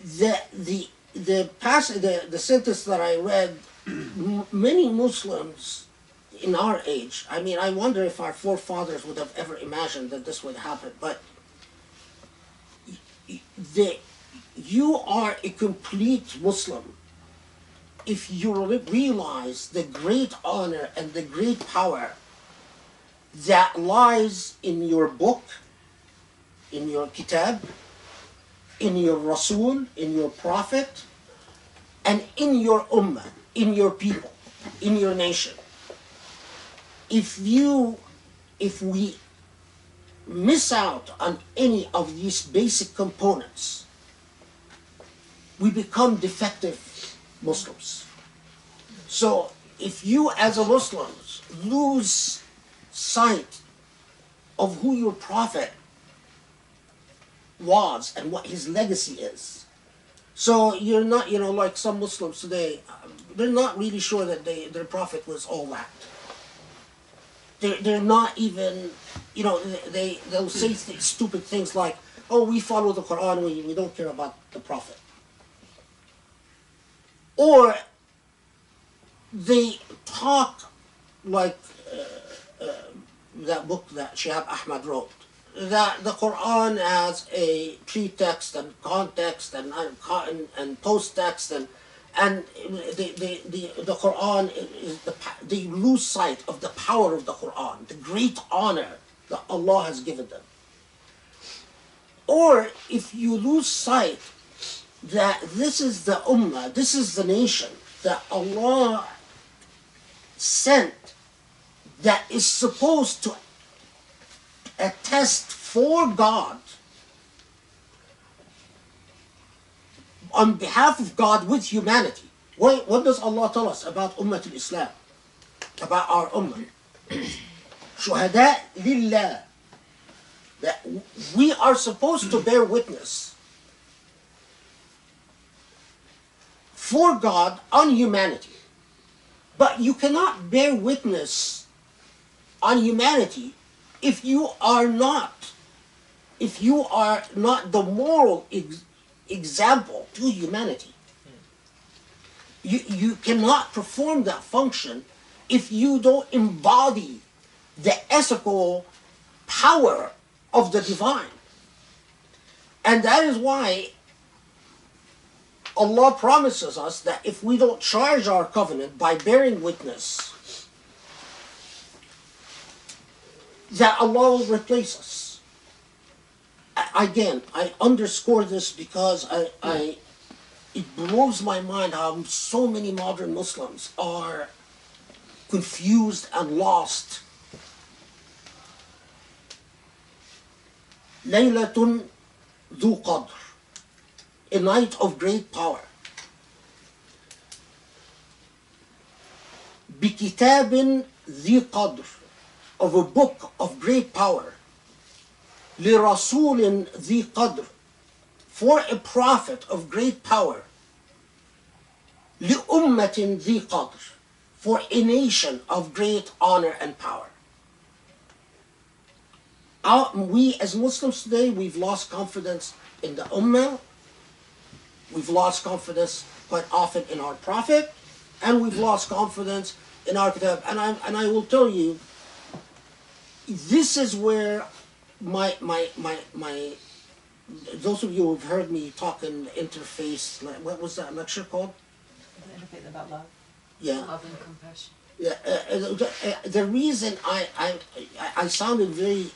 The sentence that I read, many Muslims in our age, I mean, I wonder if our forefathers would have ever imagined that this would happen, but you are a complete Muslim if you realize the great honor and the great power that lies in your book, in your kitab, in your Rasul, in your Prophet, and in your ummah, in your people, in your nation. If we miss out on any of these basic components, we become defective Muslims. So if you as a Muslim lose sight of who your Prophet was and what his legacy is, so you're not, like some Muslims today, they're not really sure that their Prophet was all that. They're not even, they'll say stupid things like, oh, we follow the Quran, we don't care about the Prophet. Or they talk like that book that Shihab Ahmad wrote, that the Quran has a pretext and context and post-text, and the Quran is they lose sight of the power of the Quran, the great honor that Allah has given them. Or if you lose sight that this is the ummah, this is the nation that Allah sent, that is supposed to attest for God, on behalf of God with humanity. What does Allah tell us about Ummah al-Islam? About our Ummah? Shuhada lillah. That we are supposed to bear witness for God on humanity. But you cannot bear witness on humanity if you are not the moral example to humanity. You cannot perform that function if you don't embody the ethical power of the divine. And that is why Allah promises us that if we don't charge our covenant by bearing witness, that Allah will replace us. Again, I underscore this because it blows my mind how so many modern Muslims are confused and lost. Laylatun dhu Qadr, a night of great power. Bikitabin dhi Qadr, of a book of great power. لِرَسُولٍ ذِي قَدْرٍ, for a prophet of great power. لِأُمَّةٍ ذِي قَدْرٍ, for a nation of great honor and power. We as Muslims today, we've lost confidence in the Ummah, we've lost confidence quite often in our Prophet, and we've lost confidence in our Kitab. And I will tell you, this is where those of you who've heard me talk in interface, what was that lecture called? The interfaith about love. Yeah. Love and compassion. Yeah. The reason I sounded very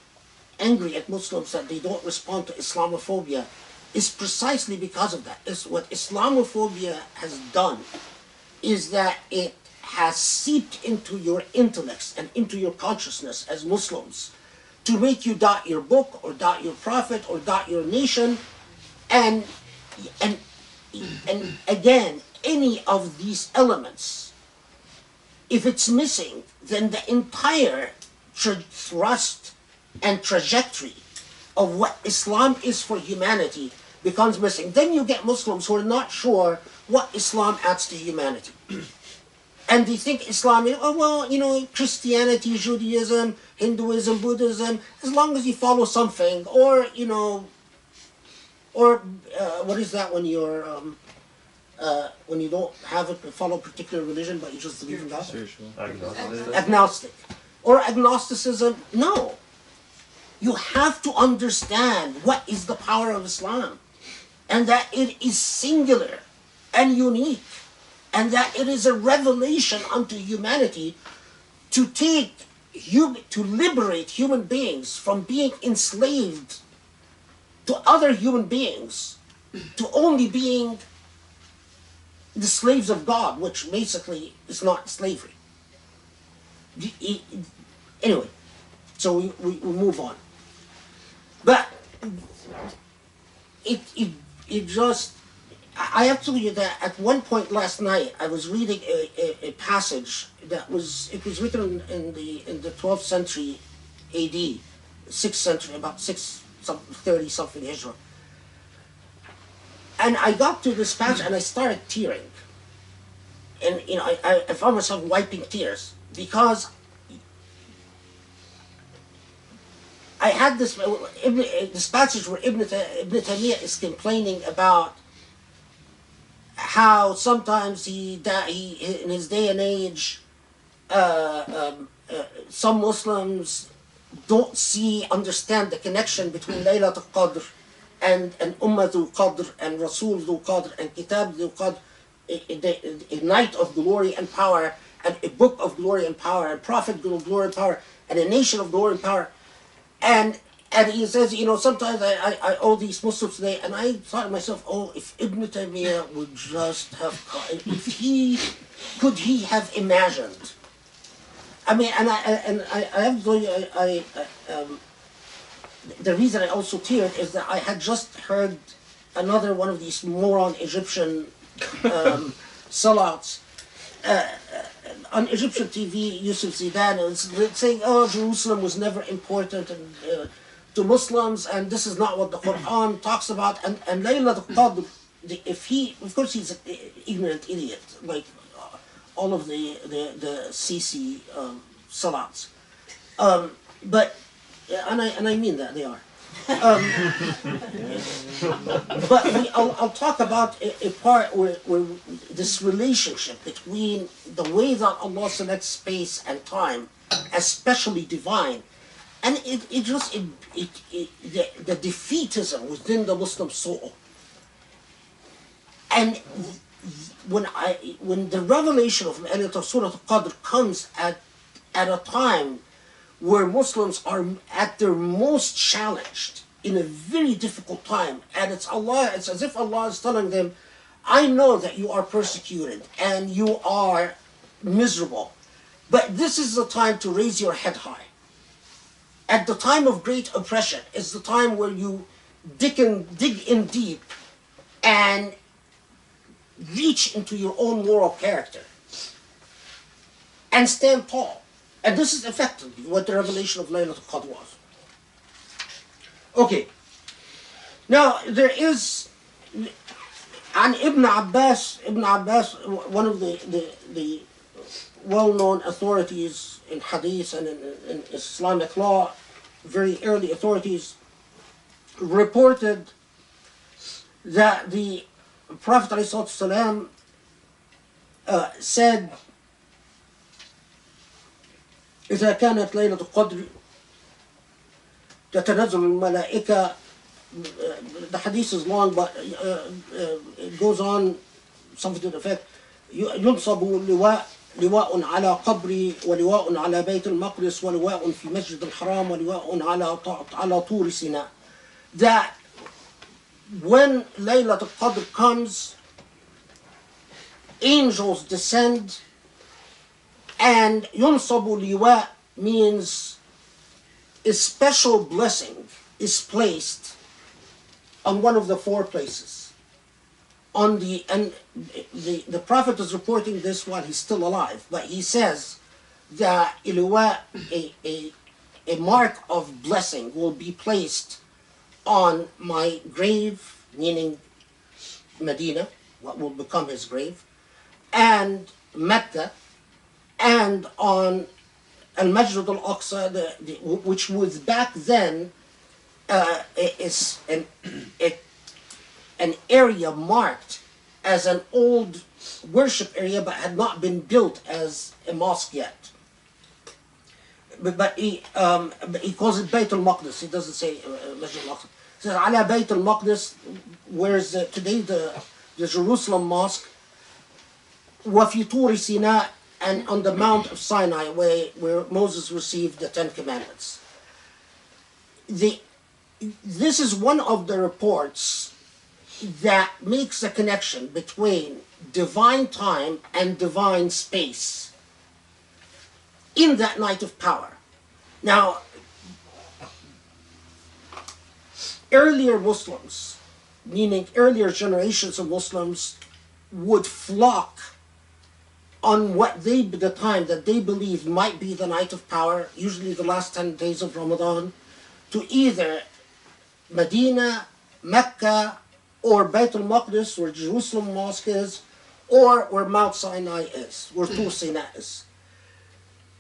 angry at Muslims that they don't respond to Islamophobia is precisely because of that. It's what Islamophobia has done is that it has seeped into your intellects and into your consciousness as Muslims to make you doubt your book or doubt your prophet or doubt your nation. And again, any of these elements, if it's missing, then the entire thrust and trajectory of what Islam is for humanity becomes missing. Then you get Muslims who are not sure what Islam adds to humanity. And they think Islam is, oh, well, you know, Christianity, Judaism, Hinduism, Buddhism, as long as you follow something, or, you know, or what is that when you're, when you don't have follow a particular religion, but you just believe in God? Spiritual. Agnostic. Or agnosticism. No. You have to understand what is the power of Islam, and that it is singular and unique, and that it is a revelation unto humanity to liberate human beings from being enslaved to other human beings, to only being the slaves of God, which basically is not slavery. Anyway, so we move on. But it just, I have to tell you that at one point last night I was reading a passage that was written in the 12th century AD, 6th century, about 630 something Hijrah. And I got to this passage and I started tearing. And you know, I found myself wiping tears because I had this passage where Ibn Taymiyyah is complaining about how sometimes he in his day and age, some Muslims don't understand the connection between Laylat al Qadr and Ummah al Qadr and Rasul al Qadr and Kitab al Qadr, a night of glory and power, and a book of glory and power, and prophet of glory and power, and a nation of glory and power. And he says, you know, sometimes I owe these Muslims today, and I thought to myself, oh, if Ibn Taymiyyah would just have, could he have imagined? I mean, and I have to tell you, the reason I also teared is that I had just heard another one of these moron Egyptian sellouts. On Egyptian TV, Yusuf Zidane was saying, oh, Jerusalem was never important to Muslims, and this is not what the Quran talks about. And Laylat al Qadr, of course he's an ignorant idiot, like all of the Sisi salats. But, and I mean that, they are. But I'll talk about a part where this relationship between the way that Allah selects space and time, especially divine, and the defeatism within the Muslim soul. And when the revelation of Surah Al-Qadr comes at a time where Muslims are at their most challenged, in a very difficult time, and it's as if Allah is telling them, I know that you are persecuted and you are miserable, but this is the time to raise your head high. At the time of great oppression is the time where you dig in deep and reach into your own moral character and stand tall. And this is effectively what the revelation of Laylat al Qadr was. Okay. Now, there is, and Ibn Abbas, one of the well-known authorities in Hadith and in Islamic law, very early authorities, reported that the Prophet ﷺ said, إذا كانت ليلة القدر تتنزل الملائكة. The hadith is long, but it goes on something to the effect. ينصب اللواء لواء على قبري ولواء على بيت المقدس ولواء في مسجد الحرام ولواء على طور سيناء. That when Laylat al Qadr comes, angels descend, and yunsabu liwa means a special blessing is placed on one of the four places. On the Prophet is reporting this while he's still alive, but he says that a mark of blessing will be placed on my grave, meaning Medina, what will become his grave, and Mecca, and on Al-Masjid al-Aqsa, which was back then is an area marked as an old worship area but had not been built as a mosque yet. But he calls it Bayt al-Maqdis. He doesn't say Masjid al-Aqsa. He says, Ala Bayt al-Maqdis, where's today the Jerusalem Mosque, وفي طور سيناء, and on the Mount of Sinai where Moses received the Ten Commandments. This is one of the reports that makes a connection between divine time and divine space in that night of power. Now, earlier Muslims, meaning earlier generations of Muslims, would flock on the time that they believed might be the night of power, usually the last 10 days of Ramadan, to either Medina, Mecca, or Bayt al-Maqdis, where Jerusalem Mosque is, or where Mount Sinai is, where Tur Sinai is.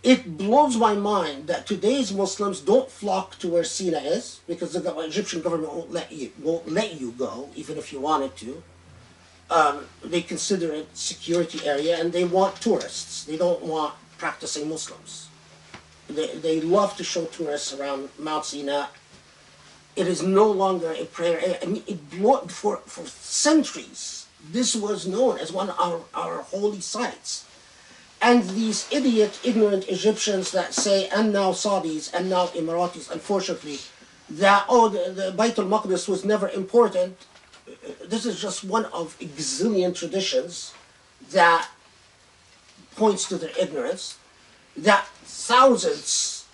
It blows my mind that today's Muslims don't flock to where Sinai is, because the Egyptian government won't let you go, even if you wanted to. They consider it security area, and they want tourists. They don't want practicing Muslims. They love to show tourists around Mount Sinai. It is no longer a prayer area. I mean, for centuries, this was known as one of our holy sites. And these ignorant Egyptians that say, and now Saudis, and now Emiratis, unfortunately, that, the Bayt al-Maqdis was never important. This is just one of a gazillion traditions that points to their ignorance, that thousands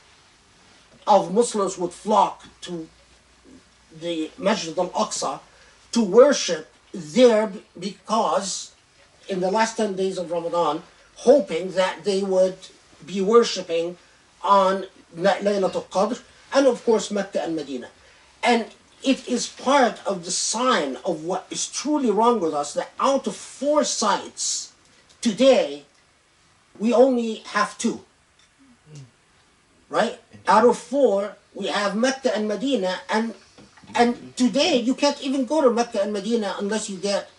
of Muslims would flock to the Masjid al-Aqsa to worship there, because in the last 10 days of Ramadan, hoping that they would be worshipping on Laylat al Qadr, and of course Mecca and Medina. And it is part of the sign of what is truly wrong with us, that out of 4 sites today, we only have 2. Right? Out of 4, we have Mecca and Medina, and today you can't even go to Mecca and Medina unless you get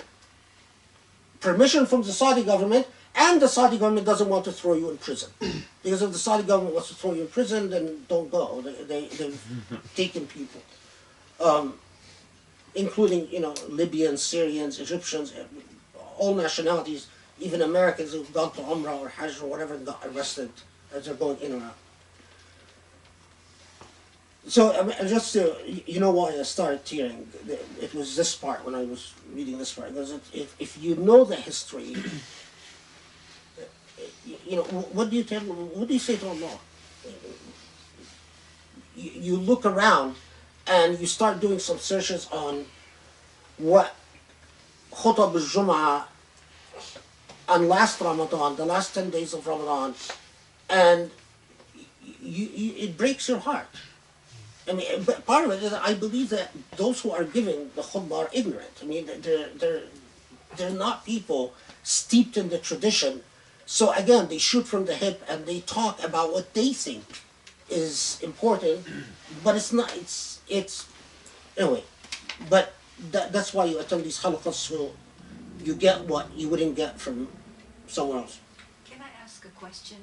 permission from the Saudi government, and the Saudi government doesn't want to throw you in prison. Because if the Saudi government wants to throw you in prison, then don't go. They've taken people. Including, Libyans, Syrians, Egyptians, all nationalities, even Americans who've gone to Umrah or Hajj or whatever and got arrested as they're going in or out. So, just you know why I started tearing? It was this part when I was reading this part. Because if you know the history, what do you say to Allah? You look around and you start doing some searches on what Khutab al-Jum'ah on last Ramadan, the last 10 days of Ramadan, and it breaks your heart. I mean, but part of it is I believe that those who are giving the khutbah are ignorant. I mean, they're not people steeped in the tradition. So again, they shoot from the hip and they talk about what they think is important, but it's not. It's anyway. But that's why you attend these halaqas, so you get what you wouldn't get from somewhere else. Can I ask a question,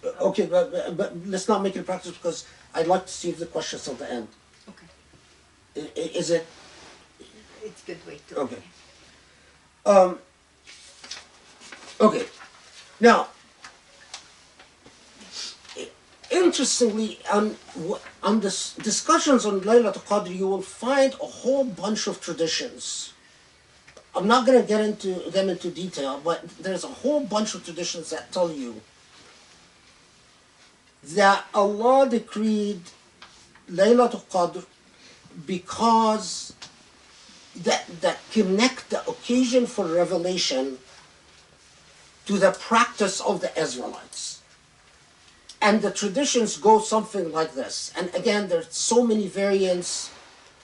Dr. Okay, but let's not make it a practice, because I'd like to see if the questions at the end. Okay. Is it? It's a good way to. Okay. Okay. Now, interestingly, on the discussions on Laylat al Qadr, you will find a whole bunch of traditions. I'm not going to get into them into detail, but there's a whole bunch of traditions that tell you that Allah decreed Laylat al Qadr because that connect the occasion for revelation to the practice of the Israelites. And the traditions go something like this. And again, there's so many variants.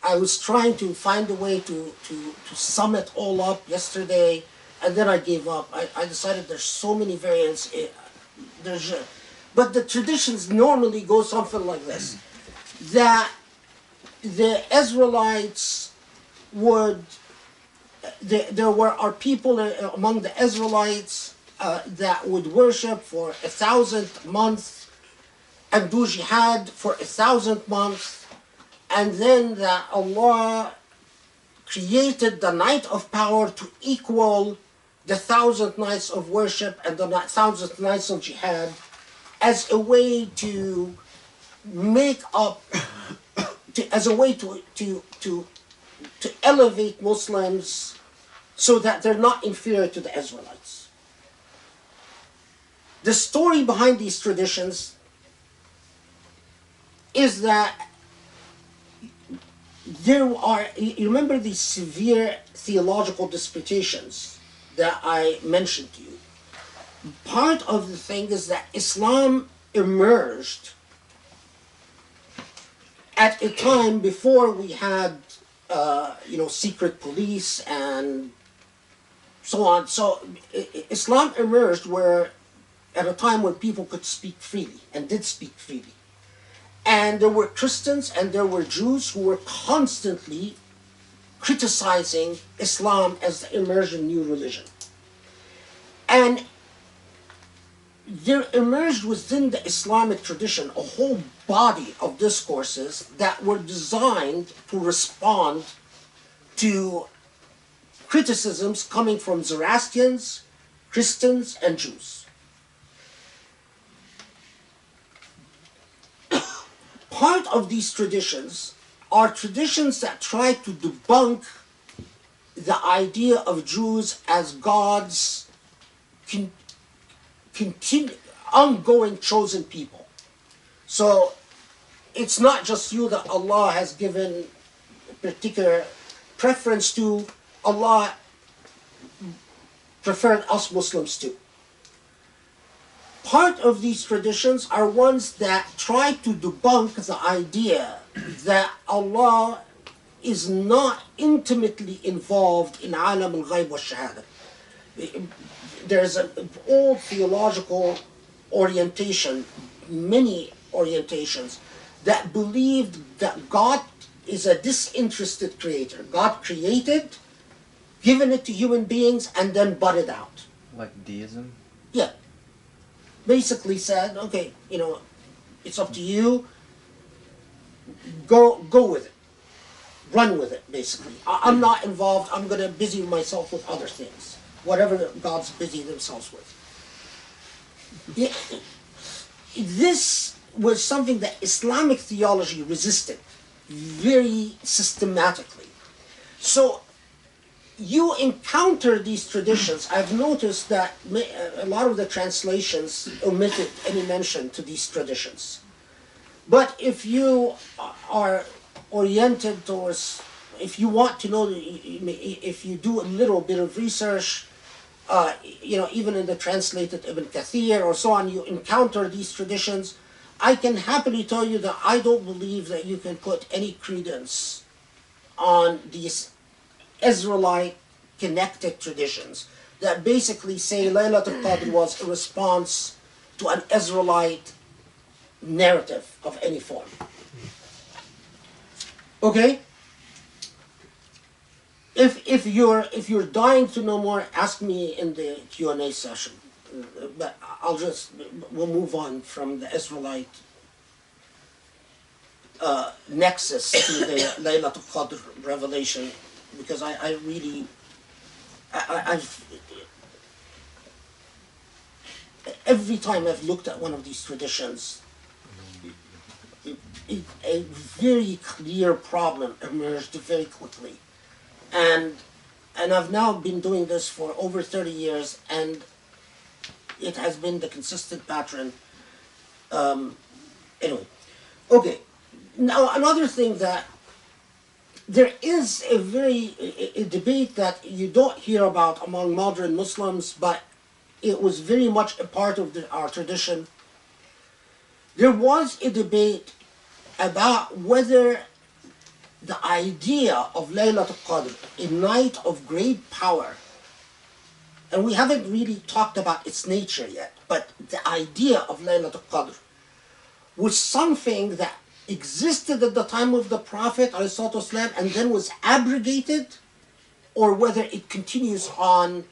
I was trying to find a way to sum it all up yesterday, and then I gave up. I decided there's so many variants. But the traditions normally go something like this. That the Israelites would, there are people among the Israelites that would worship for 1,000 months and do jihad for 1,000 months, and then that Allah created the night of power to equal the 1,000 nights of worship and the 1,000 nights of jihad as a way to make up, as a way to elevate Muslims so that they're not inferior to the Israelites. The story behind these traditions is that there are, you remember these severe theological disputations that I mentioned to you? Part of the thing is that Islam emerged at a time before we had, secret police and so on. So Islam emerged at a time when people could speak freely and did speak freely. And there were Christians and there were Jews who were constantly criticizing Islam as the emerging new religion. And there emerged within the Islamic tradition a whole body of discourses that were designed to respond to criticisms coming from Zoroastrians, Christians, and Jews. Part of these traditions are traditions that try to debunk the idea of Jews as God's ongoing chosen people. So it's not just you that Allah has given particular preference to. Allah preferred us Muslims too. Part of these traditions are ones that try to debunk the idea that Allah is not intimately involved in alam al-ghayb wa shahada. There's an old theological orientation, many orientations, that believed that God is a disinterested creator. God created, given it to human beings, and then butted out. Like deism? Yeah. Basically said, okay, it's up to you. Go with it. Run with it, basically. I'm not involved. I'm going to busy myself with other things. Whatever God's busy themselves with. Yeah. This was something that Islamic theology resisted very systematically. So you encounter these traditions. I've noticed that a lot of the translations omitted any mention to these traditions. But if you are oriented towards, if you want to know, if you do a little bit of research, even in the translated Ibn Kathir or so on, you encounter these traditions. I can happily tell you that I don't believe that you can put any credence on these Israelite connected traditions that basically say Laylat al Qadr was a response to an Israelite narrative of any form. Okay? If you're dying to know more, ask me in the Q&A session. But we'll move on from the Israelite nexus to the Laylat al Qadr revelation, because every time I've looked at one of these traditions, a very clear problem emerged very quickly. And I've now been doing this for over 30 years, and it has been the consistent pattern. Anyway, okay. Now another thing that there is a debate that you don't hear about among modern Muslims, but it was very much a part of our tradition. There was a debate about whether the idea of Laylat al Qadr, a night of great power, and we haven't really talked about its nature yet, but the idea of Laylat al Qadr was something that existed at the time of the Prophet ﷺ and then was abrogated, or whether it continues on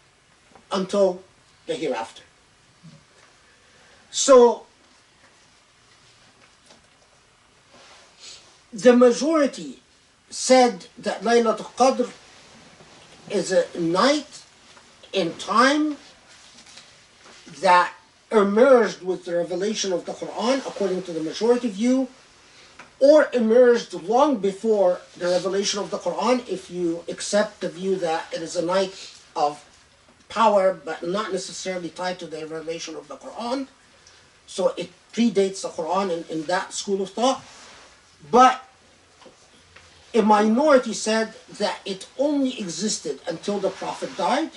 until the hereafter. So the majority said that Laylat al Qadr is a night in time that emerged with the revelation of the Quran, according to the majority view, or emerged long before the revelation of the Quran, if you accept the view that it is a night of power, but not necessarily tied to the revelation of the Quran. So it predates the Quran in that school of thought. But a minority said that it only existed until the Prophet died.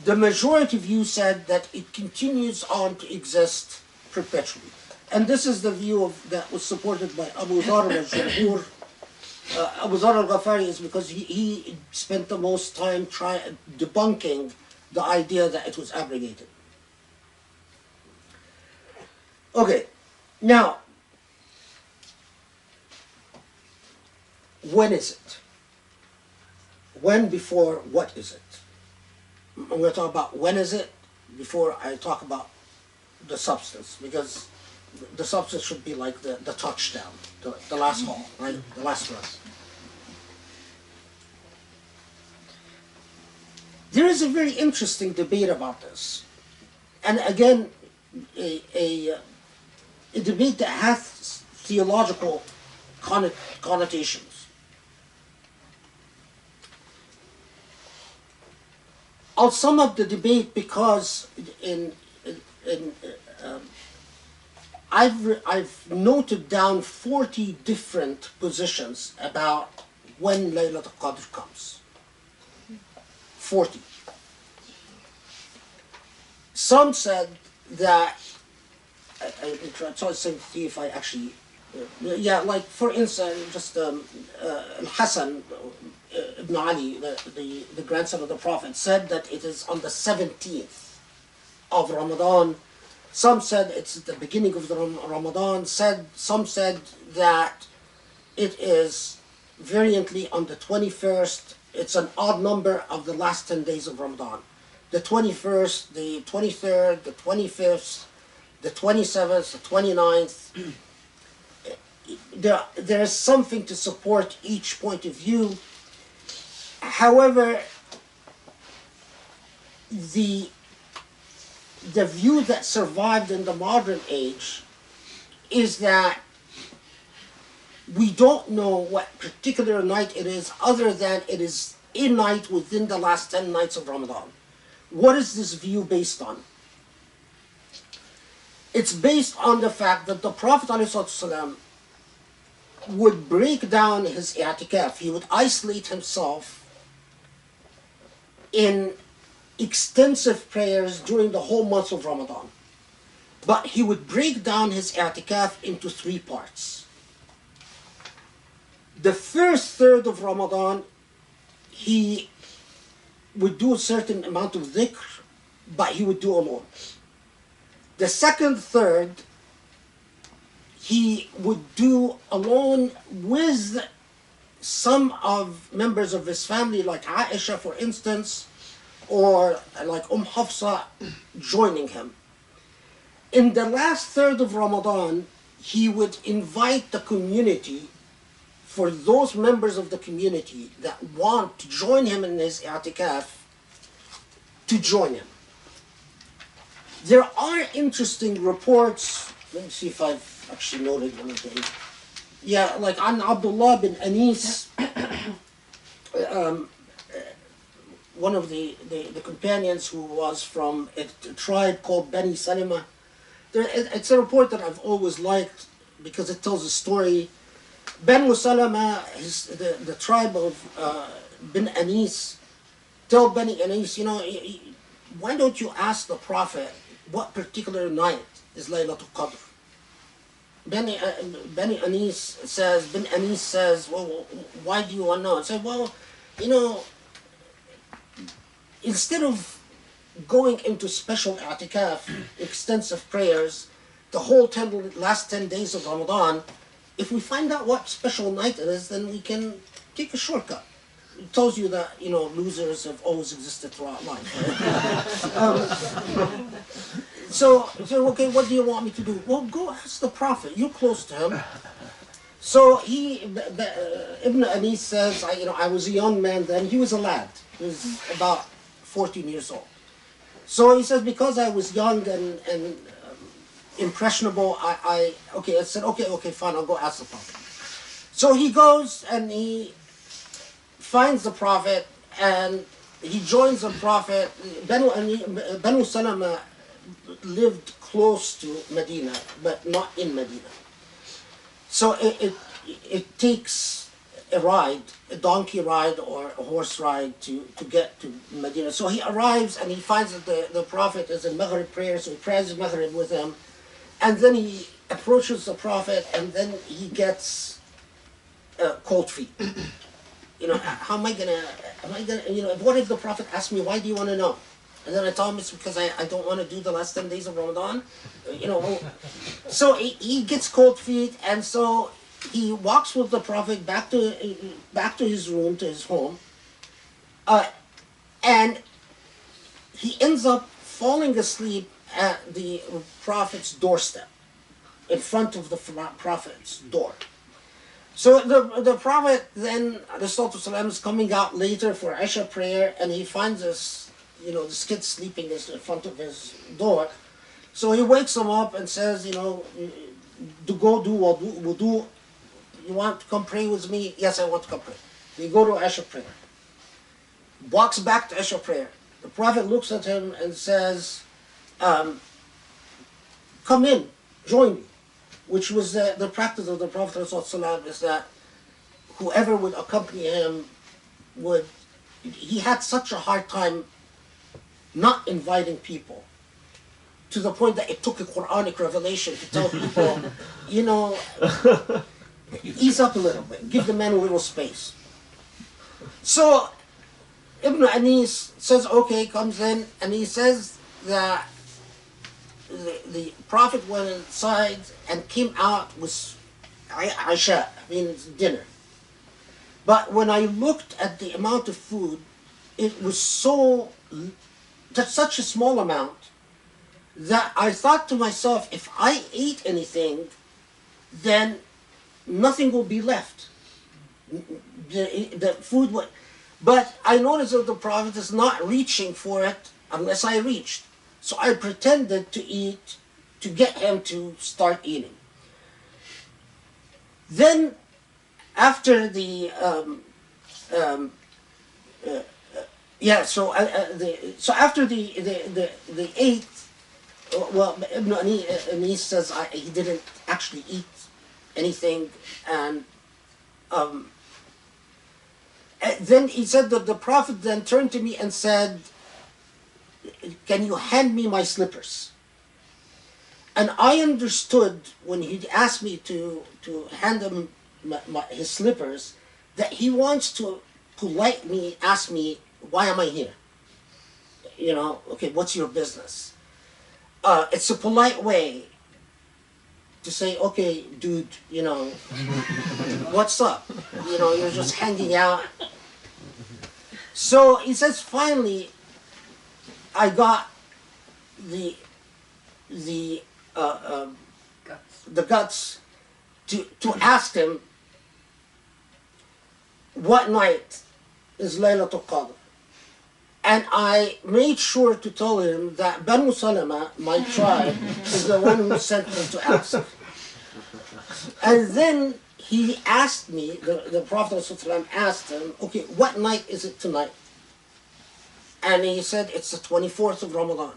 The majority view said that it continues on to exist perpetually. And this is the view that was supported by Abu Dharr al-Jumhur. Abu Dharr al-Ghafari is because he spent the most time debunking the idea that it was abrogated. Okay, now, when is it? When before what is it? I'm going to talk about when is it before I talk about the substance, because the substance should be like the touchdown, the last ball, right? The last run. There is a very interesting debate about this. And again, a debate that has theological connotations. I'll sum up the debate because I've noted down 40 different positions about when Laylat al Qadr comes. 40. Some said that, I try to see if I actually, yeah, like for instance, just Hassan ibn Ali, the grandson of the Prophet, said that it is on the 17th of Ramadan. Some said it's at the beginning of the Ramadan. Some said that it is variantly on the 21st. It's an odd number of the last 10 days of Ramadan. The 21st, the 23rd, the 25th, the 27th, the 29th. There is something to support each point of view. However, the view that survived in the modern age is that we don't know what particular night it is, other than it is a night within the last 10 nights of Ramadan. What is this view based on? It's based on the fact that the Prophet ﷺ would break down his i'tikaf. He would isolate himself in extensive prayers during the whole month of Ramadan. But he would break down his i'tikaf into 3 parts. The first third of Ramadan, he would do a certain amount of dhikr, but he would do alone. The second third, he would do alone with some of members of his family, like Aisha, for instance, or like Hafsa joining him. In the last third of Ramadan, he would invite the community, for those members of the community that want to join him in his i'tikaf, to join him. There are interesting reports. Let me see if I've actually noted anything. Yeah, like on Abdullah bin Anis, one of the companions who was from a tribe called Bani Salima. It's a report that I've always liked because it tells a story. Bani Salama, the tribe of bin Anis, tell Bani Anis, why don't you ask the Prophet what particular night is Laylat al Qadr? Bani Anis says, well, why do you want to know? I said, well, instead of going into special i'tikaf, extensive prayers, the whole last 10 days of Ramadan, if we find out what special night it is, then we can take a shortcut. It tells you that, losers have always existed throughout life. Right? So, okay, what do you want me to do? Well, go ask the Prophet. You're close to him. So Ibn Anis says, I was a young man then. He was a lad. He was about 14 years old. So he says, because I was young and impressionable, I said, okay, fine, I'll go ask the Prophet. So he goes and he finds the Prophet and he joins the Prophet. Banu Salama lived close to Medina, but not in Medina. So it takes a ride, a donkey ride or a horse ride to get to Medina. So he arrives and he finds that the Prophet is in Maghrib prayer, so he prays Maghrib with him. And then he approaches the Prophet and then he gets cold feet. How am I gonna, what if the Prophet asks me, why do you want to know? And then I tell him it's because I don't want to do the last 10 days of Ramadan. So he gets cold feet, and so he walks with the Prophet back to his room, to his home. And he ends up falling asleep at the Prophet's doorstep, in front of the Prophet's door. So the Prophet then, ﷺ, is coming out later for Isha prayer, and he finds this kid sleeping in front of his door. So he wakes him up and says, go do wudu. You want to come pray with me? Yes, I want to come pray. We go to Isha prayer. Walks back to Isha prayer. The Prophet looks at him and says, come in, join me. Which was the practice of the Prophet ﷺ, is that whoever would accompany him he had such a hard time not inviting people, to the point that it took a Quranic revelation to tell people, ease up a little bit, give the man a little space. So Ibn Anis says, okay, comes in, and he says that the Prophet went inside and came out with Isha, dinner. But when I looked at the amount of food, it was such a small amount that I thought to myself, if I ate anything, then nothing will be left. The food would. But I noticed that the Prophet is not reaching for it unless I reached. So I pretended to eat to get him to start eating. Then, after the after the eighth, well, Ibn Anis says he didn't actually eat anything, and then he said that the Prophet then turned to me and said, can you hand me my slippers? And I understood when he asked me to hand him his slippers, that he wants to politely ask me, why am I here? Okay, what's your business? It's a polite way to say, okay, dude, what's up? You're just hanging out. So he says, finally, I got the guts to ask him, what night is Laylat al Qadr? And I made sure to tell him that Banu Salama, my tribe, is the one who sent me to ask. And then he asked me, the Prophet ﷺ asked him, okay, what night is it tonight? And he said, it's the 24th of Ramadan.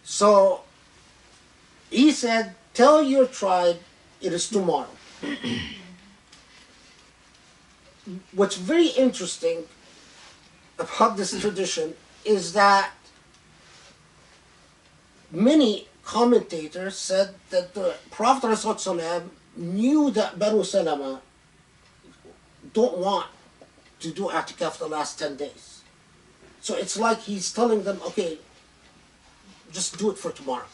So he said, tell your tribe it is tomorrow. What's very interesting about this tradition is that many commentators said that the Prophet ﷺ knew that Banu Salama don't want to do i'tikaf the last 10 days. So it's like he's telling them, okay, just do it for tomorrow.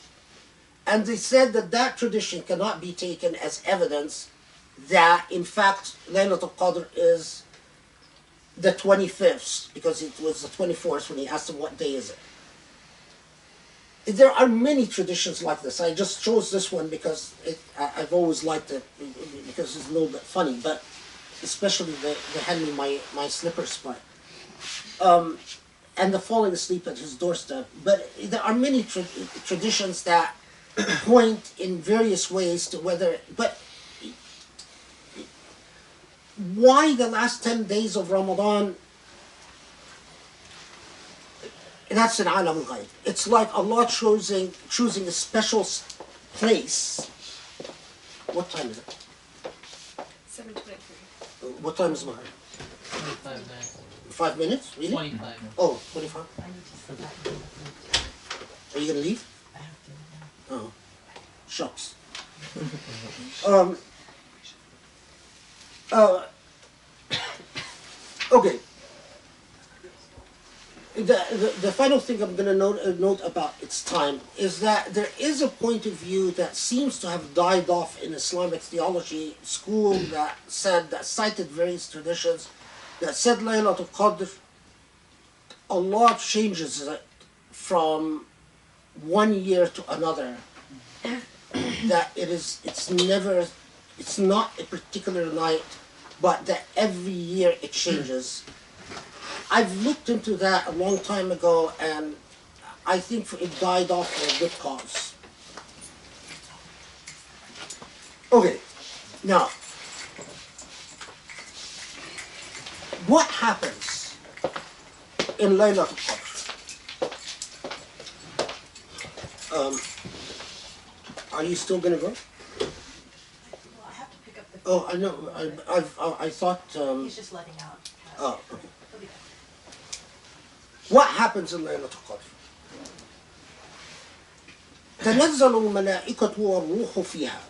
And they said that that tradition cannot be taken as evidence that, in fact, Laylat al Qadr is the 25th, because it was the 24th when he asked him what day is it. There are many traditions like this. I just chose this one because I've always liked it, because it's a little bit funny, but especially they hand me my slippers part. And the falling asleep at his doorstep. But there are many traditions that point in various ways to whether, but why the last 10 days of Ramadan? That's an alam al-ghayb. It's like Allah choosing a special place. What time is it? 7:23. What time is Maghrib? 5 minutes? Really? 25. Oh, 25. I need to Are you going to leave? I have to. Oh, shucks. Okay. The final thing I'm going to note about its time is that there is a point of view that seems to have died off in Islamic theology school that cited various traditions that said Laylat al Qadr, Allah changes it from one year to another. That it's not a particular night, but that every year it changes. I've looked into that a long time ago, and I think it died off for a good cause. Okay, now, what happens in Laylat al Qadr? Are you still going to go? Well, I have to pick up the. Oh, I know. I thought. He's just letting out. Oh, okay. He'll be back. What happens in Laylat al Qadr? تنزل الملائكة والروح فيها.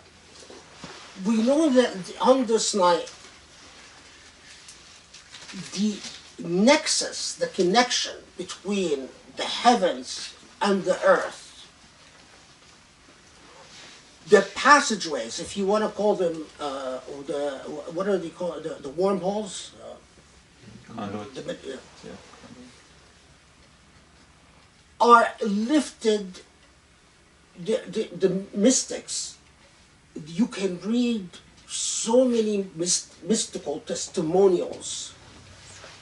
We know that on this night, the nexus, the connection between the heavens and the earth, the passageways, if you want to call them, what are they called? The wormholes? Are lifted, the mystics. You can read so many mystical testimonials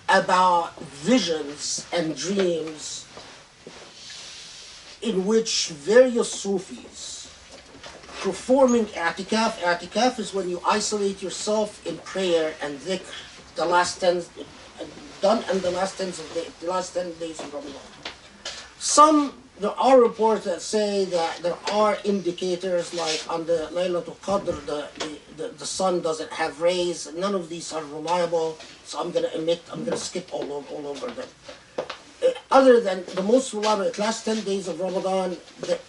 about visions and dreams in which various Sufis performing i'tikaf. I'tikaf is when you isolate yourself in prayer and dhikr, the last 10 days of Ramadan. There are reports that say that there are indicators, like on the Laylat al Qadr, the sun doesn't have rays. None of these are reliable, so I'm going to skip all over them. Other than the most reliable, the last 10 days of Ramadan, the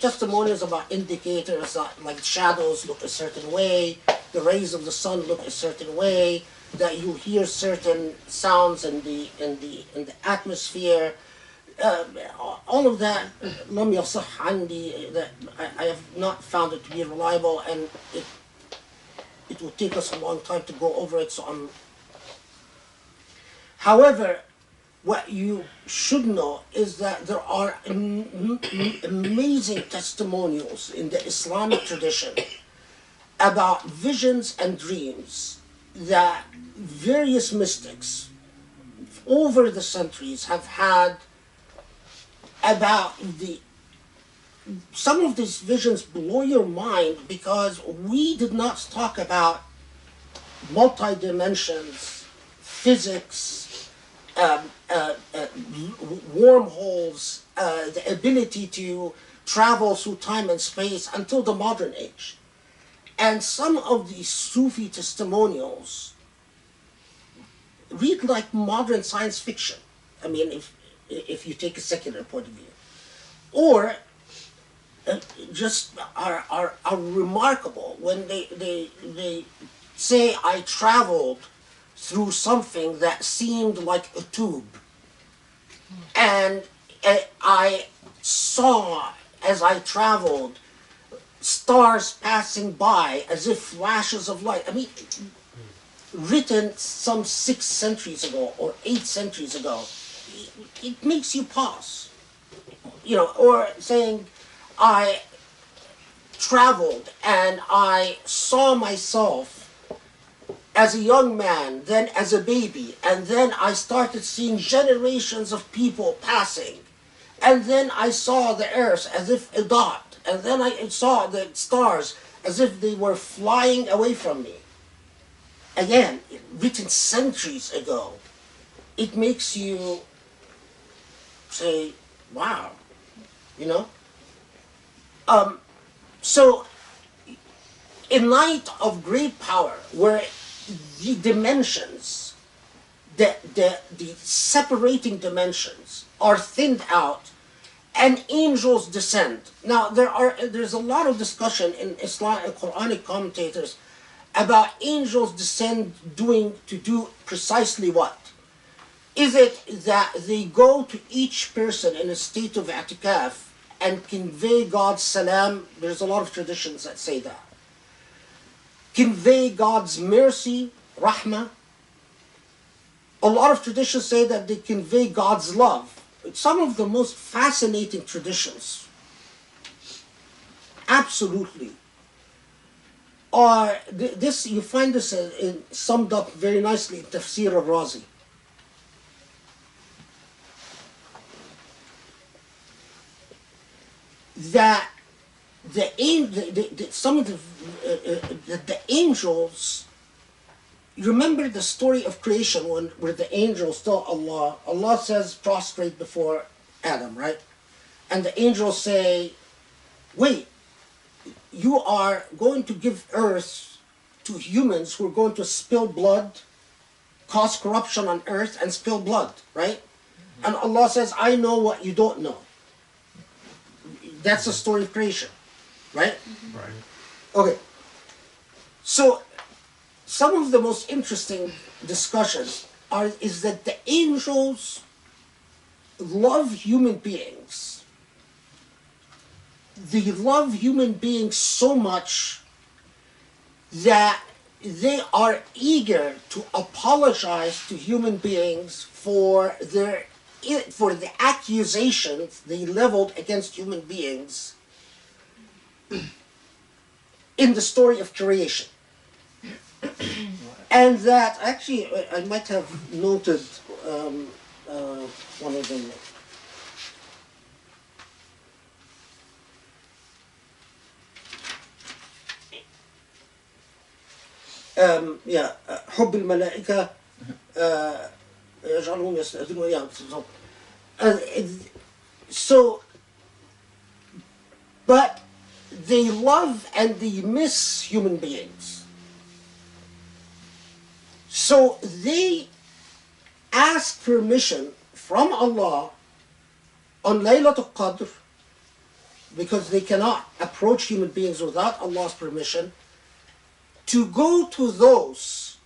testimonials about indicators that, like, shadows look a certain way, the rays of the sun look a certain way, that you hear certain sounds in the atmosphere. All of that, لم يصح عندي, that I have not found it to be reliable, and it will take us a long time to go over it. So however, what you should know is that there are amazing testimonials in the Islamic tradition about visions and dreams that various mystics, over the centuries have had about some of these visions blow your mind, because we did not talk about multi-dimensions, physics, wormholes, the ability to travel through time and space until the modern age. And some of these Sufi testimonials read like modern science fiction. I mean, if you take a secular point of view. Or just are remarkable when they say, I traveled through something that seemed like a tube, and I saw, as I traveled, stars passing by as if flashes of light. I mean, written some 6 centuries ago or 8 centuries ago, it makes you pause. You know, or saying, I traveled and I saw myself as a young man, then as a baby, and then I started seeing generations of people passing, and then I saw the earth as if a dot, and then I saw the stars as if they were flying away from me. Again, written centuries ago, it makes you say, wow, you know? So, in light of great power, where the dimensions, the separating dimensions are thinned out, and angels descend. Now, there's a lot of discussion in Islam and Quranic commentators about angels descend to do precisely what? Is it that they go to each person in a state of i'tikaf and convey God's salam? There's a lot of traditions that say that. Convey God's mercy, rahmah. A lot of traditions say that they convey God's love. Some of the most fascinating traditions, absolutely, are this. You find this summed up very nicely in Tafsir al-Razi. That the angels. You remember the story of creation where the angels tell Allah says prostrate before Adam, right? And the angels say, wait, you are going to give earth to humans who are going to spill blood, cause corruption on earth and spill blood, right? And Allah says, I know what you don't know. That's the story of creation, right? Right. Okay. So, some of the most interesting discussions is that the angels love human beings. They love human beings so much that they are eager to apologize to human beings for the accusations they leveled against human beings in the story of creation. And that, actually, I might have noted one of them. حب الملائكة يجعلهم يستأذنون. So, but they love and they miss human beings. So they ask permission from Allah on Laylat al Qadr, because they cannot approach human beings without Allah's permission, to go to those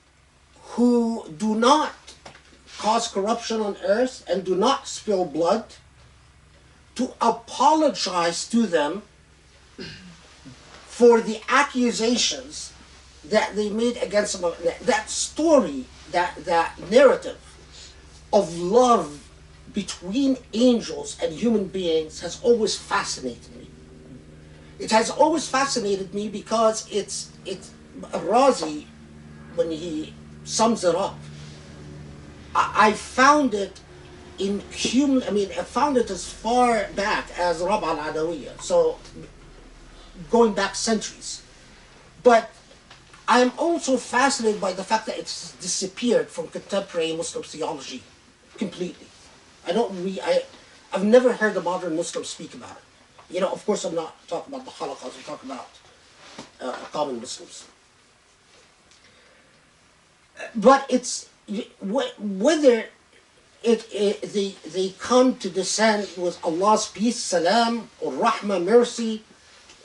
who do not cause corruption on earth and do not spill blood, to apologize to them for the accusations that they made against them. That story, that narrative of love between angels and human beings has always fascinated me. It has always fascinated me because it's Razi, when he sums it up, I found it I found it as far back as Rab al-Adawiyya, so going back centuries. But I'm also fascinated by the fact that it's disappeared from contemporary Muslim theology completely. I've never heard a modern Muslim speak about it. You know, of course I'm not talking about the halaqas, I'm talking about common Muslims. But it's whether they come to descend with Allah's peace, salam, or rahmah, mercy,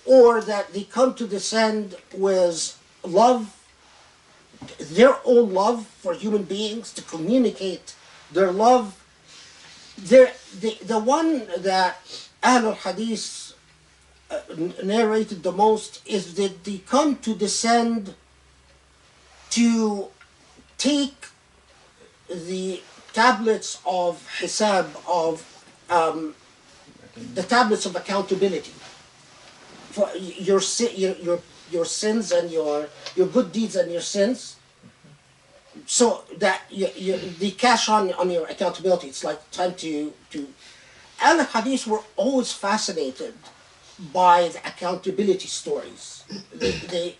or that they come to descend with love, their own love for human beings, to communicate their love. The one that Ahlul Hadith narrated the most is that they come to descend to take the tablets of hisab, of the tablets of accountability for your sins and your good deeds and your sins, so that they cash on your accountability. It's like time to Al-Hadith were always fascinated by the accountability stories. They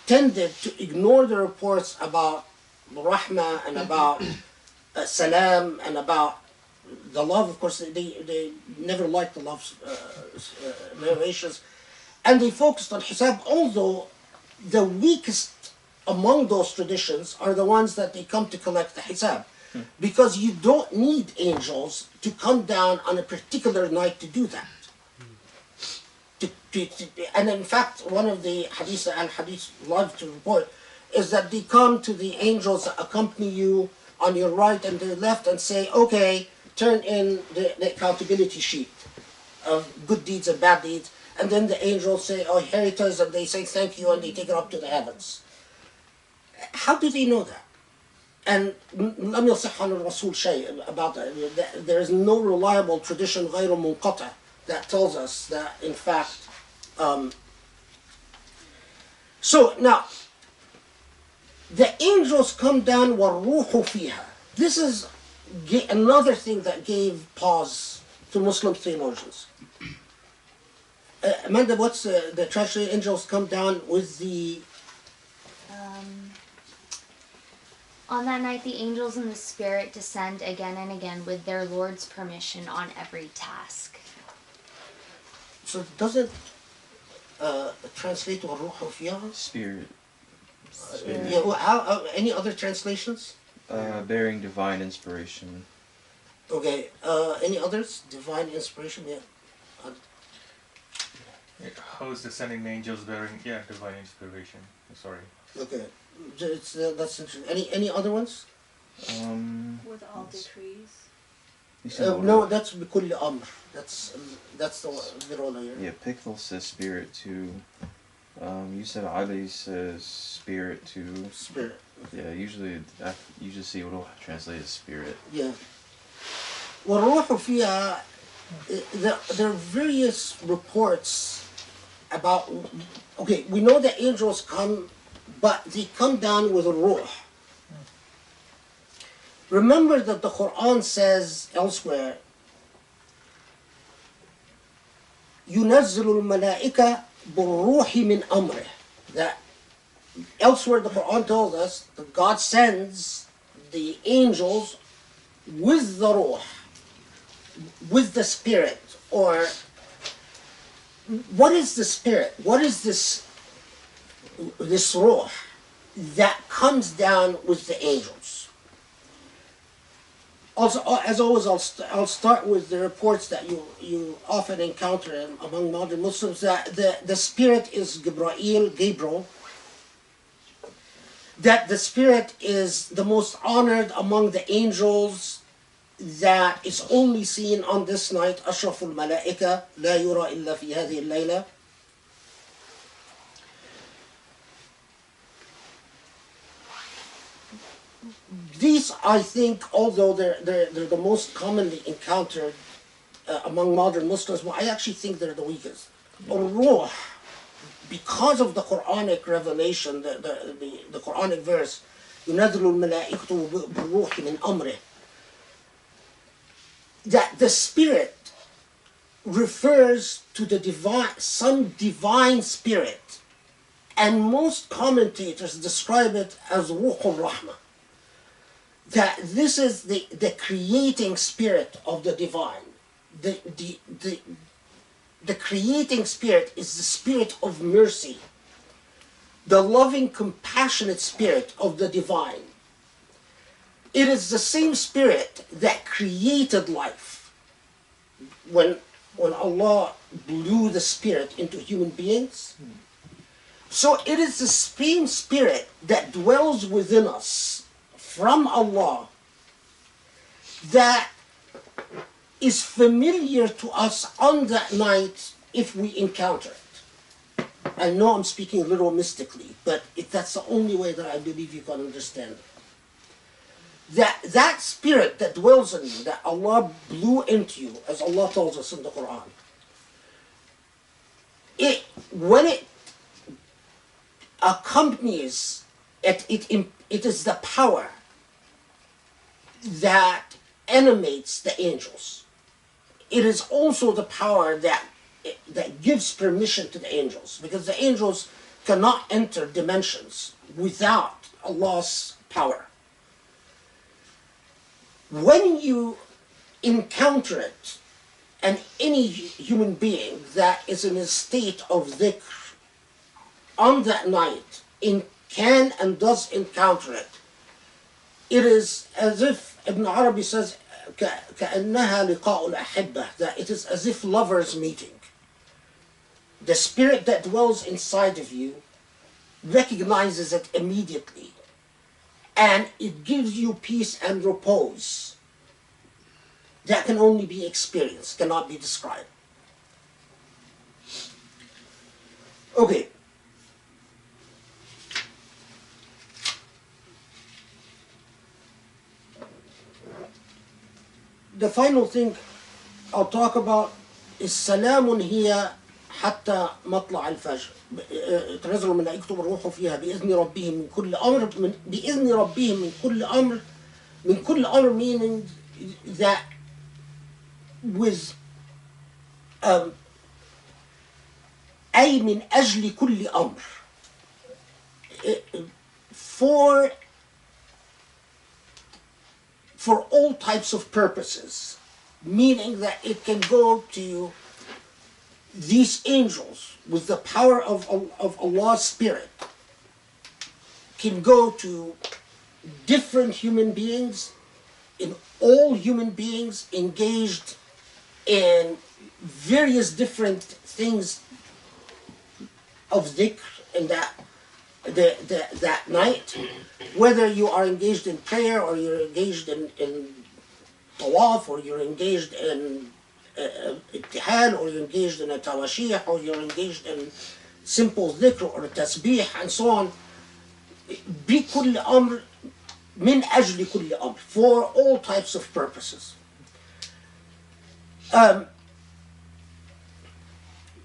tended to ignore the reports about rahmah and about salam and about the love. Of course, they never liked the love narrations, and they focused on hisab, although the weakest among those traditions are the ones that they come to collect the hisab, because you don't need angels to come down on a particular night to do that. And in fact, one of the hadiths that Al-Hadith love to report is that they come to the angels that accompany you on your right and the left and say, okay, turn in the accountability sheet of good deeds and bad deeds. And then the angels say, oh, here it is, and they say thank you, and they take it up to the heavens. How do they know that? And لم يصح عن الرسول شيء about that. There is no reliable tradition غير منقطع that tells us that, in fact. So now, the angels come down وَالرُّوحُ فِيهَا. This is another thing that gave pause to Muslim theologians. Amanda, what's the translation? Angels come down with the... On that night, the angels and the Spirit descend again and again with their Lord's permission on every task. So does it translate to وَالرُّوحُ فِيهَا? Spirit. Yeah, well, any other translations? Bearing divine inspiration. Okay, any others? Divine inspiration, yeah. How is descending angels bearing, divine inspiration? Sorry. Okay, that's interesting. Any other ones? With all decrees. No, that's بكل أمر. That's the role here. Yeah, Pickthall says spirit too. Yusuf Ali says spirit too. Spirit. Okay. Yeah, usually you just see what will translate as spirit. Yeah. والروح فيها, there are various reports about. Okay, we know that angels come, but they come down with a ruh. Remember that the Quran says elsewhere, يُنَزِّلُ الْمَلَائِكَةِ بِالرُّوحِ مِنْ أَمْرِهِ. That elsewhere the Quran tells us that God sends the angels with the ruh, with the spirit. Or what is the spirit? What is this ruh that comes down with the angels? Also, as always, I'll start with the reports that you often encounter among modern Muslims, that the spirit is Gabriel, that the spirit is the most honored among the angels, that is only seen on this night, أشرف الملائكة لا يرى إلا في هذه الليلة. These, I think, although they're the most commonly encountered among modern Muslims, well, I actually think they're the weakest. Ruh, because of the Quranic revelation, the Quranic verse ينزل الملائكة بالروح من أمره. That the Spirit refers to the divine, some divine spirit, and most commentators describe it as Ruh al-Rahmah. That this is the creating spirit of the divine. The creating spirit is the spirit of mercy, the loving, compassionate spirit of the divine. It is the same spirit that created life. When Allah blew the spirit into human beings, so it is the same spirit that dwells within us from Allah that is familiar to us on that night if we encounter it. I know I'm speaking a little mystically, but that's the only way that I believe you can understand it. That spirit that dwells in you, that Allah blew into you, as Allah tells us in the Quran, when it accompanies, it is the power that animates the angels. It is also the power that gives permission to the angels, because the angels cannot enter dimensions without Allah's power. When you encounter it, and any human being that is in a state of dhikr on that night can and does encounter it, it is as if, Ibn Arabi says, كأنها لقاء الأحبة, that it is as if lovers meeting. The spirit that dwells inside of you recognizes it immediately, and it gives you peace and repose that can only be experienced, cannot be described. Okay. The final thing I'll talk about is سلام هي حتى مطلع الفجر. تنزل الملائكة والروح فيها بإذن ربهم من كل أمر. بإذن ربهم من كل أمر. من كل أمر meaning that with أي من أجل كل أمر. For all types of purposes, meaning that it can go to these angels with the power of Allah's Spirit, can go to different human beings, in all human beings engaged in various different things of dhikr in that night, whether you are engaged in prayer or you're engaged in tawaf, or you're engaged in ittihad, or you're engaged in a tawashih, or you're engaged in simple dhikr or tasbih and so on. بكل أمر من أجل كل أمر, for all types of purposes. Good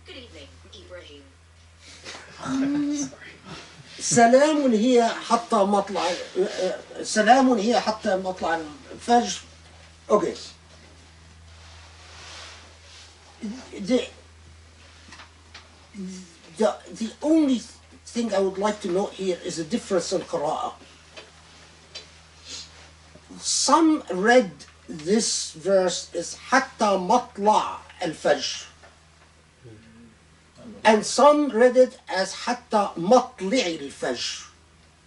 evening, Ibrahim. سلام هي حتى مطلع سلام هي حتى مطلع الفجر. Okay. The only thing I would like to note here is a difference in qira'ah. Some read this verse as حتى مطلع الفجر, and some read it as حتى مطلع الفجر.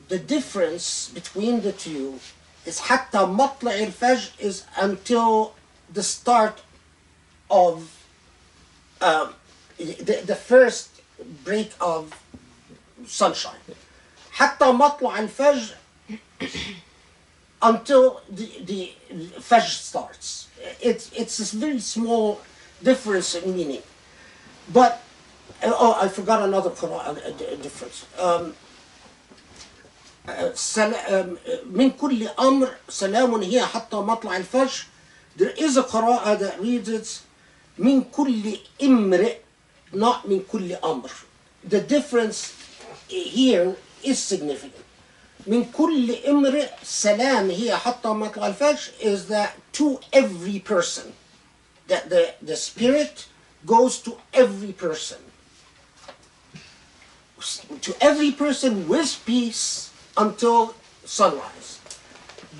The difference between the two is حتى مطلع الفجر is until the start of the first break of sunshine. حتى مطلع الفجر until the Fajr starts. It's a very small difference in meaning. But, I forgot another difference. من كل أمر سلام هي حتى مطلع الفجر. There is a qira'ah that reads it من كل إمر, not من كل أمر. The difference here is significant. من كل امرئ سلام هي حتى مطلع الفجر is that to every person. That the spirit goes to every person. To every person with peace until sunrise.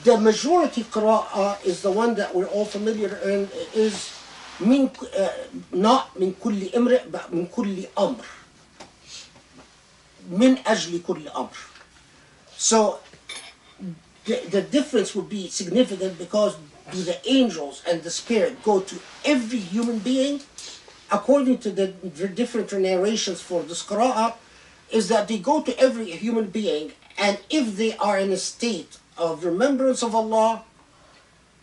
The majority qira'ah is the one that we're all familiar in, is من, not من كل امرئ but من كل أمر. من أجل كل أمر. So the difference would be significant because do the angels and the spirit go to every human being? According to the different narrations for this qira'ah, is that they go to every human being, and if they are in a state of remembrance of Allah,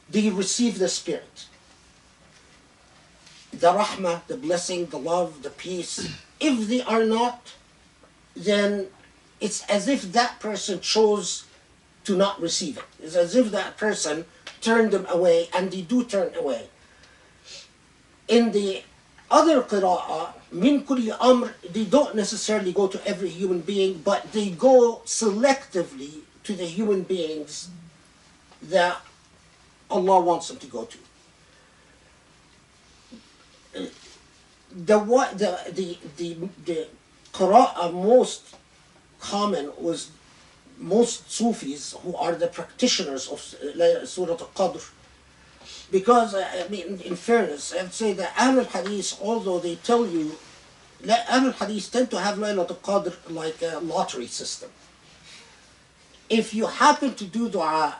they receive the spirit. The rahmah, the blessing, the love, the peace. If they are not, then it's as if that person chose to not receive it. It's as if that person turned them away, and they do turn away. In the other qira'ah, min kulli amr, they don't necessarily go to every human being, but they go selectively to the human beings that Allah wants them to go to. The qira'ah most common was most Sufis who are the practitioners of Surah al Qadr. Because, I mean, in fairness, I would say that Ahl al-Hadith, although they tell you, Ahl al-Hadith tend to have Laylat al Qadr like a lottery system. If you happen to do dua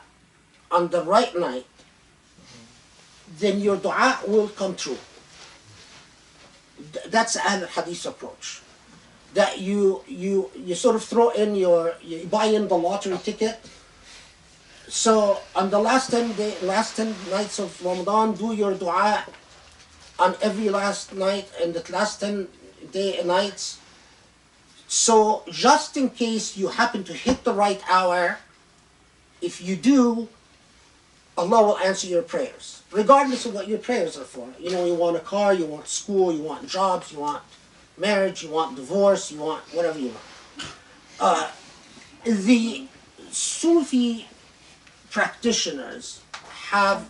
on the right night, then your dua will come true. That's Ahl al-Hadith approach. That you sort of throw in you buy in the lottery ticket. So on the last 10 nights of Ramadan, do your dua on every last night and the last 10 nights. So just in case you happen to hit the right hour, if you do, Allah will answer your prayers, regardless of what your prayers are for. You know, you want a car, you want school, you want jobs, you want marriage, you want divorce, you want whatever you want. The Sufi practitioners have,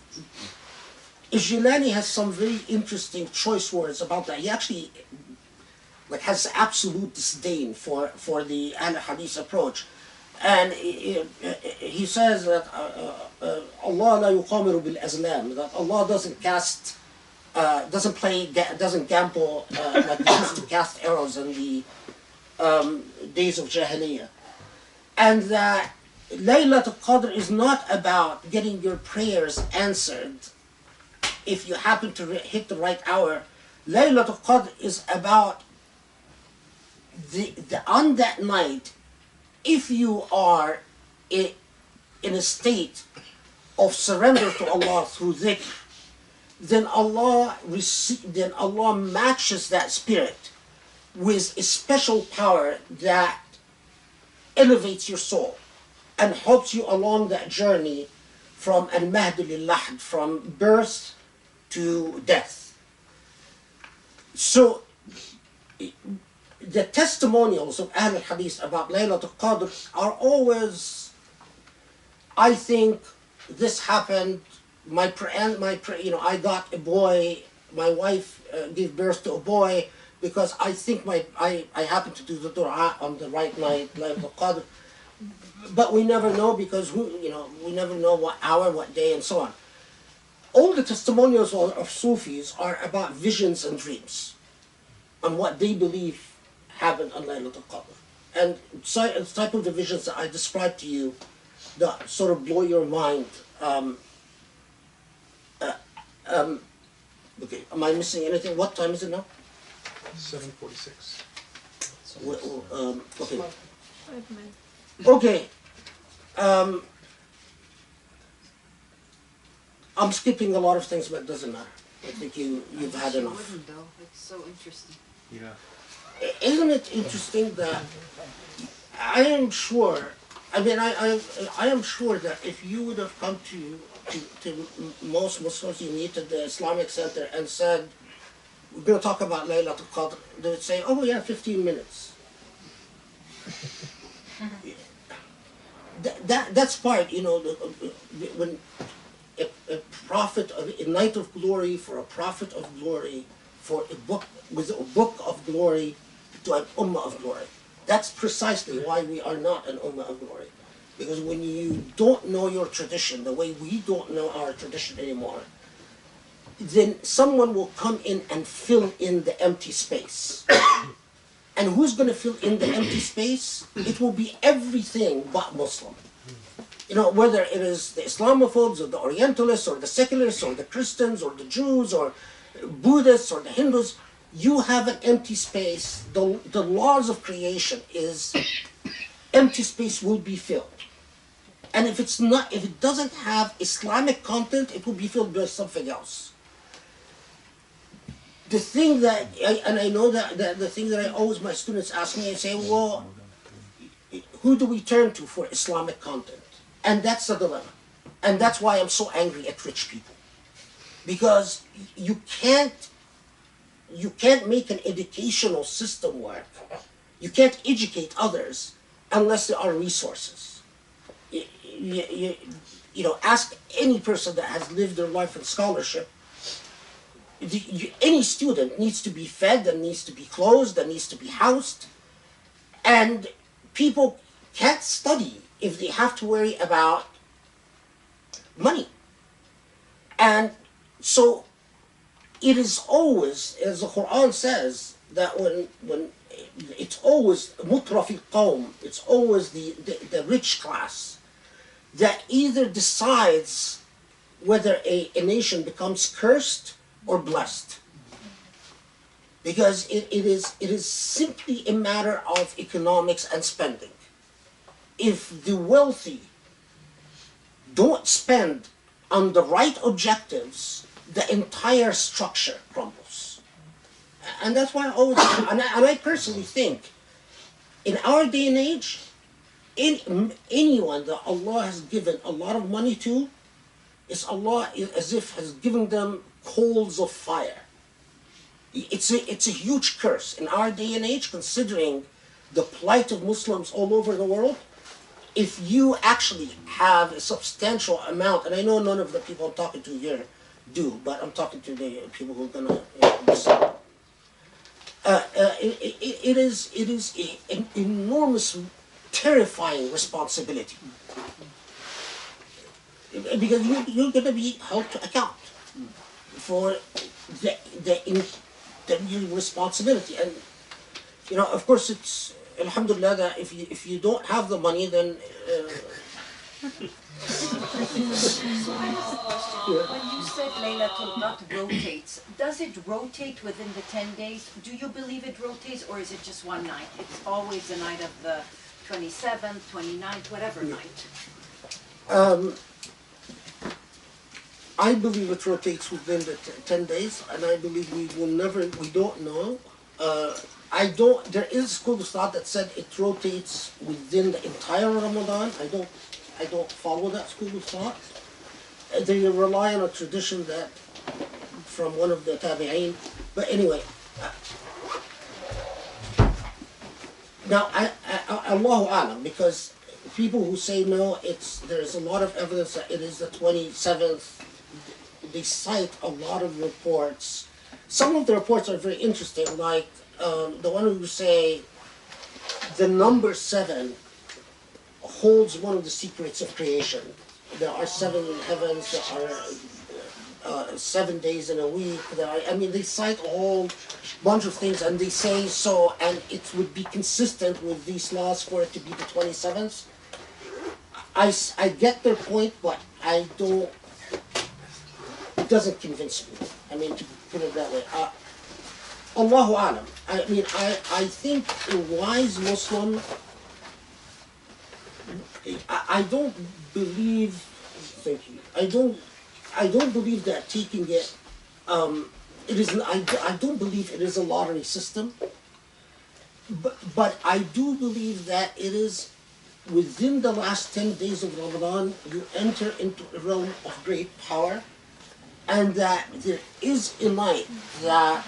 Ijilani has some very interesting choice words about that. He actually has absolute disdain for the Al-Hadith approach. And he says that Allah la yuqamiru bil azlam, that Allah doesn't cast, doesn't gamble like they used to cast arrows in the days of Jahiliyyah. And that Laylat al Qadr is not about getting your prayers answered if you happen to hit the right hour. Laylat al Qadr is about on that night, if you are in a state of surrender to Allah through dhikr, then Allah matches that spirit with a special power that elevates your soul and helps you along that journey from al-mahd lil-lahd, from birth to death. So the testimonials of Ahl al-Hadith about Laylat al Qadr are always, I think this happened, I got a boy, my wife gave birth to a boy because I think I happened to do the dua on the right night, Laylat al Qadr. But we never know because we never know what hour, what day, and so on. All the testimonials of Sufis are about visions and dreams, and what they believe happened on Laylat al Qadr. And the type of the visions that I described to you that sort of blow your mind. Okay, am I missing anything? What time is it now? 7:46. Okay. 5 minutes. Okay. I'm skipping a lot of things, but it doesn't matter. I think you've had enough. Wouldn't though. It's so interesting. Yeah. Isn't it interesting that I am sure, I am sure that if you would have come to most Muslims you meet at the Islamic Center and said, we're going to talk about Laylat al Qadr, they would say, oh yeah, 15 minutes. that's part, when a prophet, a night of glory for a prophet of glory, for a book with a book of glory to an ummah of glory. That's precisely why we are not an ummah of glory. Because when you don't know your tradition, the way we don't know our tradition anymore, then someone will come in and fill in the empty space. And who's going to fill in the empty space? It will be everything but Muslim. Whether it is the Islamophobes or the Orientalists or the secularists or the Christians or the Jews or Buddhists or the Hindus, you have an empty space. The laws of creation is empty space will be filled. And if it doesn't have Islamic content, it will be filled by something else. The thing that, I know that the thing that I always, my students ask me and say, well, who do we turn to for Islamic content? And that's the dilemma. And that's why I'm so angry at rich people. Because you can't make an educational system work. You can't educate others unless there are resources. Ask any person that has lived their life in scholarship. Any student needs to be fed, and needs to be clothed, and needs to be housed. And people can't study if they have to worry about money. And so it is always, as the Quran says, that when it's always mutrafi qawm, it's always the rich class that either decides whether a nation becomes cursed or blessed. Because it is simply a matter of economics and spending. If the wealthy don't spend on the right objectives, the entire structure crumbles. And that's why I always, and I personally think, in our day and age, anyone that Allah has given a lot of money to, is Allah as if has given them coals of fire. It's a huge curse in our day and age, considering the plight of Muslims all over the world. If you actually have a substantial amount, and I know none of the people I'm talking to here do, but I'm talking to the people who are gonna listen. It is an enormous, terrifying responsibility, because you're going to be held to account for the responsibility. And of course, it's alhamdulillah that if you don't have the money, then So I have a question. When you said Laylat al Qadr rotates, does it rotate within the 10 days? Do you believe it rotates, or is it just one night? It's always the night of the 27th, 29th, whatever night. I believe it rotates within the 10 days, and I believe we don't know. There is a school of thought that said it rotates within the entire Ramadan. I don't follow that school of thought. They rely on a tradition that from one of the tabi'een. But anyway, now Allahu A'lam, because people who say no, there's a lot of evidence that it is the 27th. They cite a lot of reports. Some of the reports are very interesting, like the one who say the number 7 holds one of the secrets of creation. There are 7 heavens, there are 7 days in a week. They cite a whole bunch of things, and they say so, and it would be consistent with these laws for it to be the 27th. I get their point, but it doesn't convince me. To put it that way. Allahu A'lam. I think a wise Muslim, I don't believe, thank you, I don't believe that taking it, I don't believe it is a lottery system, but I do believe that it is within the last 10 days of Ramadan, you enter into a realm of great power, and that there is a night that,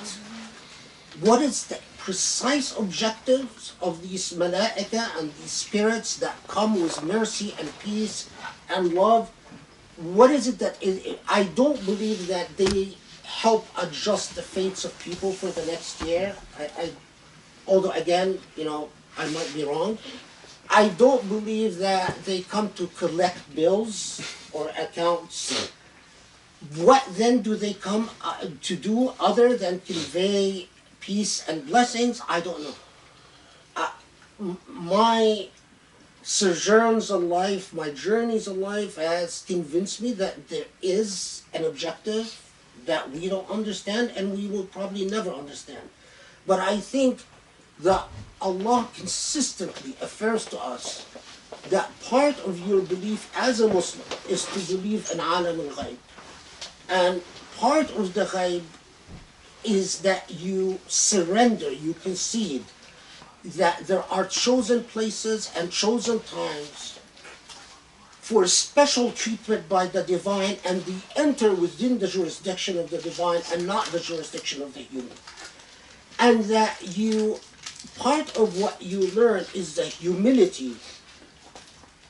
what is the precise objectives of these malaika and these spirits that come with mercy and peace and love, what is it that I don't believe that they help adjust the fates of people for the next year. Although again, I might be wrong. I don't believe that they come to collect bills or accounts. What then do they come to do other than convey peace and blessings? I don't know. My sojourns in life, my journeys in life has convinced me that there is an objective that we don't understand and we will probably never understand. But I think that Allah consistently affirms to us that part of your belief as a Muslim is to believe in alam al-ghayb. And part of the ghayb is that you surrender, you concede that there are chosen places and chosen times for special treatment by the divine, and they enter within the jurisdiction of the divine and not the jurisdiction of the human. And that part of what you learn is the humility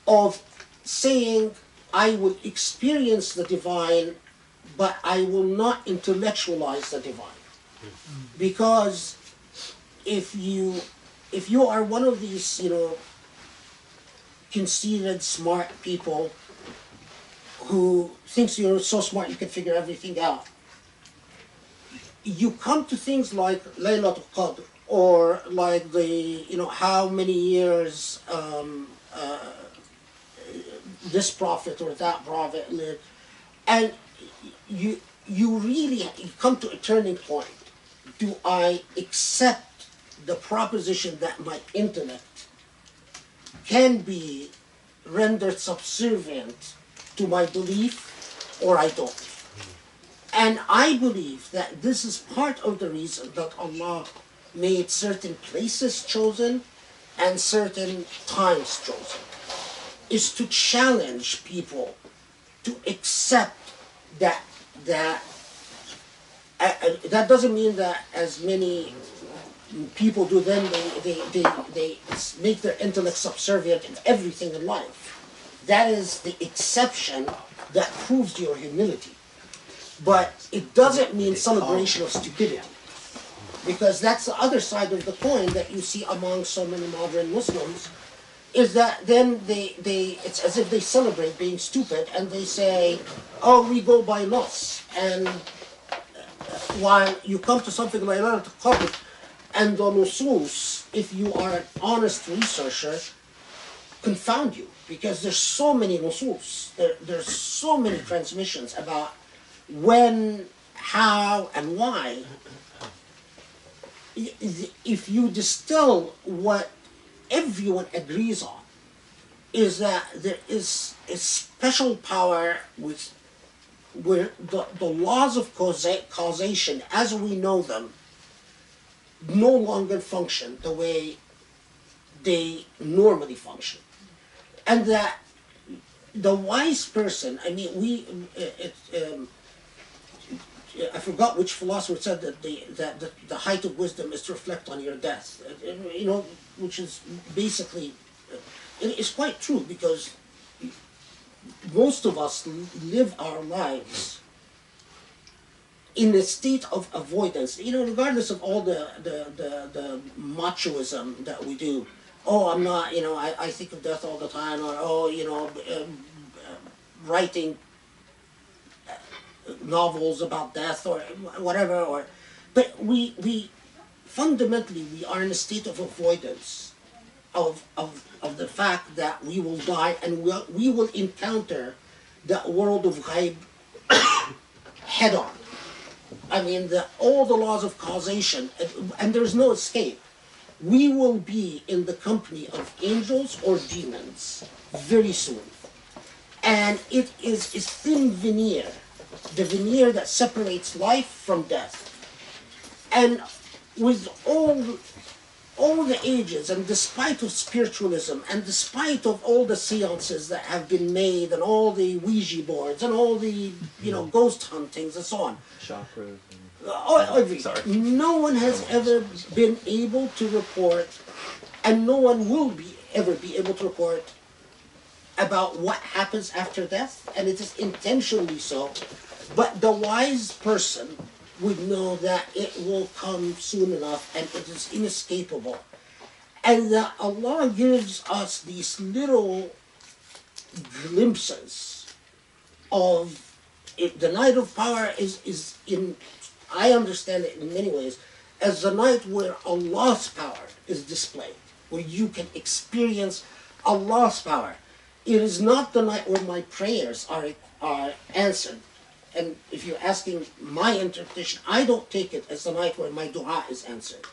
of saying, I will experience the divine, but I will not intellectualize the divine. Because if you are one of these, conceited, smart people who thinks you're so smart you can figure everything out, you come to things like Laylat al Qadr, or like the, how many years this prophet or that prophet lived, and you really come to a turning point. Do I accept the proposition that my intellect can be rendered subservient to my belief, or I don't? And I believe that this is part of the reason that Allah made certain places chosen and certain times chosen, is to challenge people to accept that that doesn't mean that as many people do then they make their intellect subservient in everything in life. That is the exception that proves your humility. But it doesn't mean celebration of stupidity. Because that's the other side of the coin that you see among so many modern Muslims, is that then it's as if they celebrate being stupid and they say, oh, we go by loss. And while you come to something like Laylat al Qadr, and the nusus, if you are an honest researcher, confound you. Because there's so many nusus, there's so many transmissions about when, how, and why. If you distill what everyone agrees on, is that there is a special power where the laws of causation as we know them no longer function the way they normally function. And that the wise person, I forgot which philosopher said that the height of wisdom is to reflect on your death. Which is basically, it's quite true, because most of us live our lives in a state of avoidance. Regardless of all the machoism that we do. Oh, I'm not. I think of death all the time, or writing novels about death or whatever, but we fundamentally we are in a state of avoidance of the fact that we will die and we will encounter that world of ghaib head on. All the laws of causation, and there's no escape. We will be in the company of angels or demons very soon, and it is a thin veneer, the veneer that separates life from death. And with all the ages, and despite of spiritualism, and despite of all the seances that have been made, and all the Ouija boards, and all the ghost huntings and so on, chakras. I agree. Sorry. No one has ever been able to report, and no one will ever be able to report about what happens after death, and it is intentionally so. But the wise person would know that it will come soon enough, and it is inescapable. And that Allah gives us these little glimpses of it. The night of power is in, I understand it in many ways, as the night where Allah's power is displayed, where you can experience Allah's power. It is not the night where my prayers are answered. And if you're asking my interpretation, I don't take it as the night where my dua is answered.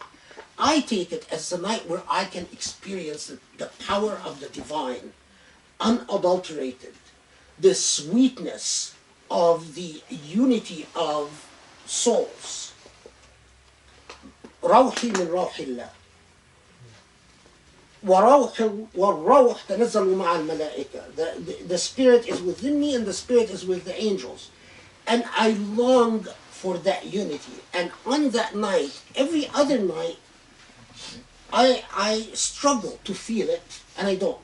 I take it as the night where I can experience the power of the divine, unadulterated, the sweetness of the unity of souls. روحي من روح الله والروح تنزل مع الملائكة. The spirit is within me and the spirit is with the angels. And I long for that unity. And on that night, every other night, I struggle to feel it, and I don't.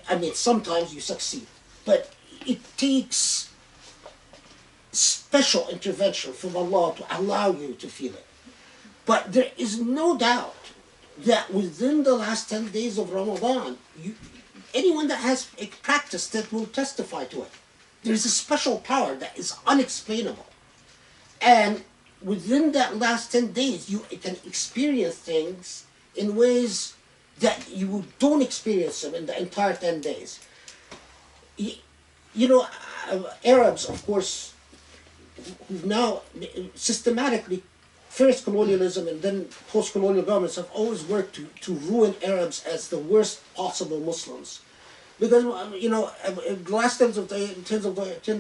I mean, sometimes you succeed, but it takes special intervention from Allah to allow you to feel it. But there is no doubt that within the last 10 days of Ramadan, anyone that has practiced it will testify to it. There is a special power that is unexplainable. And within that last 10 days, you can experience things in ways that you don't experience them in the entire 10 days. You know, Arabs, of course, who've now systematically, first colonialism and then post-colonial governments have always worked to ruin Arabs as the worst possible Muslims. Because, you know, the last 10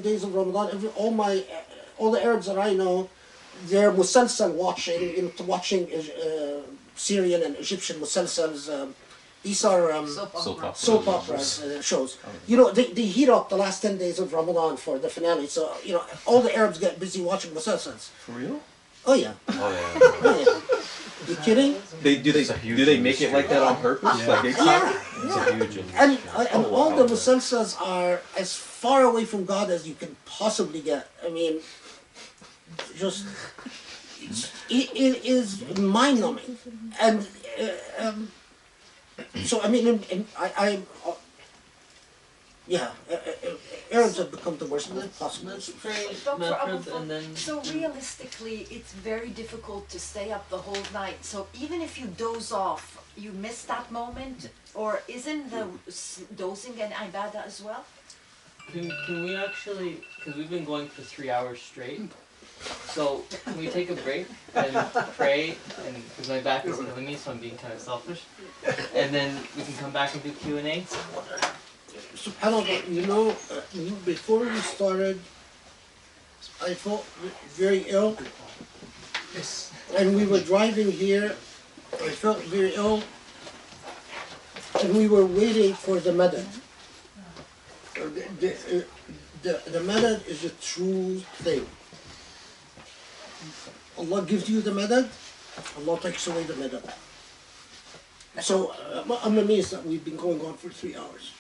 days of Ramadan, all the Arabs that I know, they're musalsal watching Syrian and Egyptian musalsals. These are soap operas shows. You know, they heat up the last 10 days of Ramadan for the finale. So, you know, all the Arabs get busy watching musalsals. For real? Oh yeah. Oh yeah. Oh yeah. You kidding? Do they make it like that on purpose? Yeah. Like And all the musalsals are as far away from God as you can possibly get. I mean, just it is mind-numbing. And so I mean, Arabs have become the worst possible. Dr. Abou El Fadl, so realistically, it's very difficult to stay up the whole night. So even if you doze off, you miss that moment? Or isn't the dozing an ibadah as well? Can we actually, because we've been going for 3 hours straight, so can we take a break and pray, and because my back is killing me, so I'm being kind of selfish, and then we can come back and do Q&A? SubhanAllah, you know, before we started, I felt very ill. Yes. And we were driving here, I felt very ill, and we were waiting for the madad. The madad is a true thing. Allah gives you the madad, Allah takes away the madad. So I'm amazed that we've been going on for 3 hours.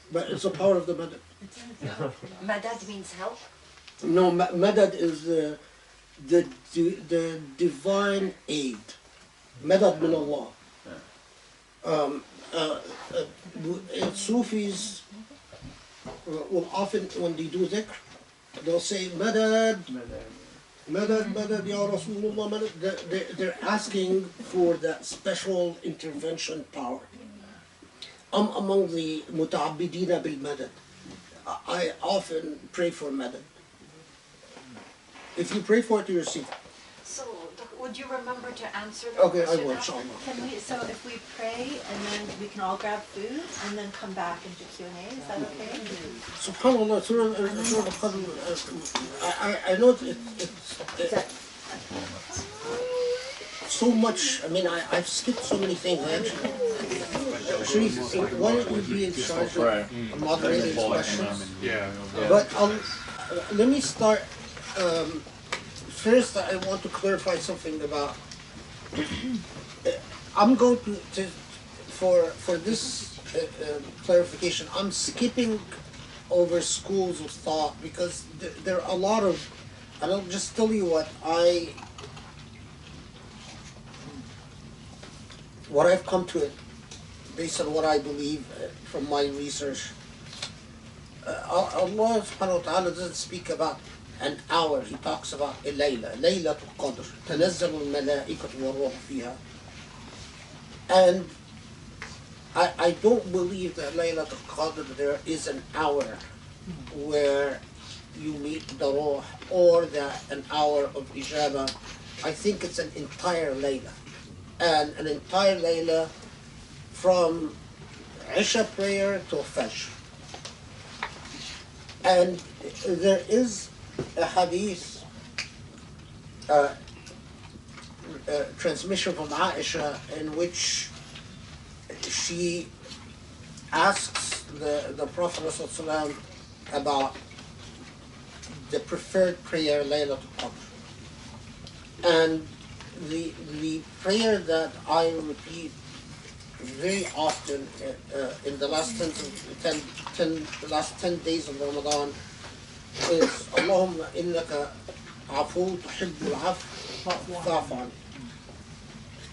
But it's the power of the madad. Madad means help? No, madad is the divine aid. Madad min Allah. Sufis will often, when they do dhikr, they'll say, Madad, Madad, Madad, Ya Rasulullah, Madad. They're asking for that special intervention power. I'm among the muta'abbidina bil madad. I often pray for madad. If you pray for it, you receive it. So, would you remember to answer the Okay, I question will, now? inshallah. Can we, so if we pray and then we can all grab food and then come back and do Q&A, is that okay? SubhanAllah, Surah Al Qadr, I know it's so much. I mean, I've skipped so many things, actually. Sharif, why don't you be in charge of moderating questions? Yeah. But let me start first I want to clarify something about. I'm going to for this clarification. I'm skipping over schools of thought because there are a lot of. I'll just tell you what I've come to it based on what I believe from my research. Allah subhanahu wa ta'ala doesn't speak about an hour. He talks about a Laylat al Qadr. تنزل الملائكة والروح فيها. And I don't believe that Laylat al Qadr there is an hour where you meet the Ruh or an hour of Ijaba. I think it's an entire Layla. And an entire Layla from Isha prayer to Fajr. And there is a hadith transmission from Aisha in which she asks the Prophet ﷺ about the preferred prayer, Laylat al Qadr. And the prayer that I repeat very often in the last 10 days of Ramadan is Allahumma innaka afu tuhibbul afw fa'fu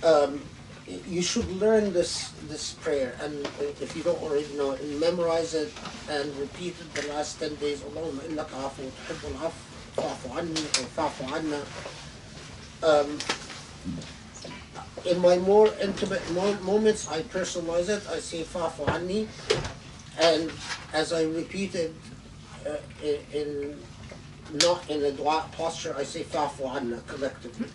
anni. You should learn this prayer, and if you don't already know it, and memorize it and repeat it the last 10 days. Allahumma innaka afu tuhibbul afw fa'fu anni or fa'fu anna. In my more intimate moments, I personalize it. I say fa'fu anni, and as I repeat it not in a dua posture, I say fa'fu anna collectively.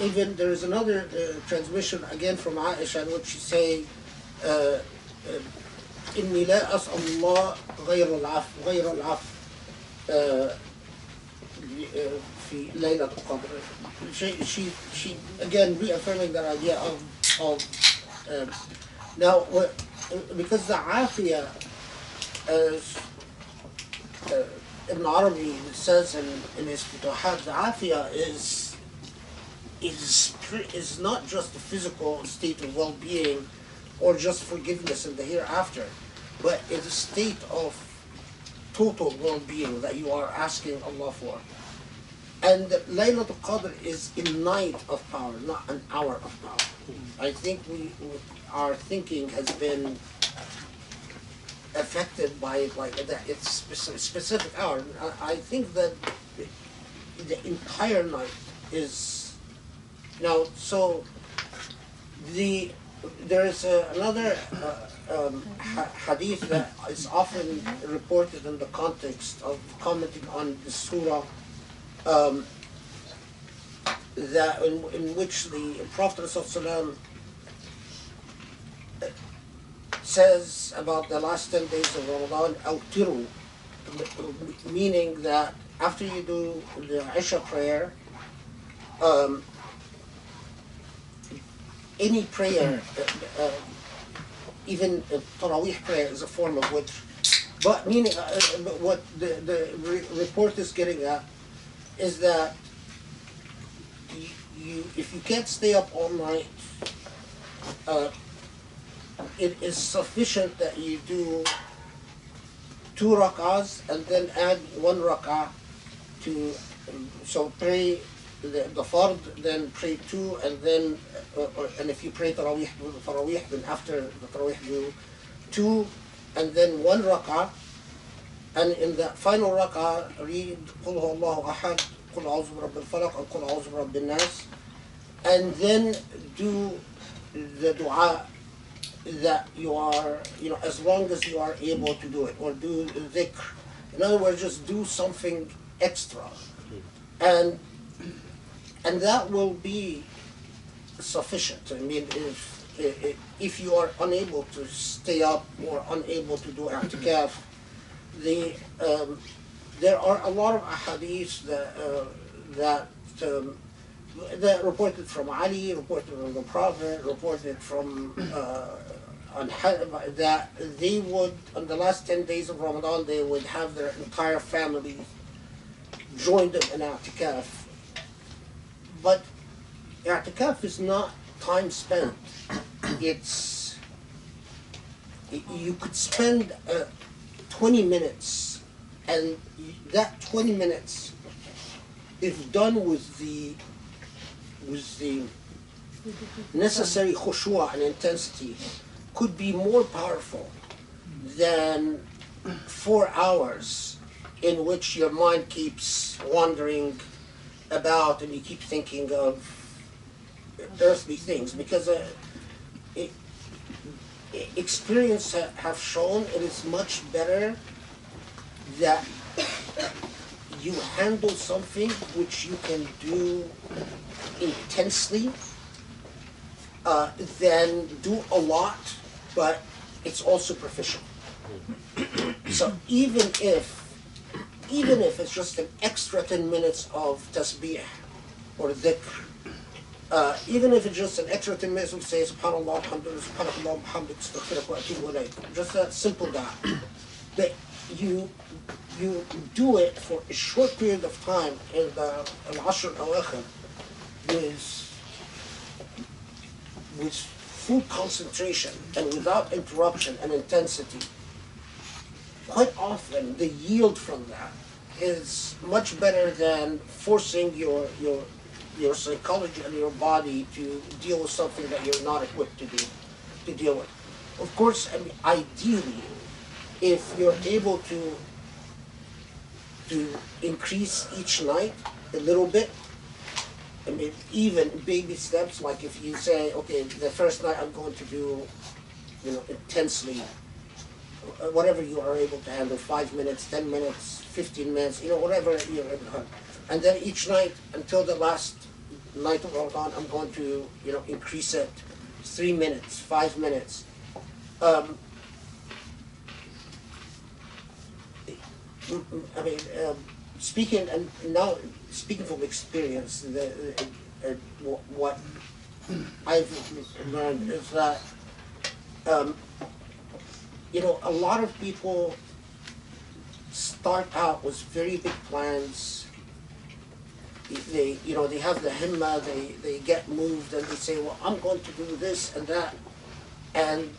Even there is another transmission again from Aisha in which she say, "Inni la as'al Allah غير العفو في ليلة القدر." She again reaffirming that idea of now because the afiya, as Ibn Arabi says in his Futuhat, the afiya is not just a physical state of well-being or just forgiveness in the hereafter, but it's a state of total well-being that you are asking Allah for. And Laylat al Qadr is a night of power, not an hour of power. I think our thinking has been affected by it, like that. It's a specific hour. I think that the entire night is now. So there is another hadith that is often reported in the context of commenting on the surah. That in which the Prophet ﷺ says about the last 10 days of Ramadan, awtiru, meaning that after you do the Isha prayer, any prayer, even Taraweeh prayer is a form of witr. But meaning, what the report is getting at is that if you can't stay up all night, it is sufficient that you do 2 rak'ahs and then add 1 rak'ah to, so pray the fard, then pray 2, and then, and if you pray Taraweeh, do the Taraweeh, then after the Taraweeh do 2, and then 1 rak'ah. And in the final rak'ah, read قُلْ هُوَ اللَّهُ أَحَدٌ قُلْ أَعُوذُ بِرَبِّ الْفَلَقِ and قُلْ أَعُوذُ بِرَبِّ النَّاسِ, and then do the dua that you are, as long as you are able to do it, or do dhikr. In other words, just do something extra. And that will be sufficient. I mean, if you are unable to stay up or unable to do i'tikaf, there are a lot of ahadith that reported from Ali, reported from the Prophet, reported from that they would, on the last 10 days of Ramadan, they would have their entire family join them in i'tikaf. But i'tikaf is not time spent. It's, you could spend 20 minutes, and that 20 minutes, if done with the necessary khushu' and intensity, could be more powerful than 4 hours in which your mind keeps wandering about and you keep thinking of earthly things. Because experience have shown it is much better that you handle something which you can do intensely than do a lot, but it's all superficial. So even if it's just an extra 10 minutes of tasbih or dhikr, even if it's just an extra 10 minutes of say subhanallah, alhamdulillah, subhanallah, alhamdulillah, astaghfirullah wa atubu ilayh, just that simple that you do it for a short period of time in the al-ashr al-awakhir with full concentration and without interruption and intensity. Quite often the yield from that is much better than forcing your psychology and your body to deal with something that you're not equipped to deal with. Of course, I mean, ideally, if you're able to increase each night a little bit, I mean, even baby steps, like if you say, okay, the first night I'm going to do, intensely, whatever you are able to handle, 5 minutes, 10 minutes, 15 minutes, whatever you're able to handle. And then each night, until the last night of Ramadan, I'm going to, increase it 3 minutes, 5 minutes. Speaking from experience, what I've learned is that a lot of people start out with very big plans. They have the himma, they get moved, and they say, well, I'm going to do this and that. And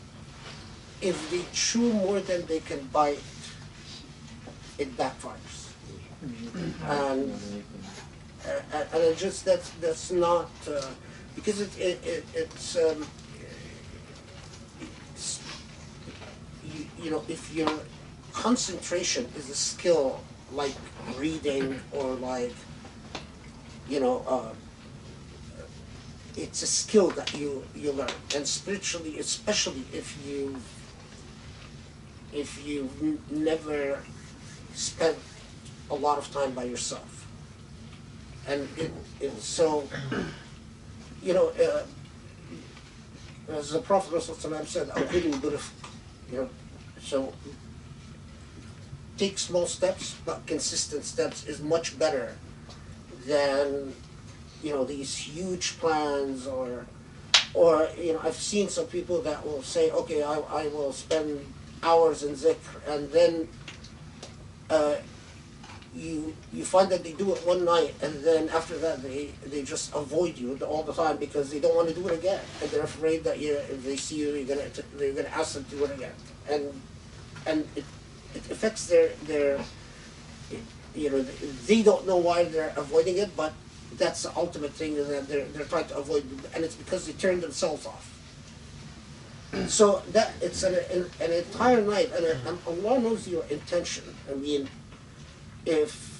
if they chew more than they can bite, it backfires. And it just, that's not, because it's if your concentration is a skill like reading or like, it's a skill that you learn. And spiritually, especially if you've never spent a lot of time by yourself. And so, as the Prophet ﷺ said, so take small steps, but consistent steps is much better than, these huge plans or I've seen some people that will say, okay, I will spend hours in zikr, and then you find that they do it one night, and then after that they just avoid you all the time because they don't want to do it again, and they're afraid that if they see you, they're gonna ask them to do it again, and it affects their they don't know why they're avoiding it, but that's the ultimate thing that they're trying to avoid, and it's because they turn themselves off. So that it's an entire night, and Allah knows your intention. I mean, if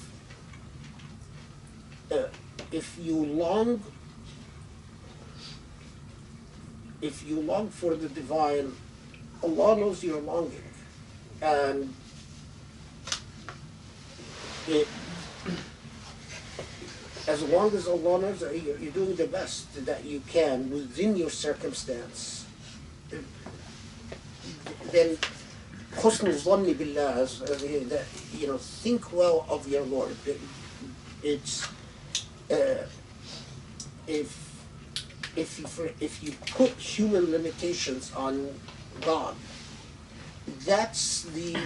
you long for the divine, Allah knows your longing, and as long as Allah knows that you're doing the best that you can within your circumstance, then husnul dhanni billah, think well of your Lord. It's if you put human limitations on God. That's the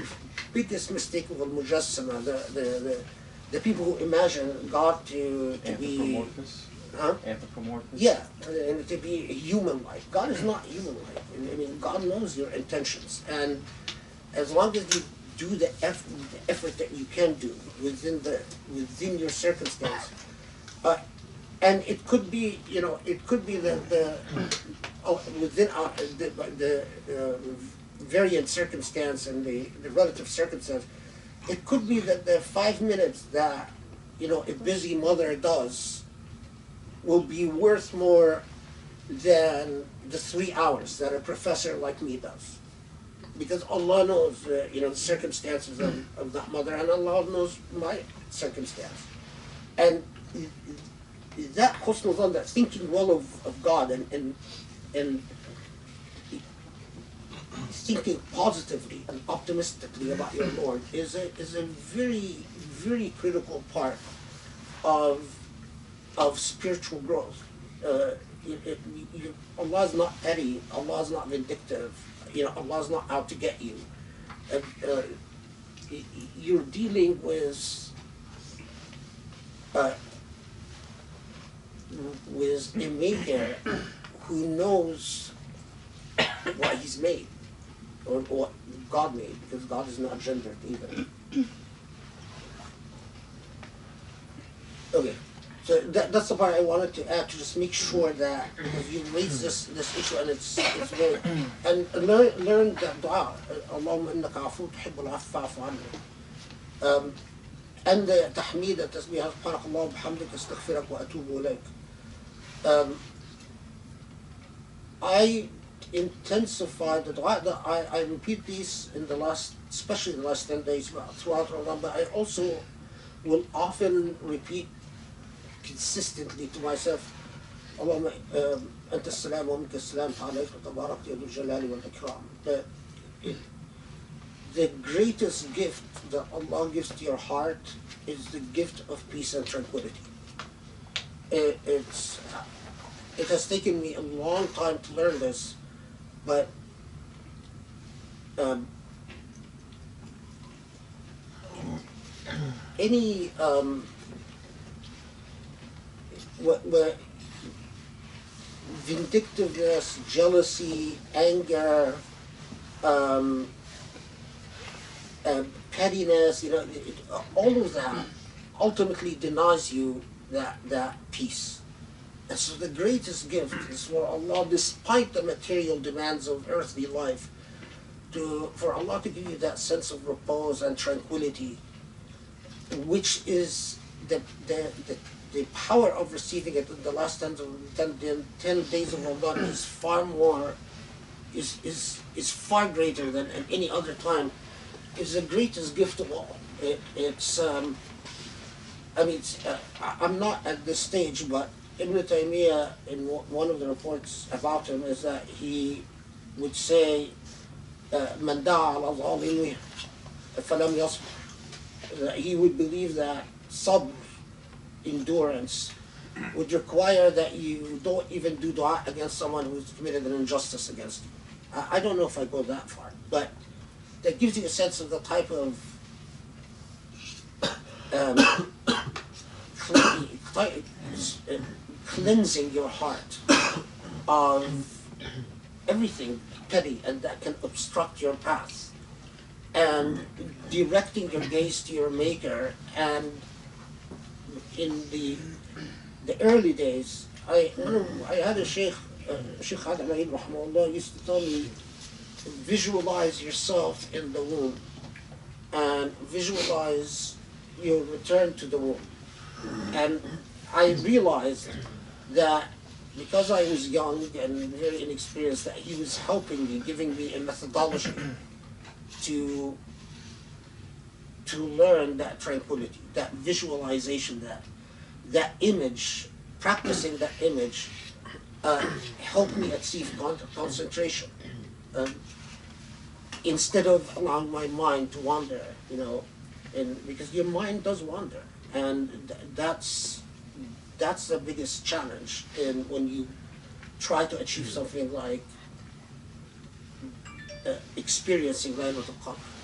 biggest mistake of al-Mujassama, the people who imagine God to be... Anthropomorphous? Huh? Anthropomorphous? Yeah, and to be human-like. God is not human-like. I mean, God knows your intentions. And as long as you do the effort that you can do within your circumstance, and it could be, you know, it could be within the variant circumstance and the relative circumstance, it could be that the 5 minutes that, you know, a busy mother does will be worth more than the 3 hours that a professor like me does. Because Allah knows, you know, the circumstances of that mother, and Allah knows my circumstance. And that husn al-dhan, that thinking well of God and thinking positively and optimistically about your Lord is a very, very critical part of spiritual growth. Allah is not petty. Allah is not vindictive. You know, Allah is not out to get you. You're dealing with a maker who knows what he's made, or what God made, because God is not gendered either. Okay, so that's the part I wanted to add, to just make sure that, because you raised this issue, and it's very, and learn that dua, Allahumma innaka afu tuhibbul afwa fa'fu anni. And the tahmid, the tasbih, subhanakallah bihamdika astaghfiruka wa atubu ilayk. I intensify the dua. I repeat these in the last, especially the last 10 days throughout Ramadan, but I also will often repeat consistently to myself, Allahumma anta as-salam wa minka as-salam, alayka tabarakta ya dhul jalali wal ikram. The greatest gift that Allah gives to your heart is the gift of peace and tranquility. It has taken me a long time to learn this, but any what vindictiveness, jealousy, anger, pettiness, you know, all of that ultimately denies you that peace. And so the greatest gift is for Allah, despite the material demands of earthly life, for Allah to give you that sense of repose and tranquility, which is the power of receiving it in the last 10 days of Ramadan is far more, is far greater than at any other time. Is the greatest gift of all. I'm not at this stage, but Ibn Taymiyyah, in one of the reports about him, is that he would say, "Man da'a ala zalimi falam yasbir." That he would believe that sabr, endurance, would require that you don't even do dua against someone who's committed an injustice against you. I don't know if I go that far, but that gives you a sense of the type of cleansing your heart of everything petty and that can obstruct your path, and directing your gaze to your Maker. And in the early days, I had a Sheikh Khaled Abou El Fadl used to tell me, visualize yourself in the womb and visualize your return to the womb. And I realized that because I was young and very inexperienced, that he was helping me, giving me a methodology to learn that tranquility, that visualization, that image, practicing that image helped me achieve concentration. Instead of allowing my mind to wander, you know, because your mind does wander, and that's the biggest challenge when you try to achieve something like experiencing Laylat al Qadr.